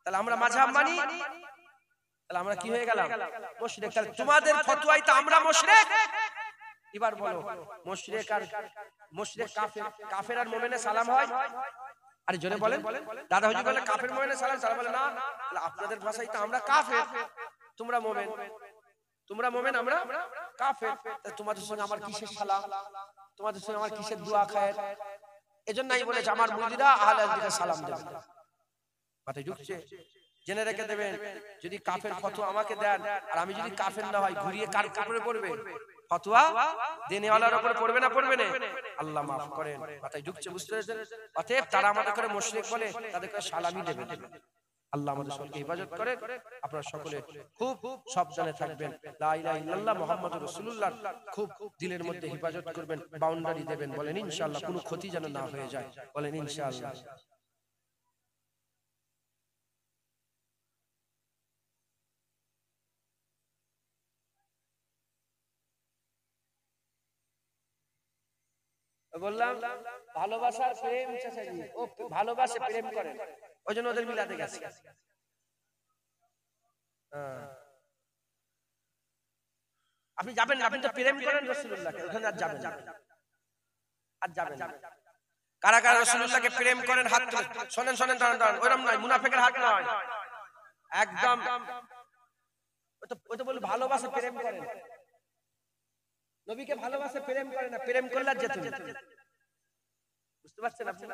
তাহলে আমরা মাযহাব মানি, তাহলে আমরা কি হয়ে গেলাম? মুশরিক। তাহলে তোমাদের ফতোয়ায় তো আমরা মুশরিক। এবার বলো মুশরিক আর মুশরিক কাফের, কাফের আর মুমিনের সালাম হয়? আরে জোরে বলেন। দাদা হুজুর বলে কাফের মুমিনের সালাম, সালাম বলে না, তাহলে আপনাদের ভাষায় তো আমরা কাফের, তোমরা মুমিন, তোমরা মুমিন আমরা কাফের, তাহলে তোমাদের সঙ্গে আমার কিসের সালাম, তোমাদের সঙ্গে আমার কিসের দোয়া খায়ের? এজন্যই বলেছে আমার মুরিদরা আহলে হাদিসকে সালাম দেবে। মাথায় ঢুকছে? জেনে রেখে দেবেন, যদি কাফের ফতোয়া আমাকে দেন আর আমি যদি কাফের না হয়, ঘুরিয়ে কার উপরে পড়বে? ফতোয়া দেনেওয়ালার উপরে পড়বে না পড়বে না? আল্লাহ মাফ করেন। মাথায় ঢুকছে? বুঝতে পেরেছেন? অতএব তারা আমাদের করে মুশরিক বলে, তাদেরকে সালামি দেবে। আল্লাহ আমাদের সকলকে হেফাজত করেন। আপনারা সকলে খুব সাবধানে থাকবেন। লা ইলাহা ইল্লাল্লাহ মুহাম্মাদুর রাসূলুল্লাহ খুব দিলের মধ্যে হেফাজত করবেন, বাউন্ডারি দেবেন। বলেন ইনশাআল্লাহ, কোনো ক্ষতি যেন না হয়ে যায়। বলেন ইনশাআল্লাহ। বললাম ভালোবাসার প্রেম, ও ভালোবাসে, প্রেম করে, ওই জন্য ওদের মিলাতে গেছে। আপনি যাবেন না, আপনি তো প্রেম করেন রাসূলুল্লাহকে, ওখানে আর যাবেন না, আর যাবেন না। কারা কারা রাসূলুল্লাহকে প্রেম করেন হাত তুলে? শুনেন শুনেন, দাঁড়ান, ওরকম নয়, মুনাফিকের হাত নয়, একদম ওই তো বলে ভালোবাসে, প্রেম করেন, নবীকে ভালোবাসে, প্রেম করে না, প্রেম করলে আর যেত না। বুঝতে পারছেন আপনি?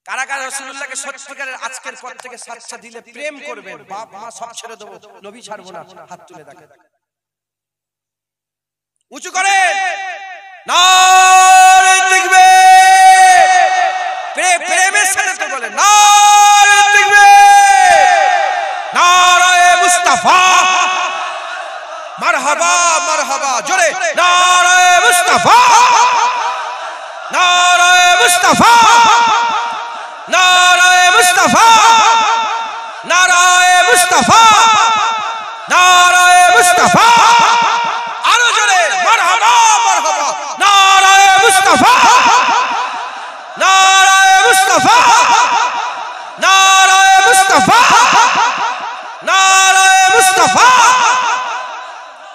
কারা কারা রাসূলুল্লাহকে সত্যিকারের আজকের পর থেকে সাচ্চা দিলে প্রেম করবেন, বাপ মা সব ছেড়ে দেব, নবী ছাড়বো না, হাত তুলে দেখেন, উঁচু করে নারে তাকবীর, প্রেমের সাথে তো বলেন নারে তাকবীর, নারে মুস্তাফা, মারহাবা মারহাবা, জোরে নারে মুস্তাফা, নারে মুস্তাফা, নারে মুস্তাফা, নারে মুস্তাফা, নারে মুস্তাফা, আরো জোরে মারহাবা মারহাবা, নারে মুস্তাফা, নারে মুস্তাফা, নারে মুস্তাফা, নারে মুস্তাফা।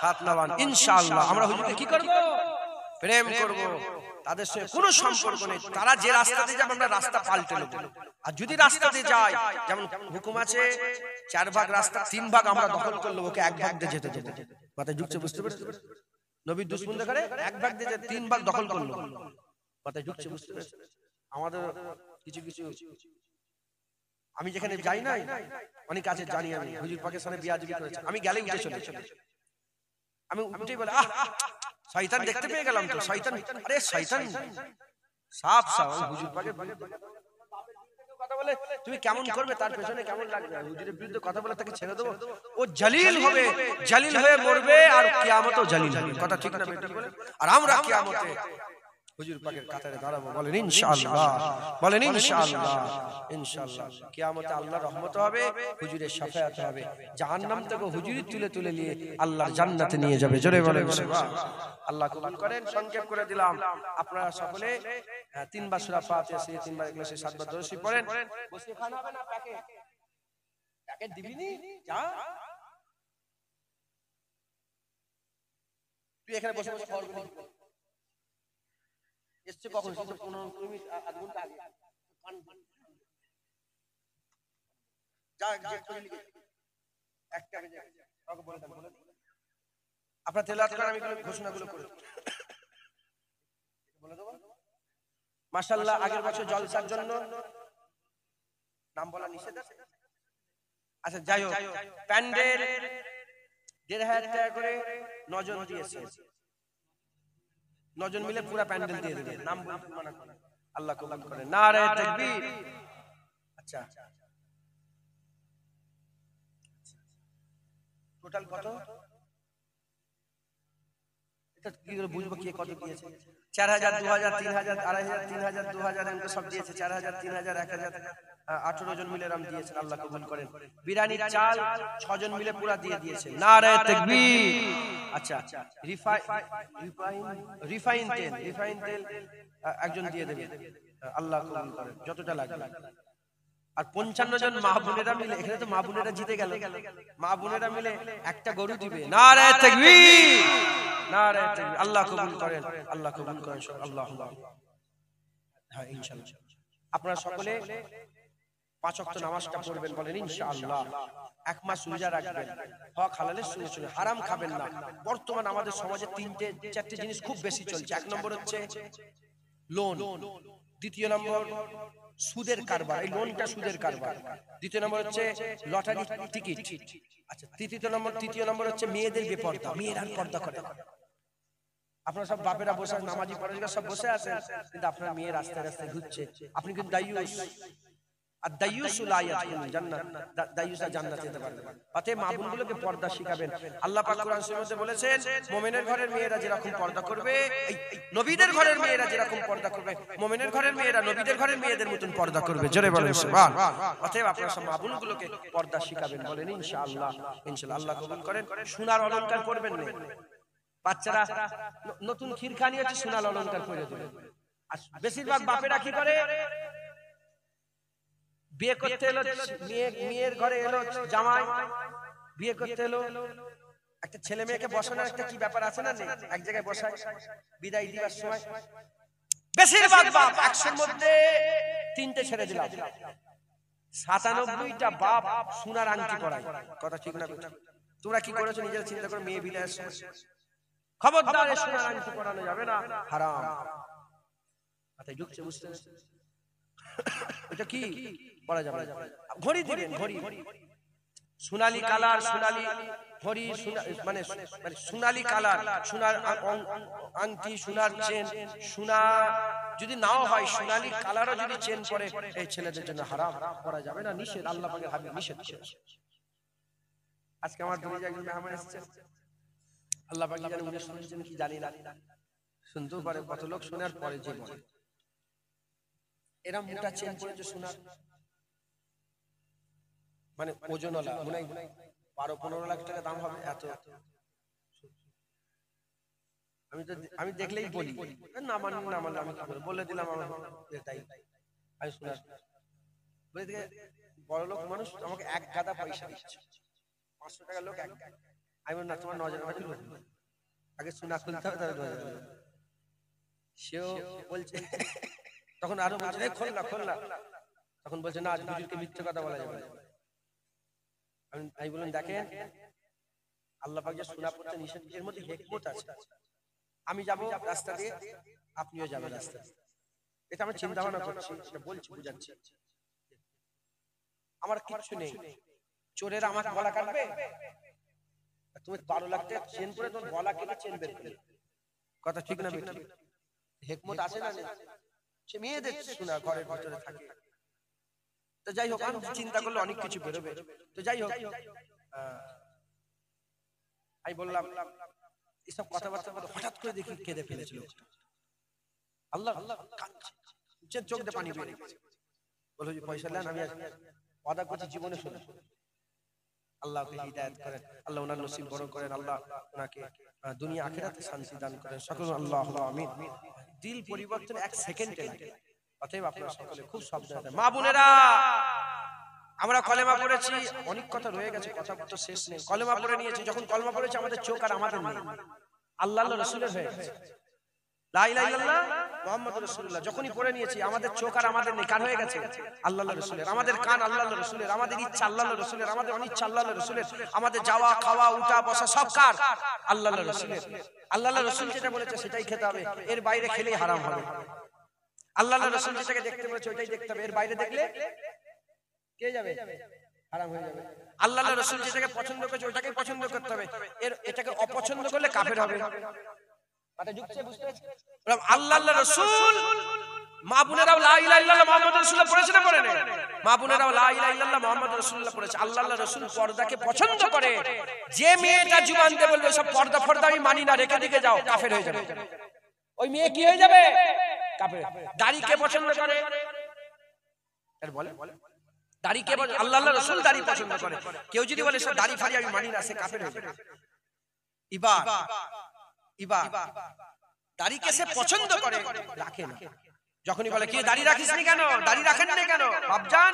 হাত নামান। ইনশাআল্লাহ আমরা হুজুরকে কি করব? প্রেম করব। তাদের সাথে কোনো সম্পর্ক নেই, তারা যে রাস্তা দিয়ে যাবে আমরা রাস্তা পাল্টে নেব। আর যদি রাস্তা দিয়ে যায়, যেমন হুকুম আছে 4 ভাগ রাস্তা 3 ভাগ আমরা দখল করলে ওকে 1 ভাগ দিয়ে যেতে দেব। মাথায় ঢুকছে? বুঝতে পেরেছেন? নবীর দুশমন দেখারে 1 ভাগ দিয়ে 3 ভাগ দখল করলো। মাথায় ঢুকছে? বুঝতে পেরেছেন? আমাদের কিছু কিছু, আমি যেখানে যাই না অনেক কাছে জানি, আমি হুজুর পাকিস্তানে বিয়াদবি করেছে, আমি গেলে উঠে চলে, আমি উঠেই বলে আহ শয়তান দেখতে পেয়ে গেলাম তো, শয়তান, আরে শয়তান সাফ সাফ হুজুর পাকে কথা বলে, তুমি কেমন করবে তার পেছনে কেমন লাগবে, হুজুরের বিরুদ্ধে কথা বলে তাকে ছেড়ে দেবো, ও জালিল হবে, জালিল হয়ে মরবে আর কিয়ামতেও জালিল হবে। কথা ঠিক না বেটা? বলে আর আমরা কিয়ামতে হুজুর পাকের কাতারে দাঁড়াবো। বলেন ইনশাআল্লাহ, বলেন ইনশাআল্লাহ। ইনশাআল্লাহ কিয়ামতে আল্লাহর রহমত হবে, হুজুরের শাফায়াত হবে, জাহান্নাম থেকে হুজুরই তুলে তুলে নিয়ে আল্লাহর জান্নাতে নিয়ে যাবে। জোরে বলেন সুবহানাল্লাহ। আল্লাহ কবুল করেন। সংক্ষেপ করে দিলাম, আপনারা সকলে 3 বার সূরা ফাতিহা, 3 বার ইখলাস, 7 বার দরুদ শরীফ পড়েন। বসে খান হবে না, প্যাকেট প্যাকেট দিবিনি, যা তুই এখানে বসে বসে খাওয়ার বলি এসছে কখন? 15 মিনিট, আধ ঘন্টা আগে। যা যে করে লিখে একটা বেজে কাউকে বলে দেন, বলে আপনারা তেলাওয়াত করেন, আমি ঘোষণাগুলো করে বলে দেব। মাশাআল্লাহ আগের বছর জলসার জন্য নাম বলা নিষেধ আছে। আচ্ছা যাই হোক, প্যান্ডেল 1,500 টাকা করে 9 জন দিয়েছে, 9 জন মিলে পুরো প্যান্ডেল দিয়ে দেবে, নাম বলতে মানা করে। আল্লাহ কবুল করেন। নারে তাকবীর। আচ্ছা টোটাল কত? এটা কি করে বুঝবো কে কত দিয়েছে? 4,000, 2,000, 3,000, 2,500, 3,000, 2,000 এমন সব দিয়েছে। 4,000, 3,000, 1,000 18 জন মিলে রাম দিয়েছেন, আল্লাহ কবুল করেন। বিরিয়ানির চাল 6 জন মিলে পুরা দিয়ে দিয়েছেন, নারে তাকবীর। আচ্ছা, রিফাইন তেল একজন দিয়ে দেবেন, আল্লাহ কবুল করেন, যতটা লাগবে। আর 55 জন মা বোনেরা মিলে, এখানে তো মা বোনেরা জিতে গেল, মা বোনেরা মিলে একটা গরু দিবে, নারে তাকবীর, নারে তাকবীর। আল্লাহ কবুল করেন, আল্লাহ কবুল করেন, আল্লাহুম্মা। হ্যাঁ ইনশাআল্লাহ আপনারা সকলে 5 ওয়াক্ত নামাজটা পড়বেন, বলেন ইনশাআল্লাহ। 1 মাস রোজা রাখবেন, হক হালালের শুনে শুনে, হারাম খাবেন না। বর্তমান আমাদের সমাজে 3-4টে জিনিস খুব বেশি চলছে। 1 নম্বর হচ্ছে লোন, দ্বিতীয় নম্বর সুদের কারবার, এই লোনটা সুদের কারবার, দ্বিতীয় নম্বর হচ্ছে লটারি টিকিট, আচ্ছা তৃতীয় নম্বর হচ্ছে মেয়েদের বেপর্দা, মেয়েরা পর্দা করে। আপনারা সব বাপেরা বসে নামাজি পড়াশোনা সব বসে আছেন, কিন্তু আপনার মেয়ে রাস্তায় রাস্তায় ঘুরছে, আপনি কিন্তু দায়ুস। আর দায়ুসু লা ইয়াদখুলুল জান্নাত, দায়ুসা জান্নাতে যেতে পারবে না। অতএব মা বোনগুলোকে পর্দা শিখাবেন। আল্লাহ পাক কোরআন শরীফে বলেছেন, মুমিনের ঘরের মেয়েরা যেরকম পর্দা করবে, নবীদের ঘরের মেয়েরা যেরকম পর্দা করবে, মুমিনের ঘরের মেয়েরা নবীদের ঘরের মেয়েদের মতন পর্দা করবে। জোরে বলেন সুবহান। অতএব আপনারা সব মা বোনগুলোকে পর্দা শিখাবেন, বলেন ইনশাআল্লাহ। ইনশাআল্লাহ আল্লাহ কবুল করেন। সোনার অলংকার পরবেন না, বাচ্চারা নতুন খিরখানি হচ্ছে, সোনার অলংকার পরে দেবে। আর বেশিরভাগ বাপেরা কি করে, বিয়ে করতে এলো, মেয়ের ঘরে এলো জামাই, বিয়ে করতে এলো, একটা ছেলে মেয়েকে বসানোর একটা কি ব্যাপার আছে না, এক জায়গায় বসায় বিদায় দিবার সময় বেশিরভাগ বাপ 100-এর মধ্যে 3টে ছেড়ে দিলাম, 97টা বাপ সোনার আংটি পরায়। কথা ঠিক না? তোমরা কি করেছো নিজেরা চিন্তা করো। মেয়ে বিদায়ের সময় খবরদার সোনার আংটি পরানো যাবে না, হারাম। মাথায় ঢুকছে, বুঝতে এটা কি পরা যাবে? ঘড়ি দিবেন, ঘড়ি সোনালী কালার, সোনালী ঘড়ি, মানে সোনালী কালার, সোনার আংটি, সোনার চেন, সোনা যদি নাও হয় সোনালী কালারও যদি চেন পরে, এই ছেলেদের জন্য হারাম, পরা যাবে না, নিষেধ। আল্লাহ পাকের হাবিব নিষেধ করেছে। আজকে আমার দুনিয়া একজন মেহমান এসেছে, আল্লাহ পাক জানে উনি শুনছেন কি জানি না, শুনতেও পারে। কত লোক শোনার পরে যে বলে এরা মোটা চেন পরেছে সোনার, মানে ওজনওয়ালা, মনে হয় 12-15 লাখ টাকা দাম হবে। এত আমি দেখলেই বলি না, না মানলে আমি কি করব, বলে দিলাম আমার তাই। আমি সোনার বলে দিকে বড় লোক মানুষ আমাকে 1 গাদা পয়সা দিচ্ছে, 500 টাকা লোক 1 গাদা। আমি বলি না, তোমার নজর বাড়ি লোক, আগে সোনা খুলতে হবে, তাহলে নজর বাড়ি। সেও বলছে, তখন আরো বলছে খোল না, তখন বলছে না, আজ হুজুরকে মিথ্যে কথা বলা যাবে না। আমি বললাম দেখেন, আল্লাহ পাক যে সোনা পড়তে নিষেধ, এর মধ্যে হিকমত আছে। আমি যাব রাস্তা দিয়ে, আপনিও যাবেন রাস্তা দিয়ে, এটা আমি চিন্তা ভাবনা করছি, সেটা বলছি, বুঝাচ্ছি। আমার কিচ্ছু নেই, চোরের আমার গলা কাটবে, তুমি 12 লাখ টাকা চেন করে তোর গলা কেটে চেন বের করে। কথা ঠিক না বেটা? হিকমত আছে না? সে মেয়েদের সোনা ঘরের ভিতরে থাকে। তো যাই হোক, আমি চিন্তা করলে অনেক কিছু বেরোবে। তো যাই হোক, আমি বললাম এসব কথাবার্তা হঠাৎ করে দেখি কেঁদে ফেলেছিল। আল্লাহ চোখ দিয়ে পানি বেরিয়ে গেছে। বলো যে পয়সা নেন, আমি ওয়াদা করছি জীবনে শুনে। আল্লাহ হিদায়াত করেন, আল্লাহ ওনার নসিব বড় করেন, আল্লাহ ওনাকে দুনিয়া আখিরাতে শান্তি দান করেন। সকল আল্লাহ আমিন। দিল পরিবর্তন 1 সেকেন্ডে লাগে। অতএব আপনারা সকলে খুব সাবধানে। মা বোনেরা, আমরা কলেমা পড়েছি, অনেক কথা রয়ে গেছে, কথা তো শেষ নেই। কলেমা পড়ে নিয়েছি, যখন কলেমা পড়েছি আমাদের চোখ আর আমাদের নেই, আল্লাহ রাসূলের হয়ে গেছে। লা ইলাহা ইল্লাল্লাহ মুহাম্মাদুর রাসূলুল্লাহ যখনই পড়ে নিয়েছি, আমাদের চোখ আর আমাদের নেই, কার হয়ে গেছে? আল্লাহ রাসূলের। আমাদের কান আল্লাহ রাসূলের, আমাদের ইচ্ছা আল্লাহ রাসূলের, আমাদের অনিচ্ছা আল্লাহ রাসূলের, আমাদের যাওয়া খাওয়া উঠা বসা সব কার? আল্লাহ রাসূলের। আল্লাহ রাসূল যেটা বলেছে সেটাই খেতে হবে, এর বাইরে খেলেই হারাম হবে। আল্লাহ রাসূল যেটাকে দেখতে বলেছে ওইটাই দেখতে হবে, এর বাইরে দেখলে কে যাবে? হারাম হয়ে যাবে। আল্লাহ রাসূল যেটাকে পছন্দ করেছে ওইটাকে পছন্দ করতে হবে, এটাকে অপছন্দ করলে কাফের হবে। কথা যুক্তি বুঝতে পারছেন? আল্লাহ রাসূল, মা বোনেরাও লা ইলাহা ইল্লাল্লাহ মুহাম্মাদুর রাসূলুল্লাহ পড়েছে না পড়ে না? মা বোনেরাও লা ইলাহা ইল্লাল্লাহ মুহাম্মাদুর রাসূলুল্লাহ পড়েছে। আল্লাহ রাসূল পর্দাকে পছন্দ করে। যে মেয়েটা জীবন দিয়ে বলবে সব পর্দা ফর্দা আমি মানি না, রেখে দিকে যাও, কাফের হয়ে যাবে। ওই মেয়ে কি হয়ে যাবে? কাফের। দাড়ি কে পছন্দ করে? এর বলে দাড়ি কে বলে? আল্লাহ আল্লাহ রাসূল দাড়ি পছন্দ করে। কেউ যদি বলে সে দাড়ি ফাড়ি আমি মানি না, সে কাফের হয়ে যাবে। ইবা দাড়িকে সে পছন্দ করে, রাখে না। যখনই বলে কি দাড়ি রাখিস নি কেন, দাড়ি রাখেন না কেন, বাপজান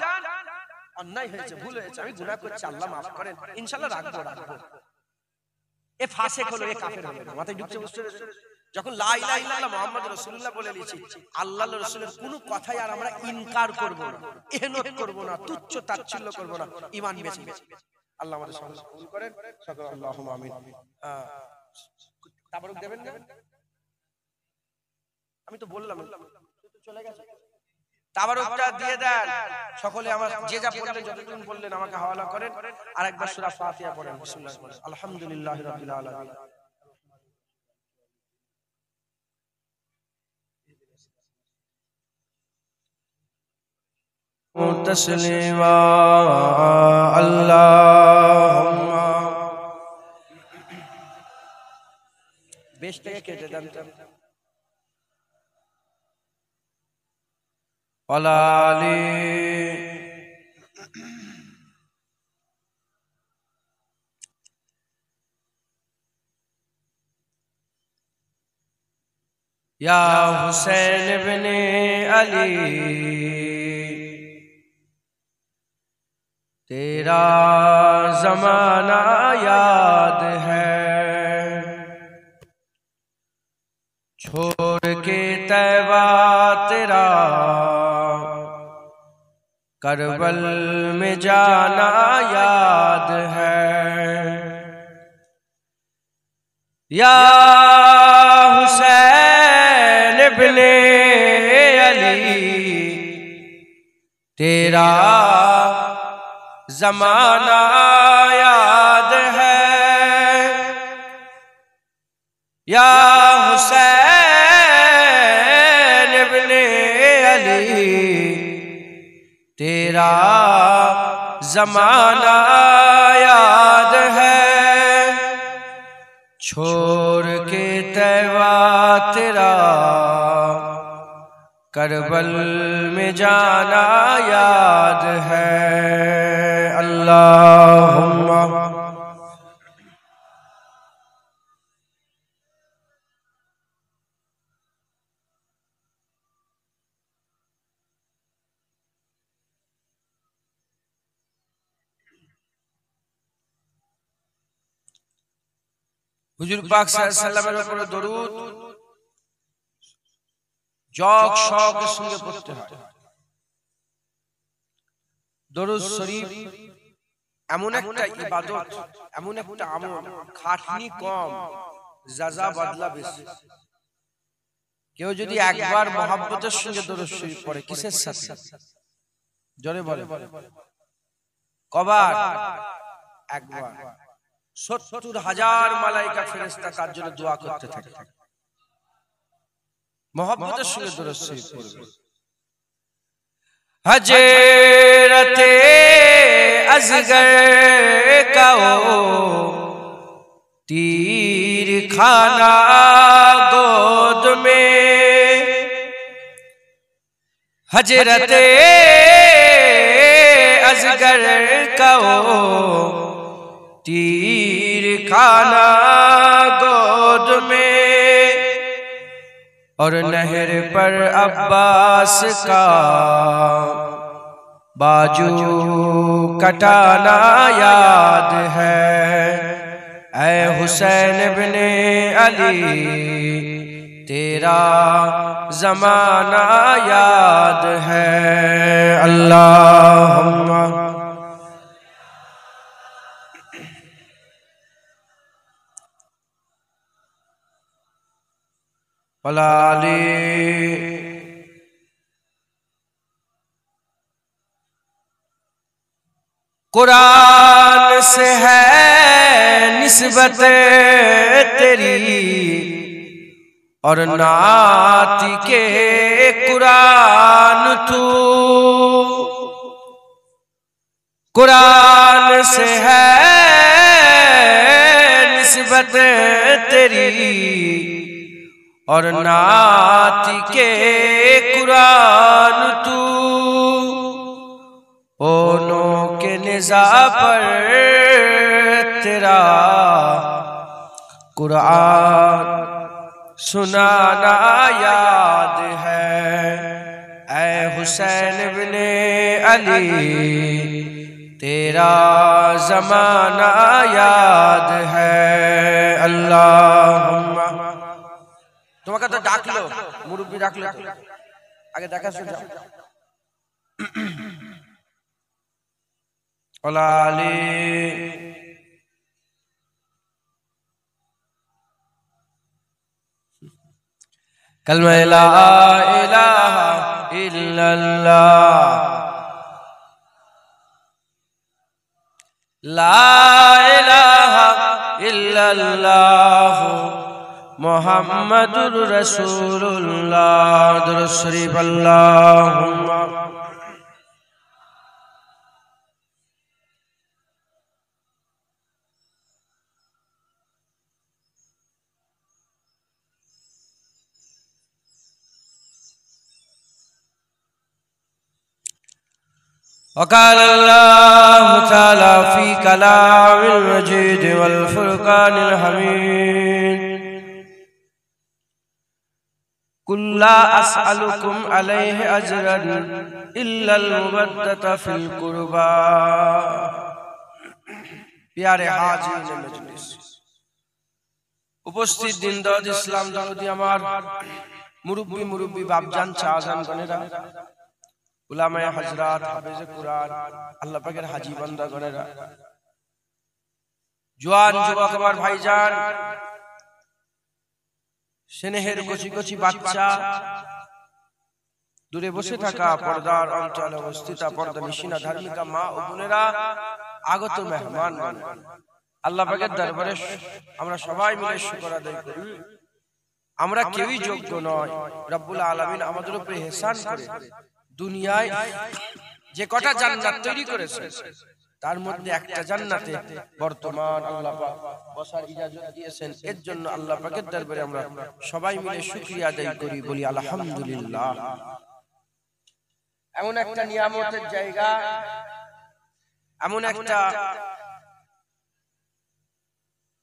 অন্যায় হয়েছে, ভুল হয়েছে, আমি গুনাহ করছি, আল্লাহ মাফ করেন, ইনশাআল্লাহ রাখবো। এ ফাসিক হলো, এ কাফের হলো। মাথায় ঢুকছে বুঝতে পেরেছেন? যখন লা ইলাহা ইল্লাল্লাহ মুহাম্মাদুর রাসূলুল্লাহ বলে দিয়েছি, আল্লাহর রাসূলের কোনো কথাই আর আমরা ইনকার করব না, ইহনত করব না, তুচ্ছ তাচ্ছিল্য করব না, ঈমান বেঁচে গেছে। আল্লাহ আমাদের সকলকে কবুল করেন, সকল আল্লাহুম্মা আমিন। তাবারুক দেবেন না? আমি তো বললাম চলে গেছে। তাবারুকটা দিয়ে দেন সকলে। আমার যে যা বললেন, যতটুকু বললেন আমাকে হাওয়ালা করেন। আরেকবার সূরা ফাতিহা পড়েন। বিসমিল্লাহ বলেন, আলহামদুলিল্লাহি রাব্বিল আলামিন। তসলিমা আল্লাহুম্মা। বেশ থেকে কেটে দেন ওয়ালালি। या हुसैन इब्ने अली तेरा जमाना याद है, छोड़ के तैबा तेरा करबल में जाना याद है। या हुसैन इब्ने अली तेरा जमाना याद है। या हुसैन इब्ने अली तेरा जमाना याद है, छोड़ के तैबा तेरा करबल में जाना याद है। अल्लाहुम्मा হুজুর পাক সাল্লাল্লাহু আলাইহি ওয়াসাল্লামের উপরে দরুদ জগ শকের সঙ্গে পড়তে হয়। দরুদ শরীফ এমন একটা ইবাদত, এমন একটা আমল, খাটনি কম, জাযা বদলা বেশি। কেউ যদি একবার মহব্বতের সঙ্গে দরুদ শরীফ পড়ে, কিসের সাথে? জোরে বলে। কবার? একবার। ৭০,০০০ মালায়েকা ফেরেশতা তার জন্য দোয়া করতে থাকে। মহব্বতের সঙ্গে দরুদ শরীফ পড়বে। হযরতে असगर का तीर खाना गोद में, हजरते असगर का तीर खाना गोद में, और नहर पर अब्बास का बाजू कटाना याद है। ऐ हुसैन इब्ने अली तेरा जमाना याद है। अल्लाहुम्मा वलाली। कुरान से है निस्बत तेरी, और नात के कुरान तू। कुरान से है निस्बत तेरी, और नात के कुरान तू। ओनों के निज़ा पर तेरा कुरान सुनाना याद है। ऐ हुसैन इब्ने अली तेरा ज़माना याद है। अल्लाहुम्मा তোমাকে তো ডাকলো, মুরব্বি ডাকলো, আগে দেখা শুনে যাও। ওলালি कलमा ला इलाहा इल्लल्लाह, ला इलाहा इल्लल्लाह मुहम्मदुर रसूलुल्लाह। दुरूद शरीफ अल्लाहुम्मा وقال الله تعالى في كلام المجيد والفرقان الحميد قل لا أسألكم عليه أجرا إلا المودة في القربى। प्यारे हाजिर मजलिस, उपस्थित दीनदार इस्लाम दरदी আমার মুরব্বি বাপজান চাচান গনেরা, উলামায়ে হযরত, হাফেজে কুরআন, আল্লাহ পাকের হাজী বান্দা গনেরা, জওয়ান যুবক আমার ভাইজান, স্নেহের কচি কচি বাচ্চা, দূরে বসে থাকা পর্দার অঞ্চলে অবস্থিত পর্দা নিশিনা ধার্মিকা মা ও বোনেরা, আগত মেহমান, আল্লাহ পাকের দরবারে আমরা সবাই মিলে শুকর আদায় করি। আমরা কেউই যোগ্য নয়, রব্বুল আলামিন আমাদের উপরে ইহসান করে দুনিয়ায় যে কটা জান্নাত তৈরি করেছে তার মধ্যে একটা জান্নাতে বর্তমান আল্লাহ পাক বসার ইজাজত দিয়েছেন। এর জন্য আল্লাহ পাকের দরবারে আমরা সবাই মিলে শুকরিয়া আদায় করি, বলি আলহামদুলিল্লাহ। এমন একটা নিয়ামতের জায়গা, এমন একটা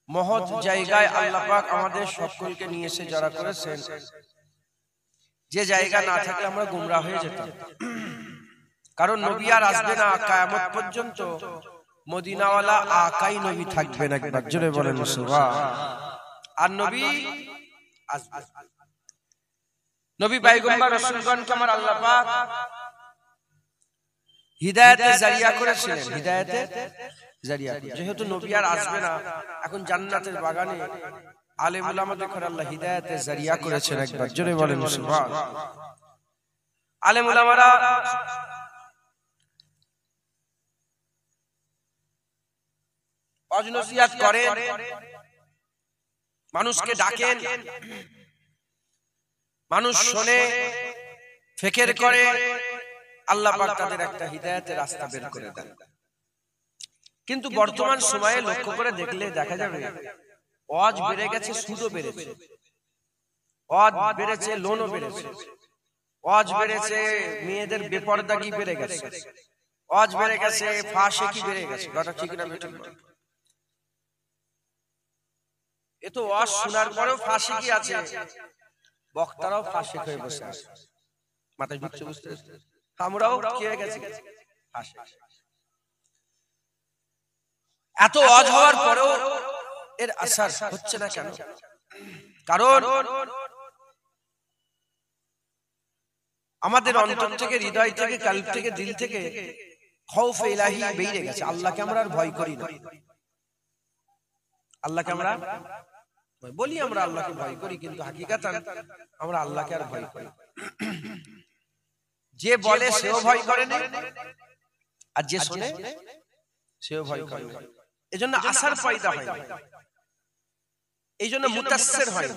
মহৎ জায়গায় আল্লাহ পাক আমাদের সকলকে নিয়ে এসে যারা করেছেন, যে জায়গা না থাকলে আমরা গুমরাহ হয়ে যেতাম। কারণ নবী আর আসবে না কিয়ামত পর্যন্ত, মদিনাওয়ালা আকাই নবী থাকবে না। একবার জোরে বলেন সুবহান। আর নবী আসবে, নবী পয়গম্বর রাসূলগণকে আমার আল্লাহ পাক হিদায়াতের জারিয়া করেছিলেন, হিদায়াতের জারিয়া। যেহেতু নবী আর আসবে না, এখন জান্নাতের বাগানে আলেম উলামাদের করে আল্লাহ হিদায়াতের জারিয়া করেছেন। একবার জোরে বলেন সুবহান। আলেম উলামারা ওয়াজ নসিহত করেন, মানুষকে ডাকেন, মানুষ শুনে, ফিকির করে, আল্লাহ পাক তাদের একটা হিদায়াতের রাস্তা বের করে দেন। কিন্তু বর্তমান সময়ে লক্ষ্য করে দেখলে দেখা যাবে ওয়াজ বেড়ে গেছে, সুদও বেড়েছে, ওয়াজ বেড়েছে, লোনও বেড়েছে, ওয়াজ বেড়েছে, মেয়েদের বেপরদাগি বেড়ে গেছে, ওয়াজ বেড়ে গেছে, ফাঁসেকি বেড়ে গেছে। কথা ঠিক না বেঠিক? এ তো ওয়াজ শোনার পরেও ফাঁসেকি আছে, বক্তারাও ফাঁসেক হয়ে বসে আছে। মাথায় ঢুকছে, বুঝতে আমরাও কি হয়ে গেছি? ফাঁসেক। এত ওয়াজ হওয়ার পরেও এর আসার হচ্ছে না কেন? কারণ আমাদের অন্তর থেকে, হৃদয় থেকে, কলব থেকে, দিল থেকে খৌফ ইলাহি বেরিয়ে গেছে। আল্লাহকে আমরা আর ভয় করি না। আল্লাহকে আমরা বলি আমরা আল্লাহকে ভয় করি, কিন্তু হাকিকাতান আমরা আল্লাহকে আর ভয় করি। যে বলে সেও ভয় করে না, আর যে শুনে সেও ভয় করে না। এজন্য আসার পয়দা হয় না, এই জন্য মুতাসসির হয় না,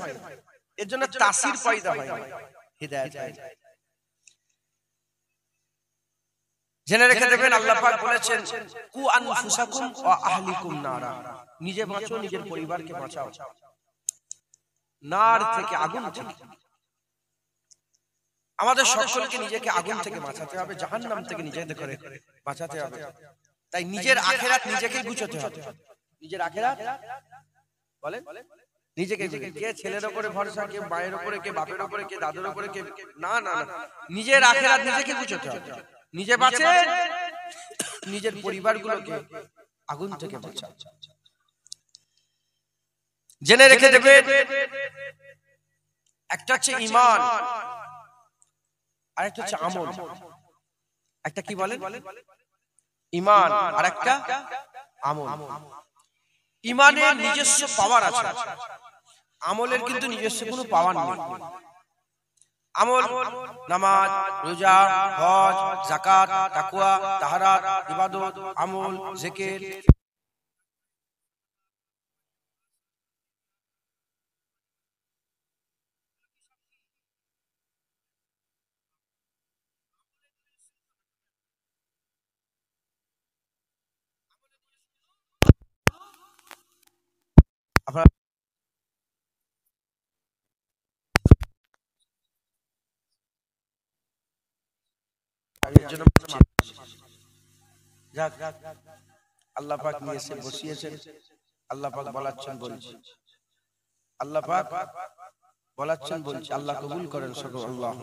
এর জন্য তাসির পয়দা হয় না, হিদায়াত হয় না। জেনে রেখে দেবেন, আল্লাহ পাক বলেছেন কু আনফুসাকুম ওয়া আহলিকুম নারা, নিজে বাঁচো, নিজের পরিবারকে বাঁচাও নার থেকে, আগুন থেকে। আমাদের সকলকে নিজেকে আগুন থেকে বাঁচাতে হবে, জাহান্নাম থেকে নিজেকে করে বাঁচাতে হবে। তাই নিজের আখিরাত নিজেকেই গুছাতে হবে। নিজের আখিরাত বলেন নিজেকে, কে ছেলের উপরে ভরসা, কে মায়ের উপরে, কে বাপের উপরে, কে দাদুর উপরে, কে না না না, নিজের আখিরাত নিজেকে গুছাতে হবে। নিজে বাঁচেন, নিজের পরিবারগুলোকে আগুন থেকে বাঁচান। জেনে রেখে দেবেন, একটা হচ্ছে ঈমান, আরেকটা হচ্ছে আমল। একটা কি বলেন? ঈমান, আরেকটা আমল। ঈমানের নিজস্ব পাওয়ার আছে, আমলের কিন্তু নিজস্ব কোনো পাওয়ার নেই। আমল নামাজ, রোজা, হজ, যাকাত, তাকওয়া, তাহারাত, ইবাদত, আমল, জিকির। আপনারা আল্লাহ পাক নিয়ে এসে বসিয়েছেন। আল্লাহ পাক বলাচ্ছেন বলছি, আল্লাহ পাক বলাচ্ছেন বলছি, আল্লাহ কবুল করেন সকল। আল্লাহ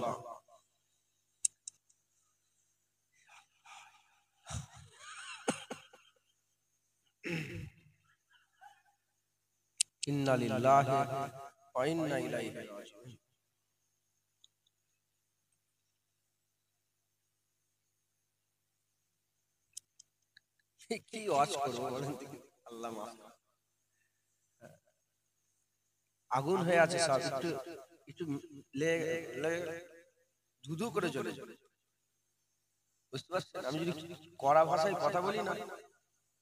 ইন্না লিল্লাহি ওয়া ইন্না ইলাইহি রাজিউন। কি ওয়াজ করব বলেন? আল্লাহ মাফ। আগুন হয়ে আছে সব, একটু একটু ধুধু করে চলে চলে, বুঝতে পারছেন? আমি যদি কড়া ভাষায় কথা বলি না,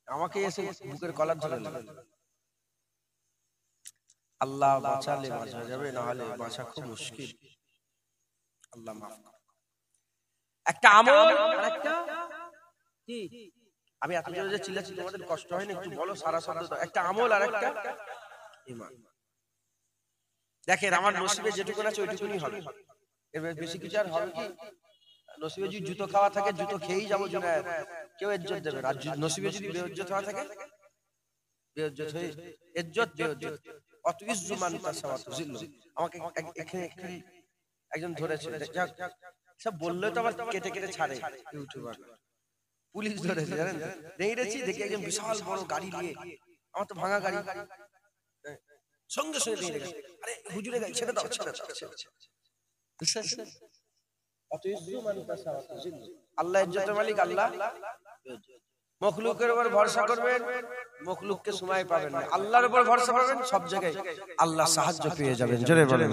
আমাকে এসে বুকের কলার ধরে লাগে। আল্লাহ বাঁচালে বাঁচা যাবে, না হলে বাঁচা খুব মুশকিল। আল্লাহ মাফ। একটা আমল আর একটা কি, আমি এত জোরে চিল্লাচ্ছি, তোমাদের কষ্ট হয় না? একটু বলো সারা শব্দ। একটা আমল আর একটা ঈমান। দেখেন, আমার নসিবে যেটুকু আছে ওইটুকুনি হবে, এর বেশি কিছু আর হবে কি? নসিবে যদি জুতো খাওয়া থাকে, জুতো খেয়েই যাবো, কেউ ইজ্জত দেবে না। আর নসিবে যদি বেইজ্জত হওয়া থাকে, বেইজ্জত হয়ে ইজ্জত বেইজ্জত। অতইজ্জু মান তাসাওয়াতু জিল্লু। আমাকে এখানে একজন ধরেছে, সব বললে তো আবার কেটে কেটে ছাড়ে ইউটিউবার। পুলিশ ধরেছে, জানেন? দেখেছি, দেখি একজন বিশাল বড় গাড়ি নিয়ে, আমার তো ভাঙা গাড়ি, সঙ্গে সঙ্গে দিয়ে গেছে, আরে হুজুরে গাড়ি ছেড়ে দাও, ছেড়ে দাও। আল্লাহ ইজ্জতের মালিক, আল্লাহ। মখলুকের উপর ভরসা করবেন, মখলুককে সময় পাবেন না। আল্লাহর উপর ভরসা করবেন, সব জায়গায় আল্লাহ সাহায্য পেয়ে যাবেন। জোরে বলেন।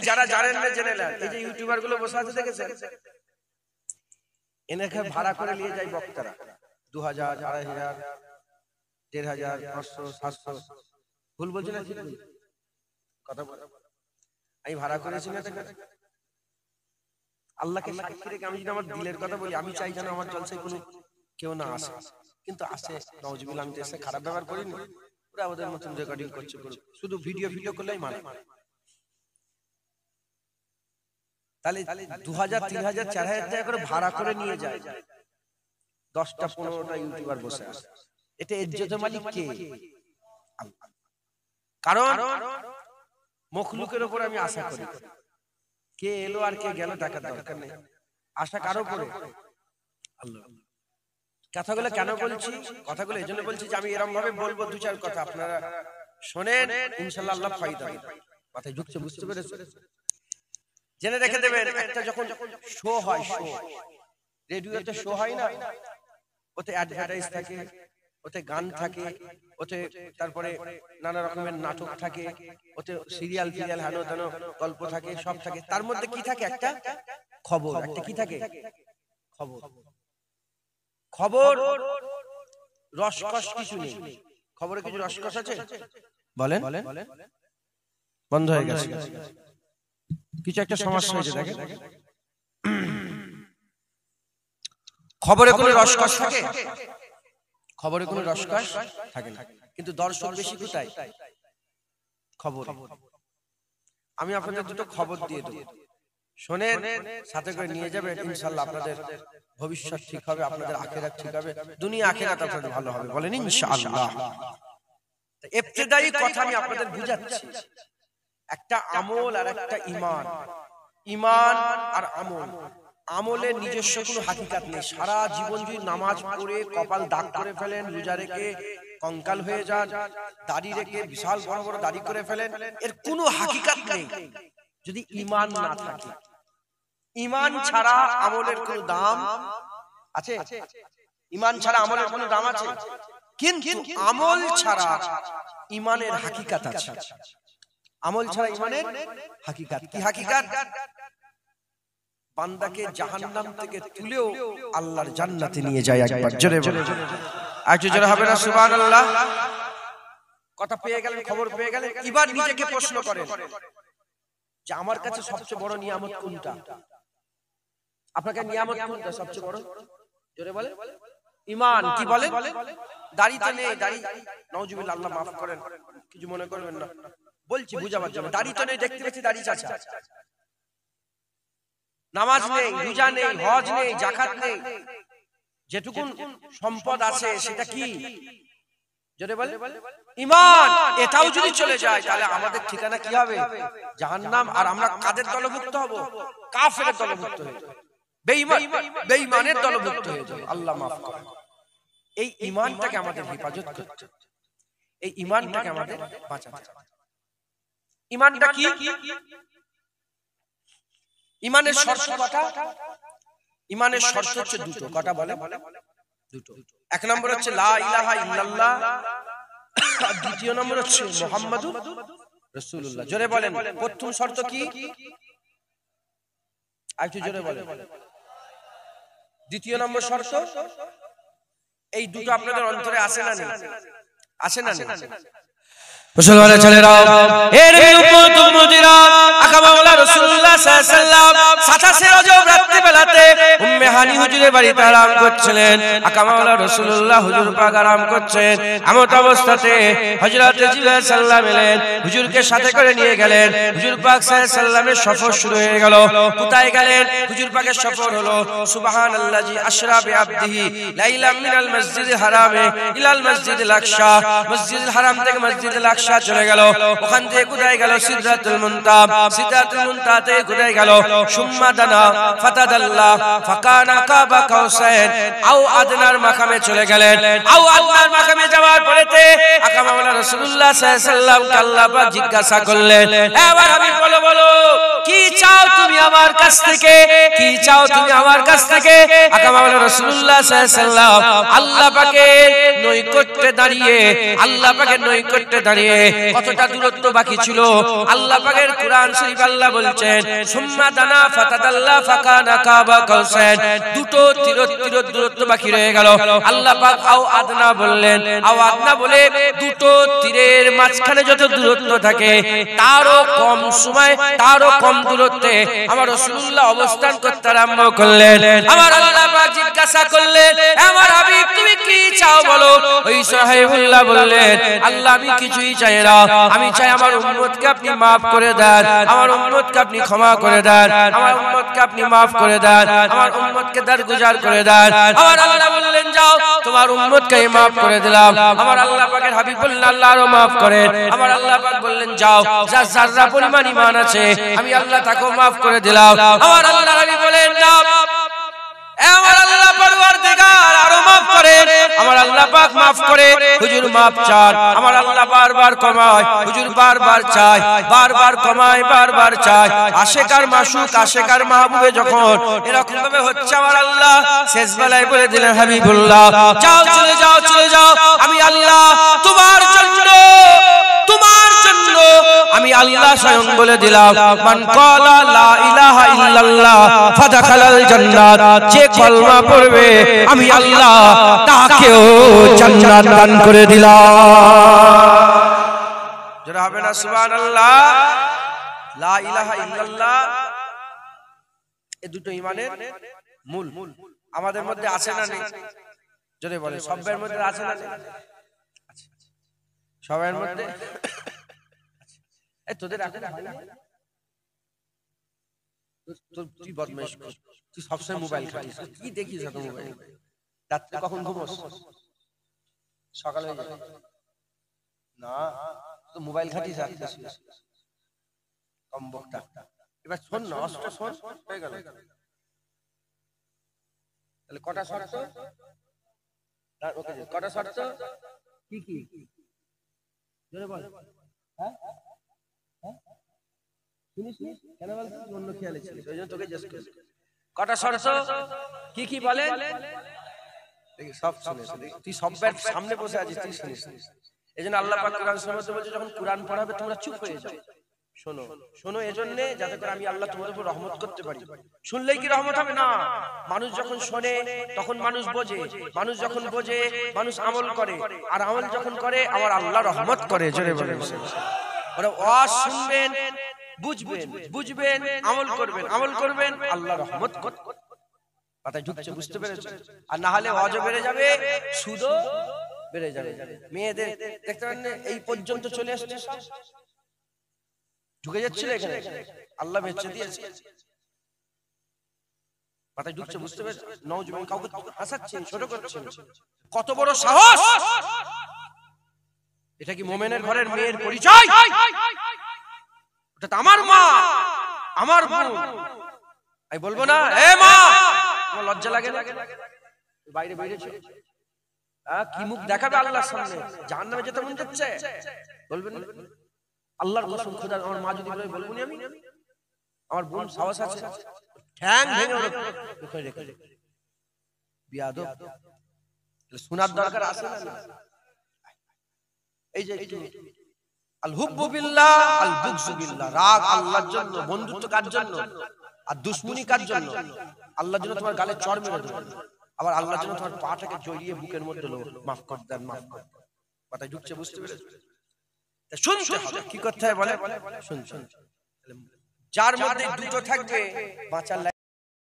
যারা জানেন না জেনে নেন। এই যে ইউটিউবার গুলো বসে আছে দেখেছেন, এনেকে ভাড়া করে নিয়ে যায় বক্তারা, 2000, 2500, 1500, 500, 700। ভুল বলছি না? কথা বল। আমি ভাড়া করেছি না, আল্লাহকে সাক্ষী রেখে আমি যদি আমার দিলের কথা বলি, আমি চাই যেন আমার জলসায় কোনো কেউ না আসে, কিন্তু আসে। নাউজুবিল্লাহ, আমি এসে খারাপ ব্যবহার করিনি, পুরো আমাদের মতন রেকর্ডিং করছে, শুধু ভিডিও করলেই মানে। তাহলে 2000, 3000, 4000 টাকা করে ভাড়া করে নিয়ে যায়, 10টা 15টা ইউটিউবার বসে আছে। এটা ইজ্জতের মালিক কে? আল্লাহ। কারণ মখলুকের উপর আমি আশা করি, কে এলো আর কে গেল দেখার দরকার নেই। আশা কারো উপরে? আল্লাহ। কথাগুলো কেন বলছি? কথাগুলো এই জন্য বলছি যে আমি এরকম ভাবে বলবো 2-4 কথা, আপনারা শোনেন, ইনশাআল্লাহ আল্লাহ ফায়দা দিবে। মাথায় ঢুকছে, বুঝতে পেরেছেন? জেনে রেখে দেবেন, একটা যখন শো হয়, শো রেডিওতে শো হয় না, ওতে অ্যাডভার্টাইজ থাকে, ওতে গান থাকে, ওতে তারপরে নানা রকমের নাটক থাকে, ওতে সিরিয়াল হেন তেন গল্প থাকে, সব থাকে। তার মধ্যে কি থাকে? একটা খবর। একটা কি থাকে? খবর। খবর রসকস কিছু নেই। খবরে কিছু রসকস আছে? বলেন। বন্ধ হয়ে গেছে, কিছু একটা সমস্যা হয়েছে। দেখেন, খবরে কোনো রসকস থাকে? খবরে কোনো রসকস থাকে না, কিন্তু দর্শক বেশি কোথায়? খবর। আমি আপনাদের দুটো খবর দিয়ে দেব, শোনেন, সাথে করে নিয়ে যাবেন, ইনশাআল্লাহ আপনাদের ভবিষ্যৎ ঠিক হবে, আপনাদের আখিরাত ঠিক হবে, দুনিয়া আখিরাত আপনাদের ভালো হবে, বলেন ইনশাআল্লাহ। ইবতিদায়ী কথা আমি আপনাদের বুঝাচ্ছি, একটা আমল আর একটা ঈমান, ঈমান আর আমল, আমলের নিজস্ব কোনো হাকিকাত নেই। সারা জীবন যদি নামাজ পড়ে কপাল দাগ করে ফেলেন, রোজা রেখে কঙ্কাল হয়ে যান, দাড়ি রেখে বিশাল বড় বড় দাড়ি করে ফেলেন, এর কোনো হাকিকাত নেই যদি ঈমান না থাকে। ঈমান ছাড়া আমলের কোনো দাম আছে? ঈমান ছাড়া আমলের কোনো দাম আছে? কিন্তু আমল ছাড়া ঈমানের হাকিকাত আছে। আমল ছাড়া ঈমানের হাকিকাত কি? হাকিকাত বান্দাকে জাহান্নাম থেকে তুলেও আল্লাহর জান্নাতে নিয়ে যায়। একবার জোরে বলে, একটু জোরে হবে না সুবহানাল্লাহ? কথা পেয়ে গেলেন, খবর পেয়ে গেলেন। এবার নিজেকে প্রশ্ন করেন যে আমার কাছে সবচেয়ে বড় নিয়ামত কোনটা? আপনাকে নিয়ামত কোনটা সবচেয়ে বড়? জোরে বলে। ঈমান। কি বলেন? দাড়ি তো নেই, দাড়ি নাউজুবিল্লাহ, আল্লাহ মাফ করেন, কিছু মনে করবেন না, বলছি বুঝাবার জন্য। দাড়ি তো নেই, দেখতে পাচ্ছি দাড়ি চাচা। নামাজ নেই, রোজা নেই, হজ নেই, যাকাত নেই, যেটুকু সম্পদ আছে সেটা কি? জোরে বলে ঈমান। এটাও যদি চলে যায় তাহলে আমাদের ঠিকানা কি হবে? জাহান্নাম। আর আমরা কাদের দলভুক্ত হব? কাফেরের দলভুক্ত হয়ে যাব, বেঈমানের দলভুক্ত হয়ে যাব। আল্লাহ মাফ করেন। এই ঈমানটাকে আমাদের হেফাজত করতে, এই ঈমানটাকে আমাদের বাঁচাতে। ঈমানটা কি? ঈমানের শর্ত কটা? ঈমানের শর্ত হচ্ছে দুটো। কটা বলে? দুটো। এক নম্বর হচ্ছে লা ইলাহা ইল্লাল্লাহ, আর দ্বিতীয় নম্বর হচ্ছে মুহাম্মাদুর রাসূলুল্লাহ। জোরে বলেন, প্রথম শর্ত কি? একটু জোরে বলেন। দ্বিতীয় নম্বর শর্ত? এই দুটো আপনাদের অন্তরে আসে না নেই? আসে না নেই? মুসলমানের ছেলেরা, এর উম্মত উম্মতিরা, আকা মাওলা রাসূলুল্লাহ সাল্লাল্লাহু আলাইহি ওয়াসাল্লাম 27 রজব রাত্রি বেলাতে উম্মে হানি হুজুরের বাড়িতে আরাম করছিলেন। আকা মাওলা রাসূলুল্লাহ হুজুর পাক আরাম করছেন। এমত অবস্থাতে হযরত জিবরাইল সাল্লাল্লাহু এলেন, হুজুরকে সাথে করে নিয়ে গেলেন। হুজুর পাক সাল্লাল্লাহু আলাইহি ওয়াসাল্লামের সফর শুরু হয়ে গেল। কোথায় গেলেন? হুজুর পাকের সফর হলো সুবহানাল্লাযী আশরা বিআবদিহি লাইলাম মিনাল মসজিদিল হারামে ইলাল মসজিদিল আকসা। মসজিদুল হারাম থেকে মসজিদুল আকসা চলে গেল। ওখান থেকে কোথায় গেল? সিদরাতুল মুনতাহা। সিদরাতুল মুনতাহা থেকে কোথায় গেল? সুম্মা দানা ফাতাদাল্লা ফাকানা কাবা কাউসাইন আও আদনার মাকামে চলে গেলেন। আও আদনার মাকামে যাওয়ার পরেতে আকা মাওলা রাসূলুল্লাহ সাল্লাল্লাহু আলাইহি ওয়াসাল্লাম আল্লাহ পাক জিজ্ঞাসা করলেন, এবার আমি বলো বলো কি চাও তুমি আমার কাছ থেকে? কি চাও তুমি আমার কাছ থেকে? আকা মাওলা রাসূলুল্লাহ সাল্লাল্লাহু আলাইহি ওয়াসাল্লাম আল্লাহ পাকের নৈকট্যে দাঁড়িয়ে, আল্লাহ পাকের নৈকট্যে দাঁড়িয়ে কতটা দূরত্ব বাকি ছিল? আল্লাহ পাকের কুরআন শরীফ আল্লাহ বলছেন সুম্মা দানা ফাতাদাল্লা ফাকানা কাবা কাউসাইন। দুটো দূরত্ব বাকি রয়ে গেল। আল্লাহ পাক আও আদনা বললেন। আও আদনা বলে দুটো তীরের মাঝখানে যত দূরত্ব থাকে তারও কম সময়, তারও কম দূরত্বে আমার রাসূলুল্লাহ অবস্থান করতে আরম্ভ করলেন। আমার আল্লাহ পাক জিজ্ঞাসা করলেন, আমার হাবিব তুমি কি চাও বলো? ওই সাহেবুল্লাহ বললেন, আল্লাহ আমি কিছুই চাই না, আমি চাই আমার উম্মতকে আপনি maaf করে দেন, আমার উম্মতকে আপনি ক্ষমা করে দেন, আমার উম্মতকে আপনি maaf করে দেন, আমার উম্মতকে দরগুজার করে দেন। আমার আল্লাহ বললেন যাও তোমার উম্মতকে maaf করে দিলাম। আমার আল্লাহ পাকের হাবিব বললেন আল্লাহ আরো maaf করেন। আমার আল্লাহ পাক বললেন যাও যার যারা পরিমাণ ঈমান আছে আমি আল্লাহ তাকেও maaf করে দিলাম। আমার আল্লাহ হাবিব বলেন না, আমার আল্লাহ পরওয়ারদিগার আরো maaf করেন। আমার আল্লাহ পাক maaf করে, হুজুর maaf চান। আমার আল্লাহ বারবার কমায়, হুজুর বারবার চায়, বারবার কমায়, বারবার চায়। আশিকার মাশুক, আশিকার মাহবুবে যখন এরকম ভাবে হচ্ছে, আমার আল্লাহ শেষ বেলায় বলে দিলেন হাবিবুল্লাহ যাও, চলে যাও, চলে যাও। আমি আল্লাহ তোমার জন্য, তোমার জন্য আমি আল্লাহ স্বয়ং বলে দিলাম মান ক্বালা লা ইলাহা ইল্লাল্লাহ ফাদাখালাল জান্নাত। যে কলমা পড়বে আমি আল্লাহ তাকেও জান্নাত দান করে দিলাম। যারা হবে না সুবহানাল্লাহ। লা ইলাহা ইল্লাল্লাহ এই দুটো ঈমানের মূল। আমাদের মধ্যে আছে না নেই? যদি বলে সবের মধ্যে আছে না নেই? সবার মধ্যে। এই তোদের এখন হয় না? তুই বদমাইশ কর, তুই সবসময় মোবাইল ঘাটিস, কি দেখিস এত মোবাইল? রাত্রে কখন ঘুমোস? সকালে না, তো মোবাইল ঘাটিস রাত্রে কম বকটা। এবার শোন না, অস্ত্র শোন, হয়ে গেল। তাহলে কটা শর্ত? কটা শর্ত কি কি জোরে বল। হ্যাঁ শুনিস কেন বলছিস? অন্য খেয়ালে ছিলিস, ওই জন্য তোকে জিজ্ঞেস করছি কটা শর্ত কি কি বলে। সব শুনিস, তুই সবার সামনে বসে আছিস, তুই শুনিস। এই জন্য আল্লাহ পাক কোরআন শোনাতে বলছে, যখন কোরআন পড়াবে তোমরা চুপ হয়ে যাও, শোনো শোনো, এজন্য যাতে করে আমি আল্লাহ তোমাদের উপর রহমত করতে পারি। শুনলেই কি রহমত হবে? না, মানুষ যখন শোনে তখন মানুষ বোঝে, মানুষ যখন বোঝে মানুষ আমল করে, আর আমল যখন করে আমার আল্লাহ রহমত করে। জোরে বলেন। ওরা ওয়াজ শুনবেন, বুঝবেন, বুঝবেন, আমল করবেন, আমল করবেন, আল্লাহ রহমত করবে। মাথায় ঢুকছে, বুঝতে পেরেছো? আর না হলে ওয়াজও বেড়ে যাবে, সুদও বেড়ে যাবে। মেয়েদের দেখতে পারেন এই পর্যন্ত চলে আসছে, ঢুকে যাচ্ছিল এখানে, আল্লাহ বেঁচে দিয়েছে। মাথায় ঢুকছে, বুঝতে পেরেছো? নওজোয়ান কাউকে হাসাচ্ছেন, ছোট করছেন, কত বড় সাহস! এটা কি মোমেনের ঘরের মেয়ের পরিচয়? ওটা তো আমার মা, আমার বোন। আমি বলবো না এ মা, তোমার লজ্জা লাগে না? বাইরে বেরিয়েছো, কি মুখ দেখাবে আল্লাহর সামনে? জাহান্নামে যেতে মন যাচ্ছে, বলবেন আল্লাহর কসম, খোদা আমার মা যদি বলে, বলবো না আমি? আমার বোন সাহস আছে, ঠ্যাং ভেঙে রেখে রেখে বিয়াদব। শোনার দরকার আছে না? এই যে আল হুব্বু বিল্লাহ আল বুগযু বিল্লাহ, রাগ আল্লাহর জন্য, বন্ধুত্ব কার জন্য, আর দুশমনি কার জন্য? আল্লাহর জন্য তোমার গালে চড় মেরে দেবো, আবার আল্লাহর জন্য তোমার পাটাকে জড়িয়ে বুকের মধ্যে লো, মাফ কর দেন, মাফ কর। মাথায় ঢুকছে, বুঝতে পেরেছো? শুনতে হবে, কি করতে হয় বলে, শুন। যার মধ্যে দুটো থাকবে বাঁচার